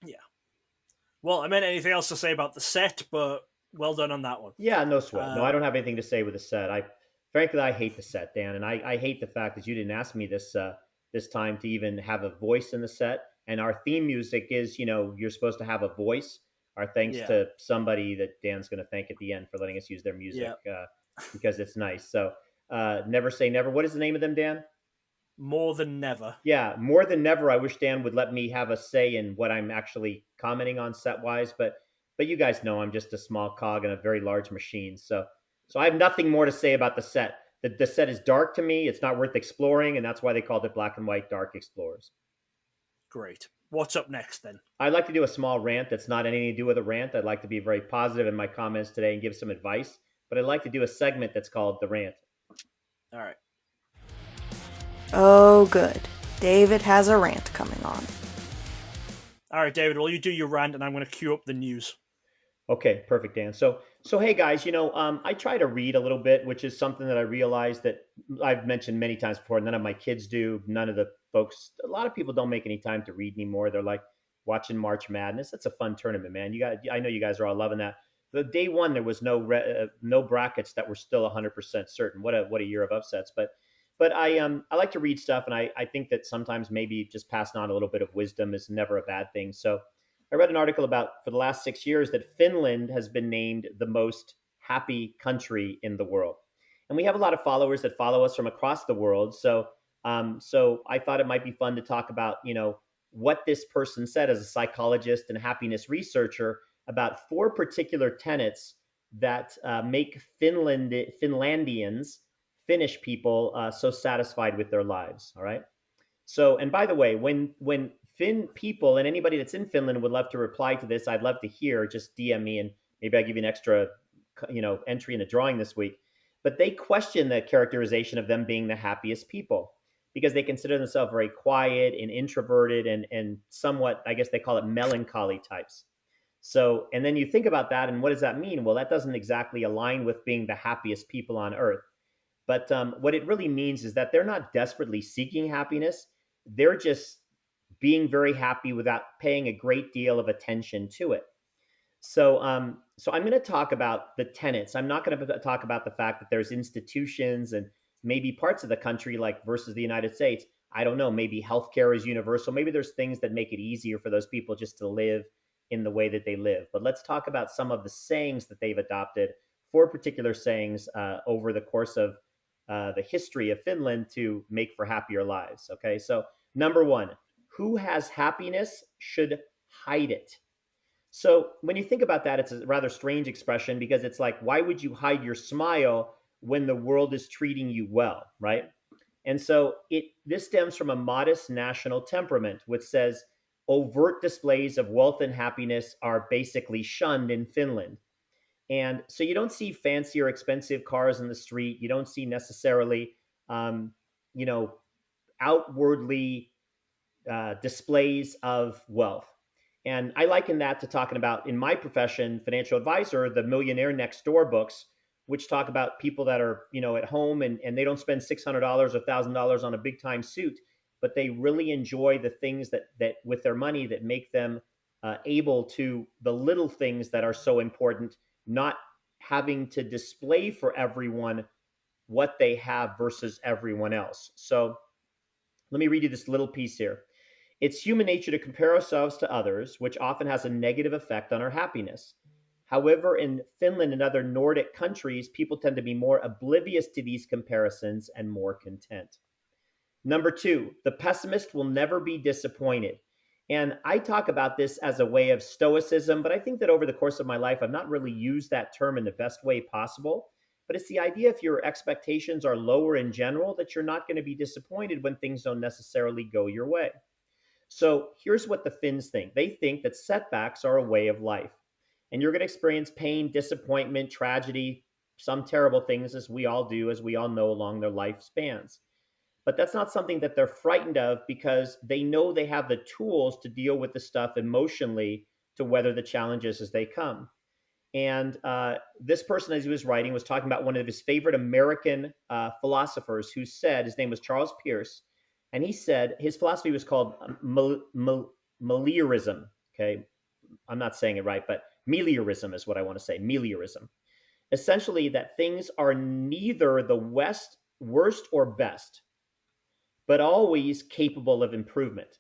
Speaker 2: Yeah. Well, I meant anything else to say about the set, but well done on that one.
Speaker 3: Yeah, no sweat. No, I don't have anything to say with the set. Frankly, I hate the set, Dan, and I hate the fact that you didn't ask me this time to even have a voice in the set. And our theme music is, you're supposed to have a voice. Our thanks
Speaker 2: Yeah.
Speaker 3: to somebody that Dan's going to thank at the end for letting us use their music because it's nice. So never say never. What is the name of them, Dan?
Speaker 2: More Than Never.
Speaker 3: Yeah, More Than Never. I wish Dan would let me have a say in what I'm actually commenting on set wise, but you guys know I'm just a small cog in a very large machine. So I have nothing more to say about the set. The set is dark to me. It's not worth exploring, and that's why they called it Black and White Dark Explorers.
Speaker 2: Great. What's up next then?
Speaker 3: I'd like to do a small rant that's not anything to do with a rant. I'd like to be very positive in my comments today and give some advice, but I'd like to do a segment that's called The Rant.
Speaker 2: All right.
Speaker 1: Oh, good. David has a rant coming on.
Speaker 2: All right, David, well, you do your rant, and I'm going to queue up the news.
Speaker 3: Okay, perfect, Dan. So hey guys, I try to read a little bit, which is something that I realized that I've mentioned many times before. None of my kids do. None of the folks. A lot of people don't make any time to read anymore. They're like watching March Madness. That's a fun tournament, man. I know you guys are all loving that. The day one, there was no brackets that were still 100% certain. What a year of upsets. But I like to read stuff, and I think that sometimes maybe just passing on a little bit of wisdom is never a bad thing. So I read an article about for the last 6 years that Finland has been named the most happy country in the world. And we have a lot of followers that follow us from across the world. So I thought it might be fun to talk about, what this person said as a psychologist and happiness researcher about 4 particular tenets that make Finlandians, Finnish people, so satisfied with their lives. All right. So, and by the way, when Finn people and anybody that's in Finland would love to reply to this, I'd love to hear. Just DM me, and maybe I give you an extra, entry in a drawing this week. But they question the characterization of them being the happiest people because they consider themselves very quiet and introverted and somewhat, I guess they call it melancholy types. So, and then you think about that, and what does that mean? Well, that doesn't exactly align with being the happiest people on earth. But what it really means is that they're not desperately seeking happiness. They're just being very happy without paying a great deal of attention to it. So I'm going to talk about the tenets. I'm not going to talk about the fact that there's institutions and maybe parts of the country like versus the United States. I don't know. Maybe healthcare is universal. Maybe there's things that make it easier for those people just to live in the way that they live. But let's talk about some of the sayings that they've adopted, 4 particular sayings over the course of the history of Finland to make for happier lives. Okay, so number 1, who has happiness should hide it. So when you think about that, it's a rather strange expression because it's like, why would you hide your smile when the world is treating you well, right? And so this stems from a modest national temperament, which says overt displays of wealth and happiness are basically shunned in Finland. And so you don't see fancy or expensive cars in the street. You don't see necessarily, outwardly displays of wealth. And I liken that to talking about, in my profession, financial advisor, the Millionaire Next Door books, which talk about people that are, at home and they don't spend $600 or $1,000 on a big time suit, but they really enjoy the things that with their money that make them able to the little things that are so important, not having to display for everyone what they have versus everyone else. So let me read you this little piece here. It's human nature to compare ourselves to others, which often has a negative effect on our happiness. However, in Finland and other Nordic countries, people tend to be more oblivious to these comparisons and more content. Number 2, the pessimist will never be disappointed. And I talk about this as a way of stoicism, but I think that over the course of my life, I've not really used that term in the best way possible. But it's the idea if your expectations are lower in general, that you're not going to be disappointed when things don't necessarily go your way. So here's what the Finns think. They think that setbacks are a way of life. And you're going to experience pain, disappointment, tragedy, some terrible things, as we all do, as we all know, along their lifespans. But that's not something that they're frightened of, because they know they have the tools to deal with the stuff emotionally, to weather the challenges as they come. And this person, as he was writing, was talking about one of his favorite American philosophers, who said, his name was Charles Pierce, and he said his philosophy was called meliorism. Okay, I'm not saying it right, but meliorism is what I want to say. Meliorism. Essentially, that things are neither the worst or best, but always capable of improvement.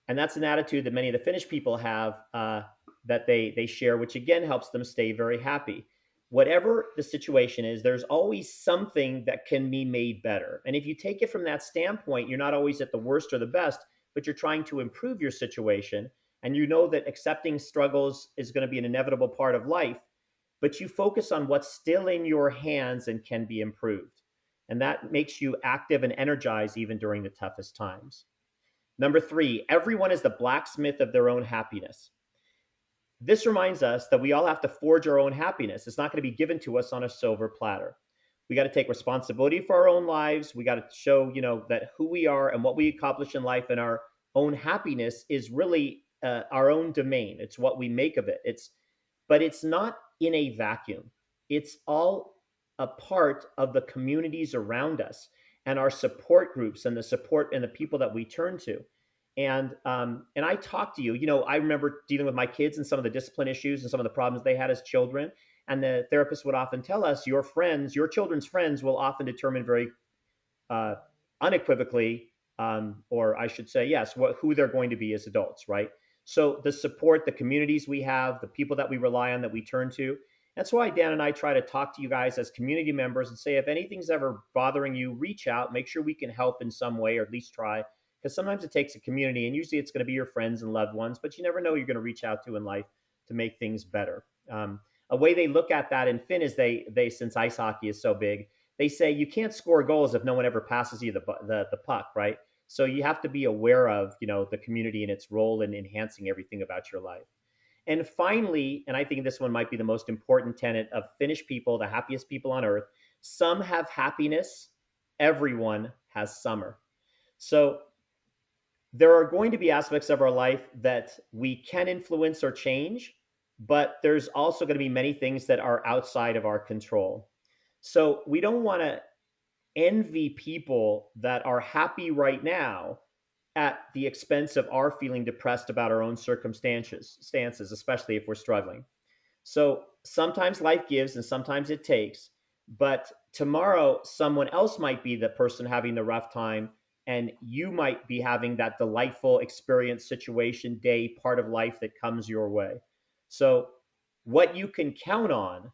Speaker 3: And that's an attitude that many of the Finnish people have, that they share, which again helps them stay very happy. Whatever the situation is, there's always something that can be made better. And if you take it from that standpoint, you're not always at the worst or the best, but you're trying to improve your situation. And you know that accepting struggles is going to be an inevitable part of life, but you focus on what's still in your hands and can be improved. And that makes you active and energized even during the toughest times. Number 3, everyone is the blacksmith of their own happiness. This reminds us that we all have to forge our own happiness. It's not going to be given to us on a silver platter. We got to take responsibility for our own lives. We got to show, that who we are and what we accomplish in life, and our own happiness is really our own domain. It's what we make of it. But it's not in a vacuum. It's all a part of the communities around us, and our support groups, and the support and the people that we turn to. And I talk to you, I remember dealing with my kids and some of the discipline issues and some of the problems they had as children. And the therapist would often tell us, your children's friends will often determine very unequivocally, or I should say, yes, who they're going to be as adults, right? So the support, the communities we have, the people that we rely on, that we turn to. That's why Dan and I try to talk to you guys as community members and say, if anything's ever bothering you, reach out, make sure we can help in some way, or at least try. Because sometimes it takes a community, and usually it's going to be your friends and loved ones, but you never know who you're going to reach out to in life to make things better. A way they look at that in Finn is they since ice hockey is so big, they say you can't score goals if no one ever passes you the puck, right? So you have to be aware of, the community and its role in enhancing everything about your life. And finally, and I think this one might be the most important tenet of Finnish people, the happiest people on earth, some have happiness, everyone has summer. So there are going to be aspects of our life that we can influence or change, but there's also going to be many things that are outside of our control. So we don't want to envy people that are happy right now at the expense of our feeling depressed about our own circumstances, especially if we're struggling. So sometimes life gives and sometimes it takes, but tomorrow someone else might be the person having the rough time, and you might be having that delightful experience, situation, day, part of life that comes your way. So what you can count on,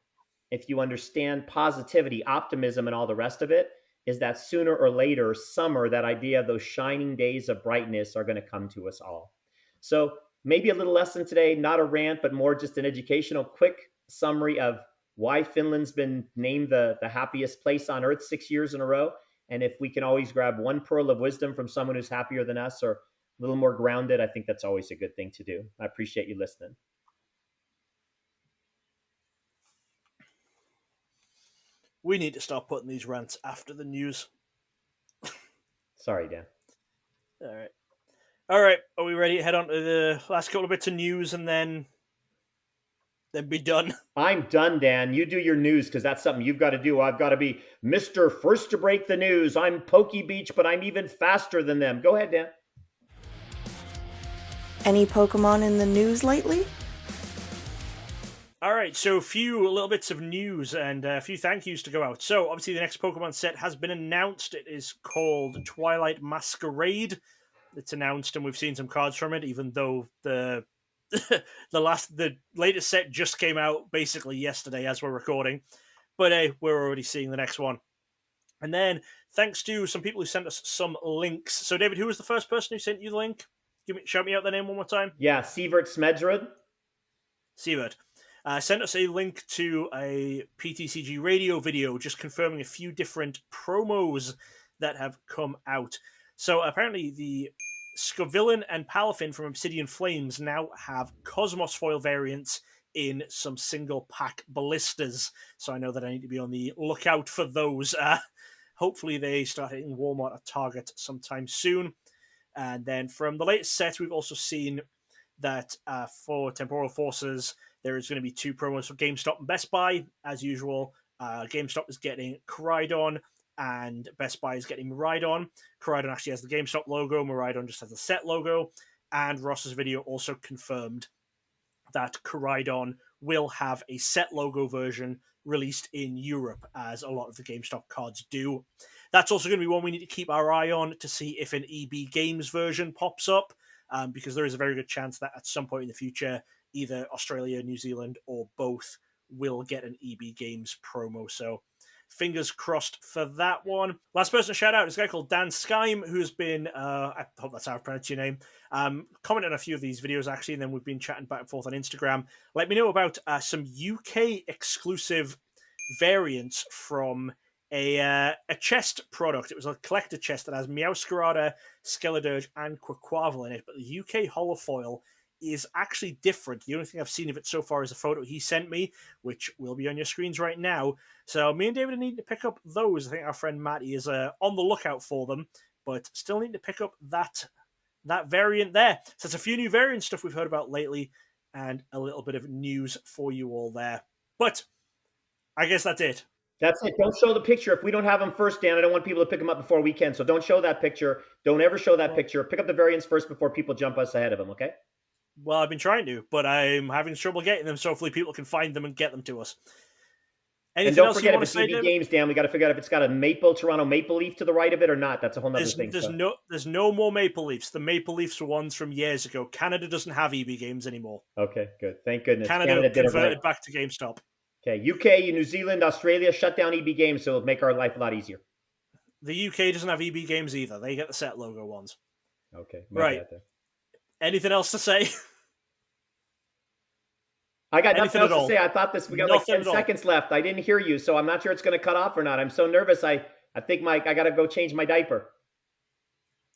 Speaker 3: if you understand positivity, optimism, and all the rest of it, is that sooner or later, summer, that idea of those shining days of brightness, are going to come to us all. So maybe a little lesson today, not a rant, but more just an educational quick summary of why Finland's been named the happiest place on earth 6 years in a row. And if we can always grab one pearl of wisdom from someone who's happier than us, or a little more grounded, I think that's always a good thing to do. I appreciate you listening.
Speaker 2: We need to start putting these rants after the news.
Speaker 3: Sorry, Dan.
Speaker 2: All right. Are we ready to head on to the last couple of bits of news and then be done?
Speaker 3: I'm done, Dan. You do your news, because that's something you've got to do. I've got to be Mr. First to break the news. I'm Pokey Beach, but I'm even faster than them. Go ahead, Dan.
Speaker 1: Any Pokemon in the news lately?
Speaker 2: All right, so a few little bits of news and a few thank yous to go out. So, obviously, the next Pokemon set has been announced. It is called Twilight Masquerade. It's announced, and we've seen some cards from it, even though the latest set just came out basically yesterday as we're recording. But hey, we're already seeing the next one. And then, thanks to some people who sent us some links. So, David, who was the first person who sent you the link? Shout me out the name one more time.
Speaker 3: Yeah, Sievert Smedrud.
Speaker 2: Sievert. Sent us a link to a PTCG radio video just confirming a few different promos that have come out. So apparently the Scovillain and Palafin from Obsidian Flames now have Cosmos foil variants in some single pack ballistas. So I know that I need to be on the lookout for those. Hopefully they start hitting Walmart or Target sometime soon. And then from the latest set, we've also seen that for Temporal Forces, there is going to be 2 promos for GameStop and Best Buy. As usual, GameStop is getting Koraidon, and Best Buy is getting Miraidon. Koraidon actually has the GameStop logo, Miraidon just has the set logo. And Ross's video also confirmed that Koraidon will have a set logo version released in Europe, as a lot of the GameStop cards do. That's also going to be one we need to keep our eye on to see if an EB Games version pops up, because there is a very good chance that at some point in the future, either Australia, New Zealand, or both will get an EB Games promo. So fingers crossed for that one. Last person to shout out is a guy called Dan Skyme, who's been, I hope that's how I pronounce your name, commented on a few of these videos actually, and then we've been chatting back and forth on Instagram. Let me know about some UK exclusive variants from a chest product. It was a collector chest that has Meowscarada, Skeledirge, and Quaquaval in it, but the UK holofoil is actually different. The only thing I've seen of it so far is a photo he sent me, which will be on your screens right now. So me and David need to pick up those. I think our friend Matty is on the lookout for them, but still need to pick up that variant there. So it's a few new variant stuff we've heard about lately, and a little bit of news for you all there. But I guess that's it.
Speaker 3: That's it. Don't show the picture. If we don't have them first, Dan, I don't want people to pick them up before we can. So don't show that picture. Don't ever show that picture. Pick up the variants first before people jump us ahead of them, okay?
Speaker 2: Well, I've been trying to, but I'm having trouble getting them, so hopefully people can find them and get them to us. Anything
Speaker 3: and don't
Speaker 2: else
Speaker 3: forget, if it's EB Games, Dan, we got to figure out if it's got a Toronto Maple Leaf to the right of it or not. That's a whole other thing.
Speaker 2: There's no more Maple Leafs. The Maple Leafs were ones from years ago. Canada doesn't have EB Games anymore.
Speaker 3: Okay, good. Thank goodness.
Speaker 2: Canada converted back to GameStop.
Speaker 3: Okay, UK, New Zealand, Australia shut down EB Games, so it'll make our life a lot easier.
Speaker 2: The UK doesn't have EB Games either. They get the set logo ones.
Speaker 3: Okay,
Speaker 2: right. Anything else to say?
Speaker 3: I got nothing else to say. I thought we got like 10 seconds left. I didn't hear you, so I'm not sure it's going to cut off or not. I'm so nervous. I think I got to go change my diaper.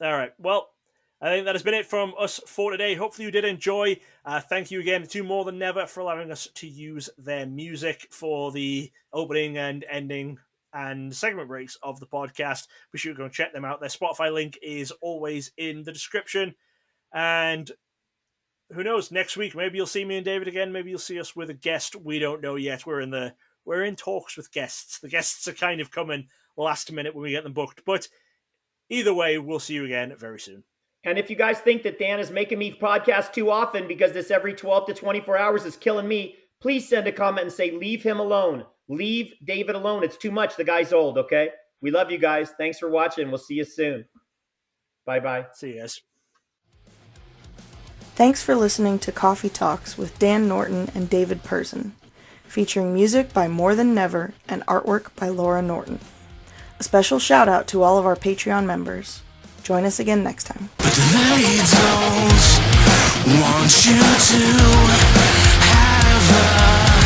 Speaker 2: All right. Well, I think that has been it from us for today. Hopefully you did enjoy. Thank you again to More Than Never for allowing us to use their music for the opening and ending and segment breaks of the podcast. Be sure to go and check them out. Their Spotify link is always in the description. And who knows, next week, maybe you'll see me and David again. Maybe you'll see us with a guest. We don't know yet. We're in talks with guests. The guests are kind of coming last minute when we get them booked. But either way, we'll see you again very soon.
Speaker 3: And if you guys think that Dan is making me podcast too often because this every 12 to 24 hours is killing me, please send a comment and say, leave him alone. Leave David alone. It's too much. The guy's old, okay? We love you guys. Thanks for watching. We'll see you soon. Bye-bye.
Speaker 2: See you guys.
Speaker 1: Thanks for listening to Koffee Talks with Dan Norton and David Person, featuring music by More Than Never and artwork by Laura Norton. A special shout out to all of our Patreon members. Join us again next time.
Speaker 4: But they don't want you to have a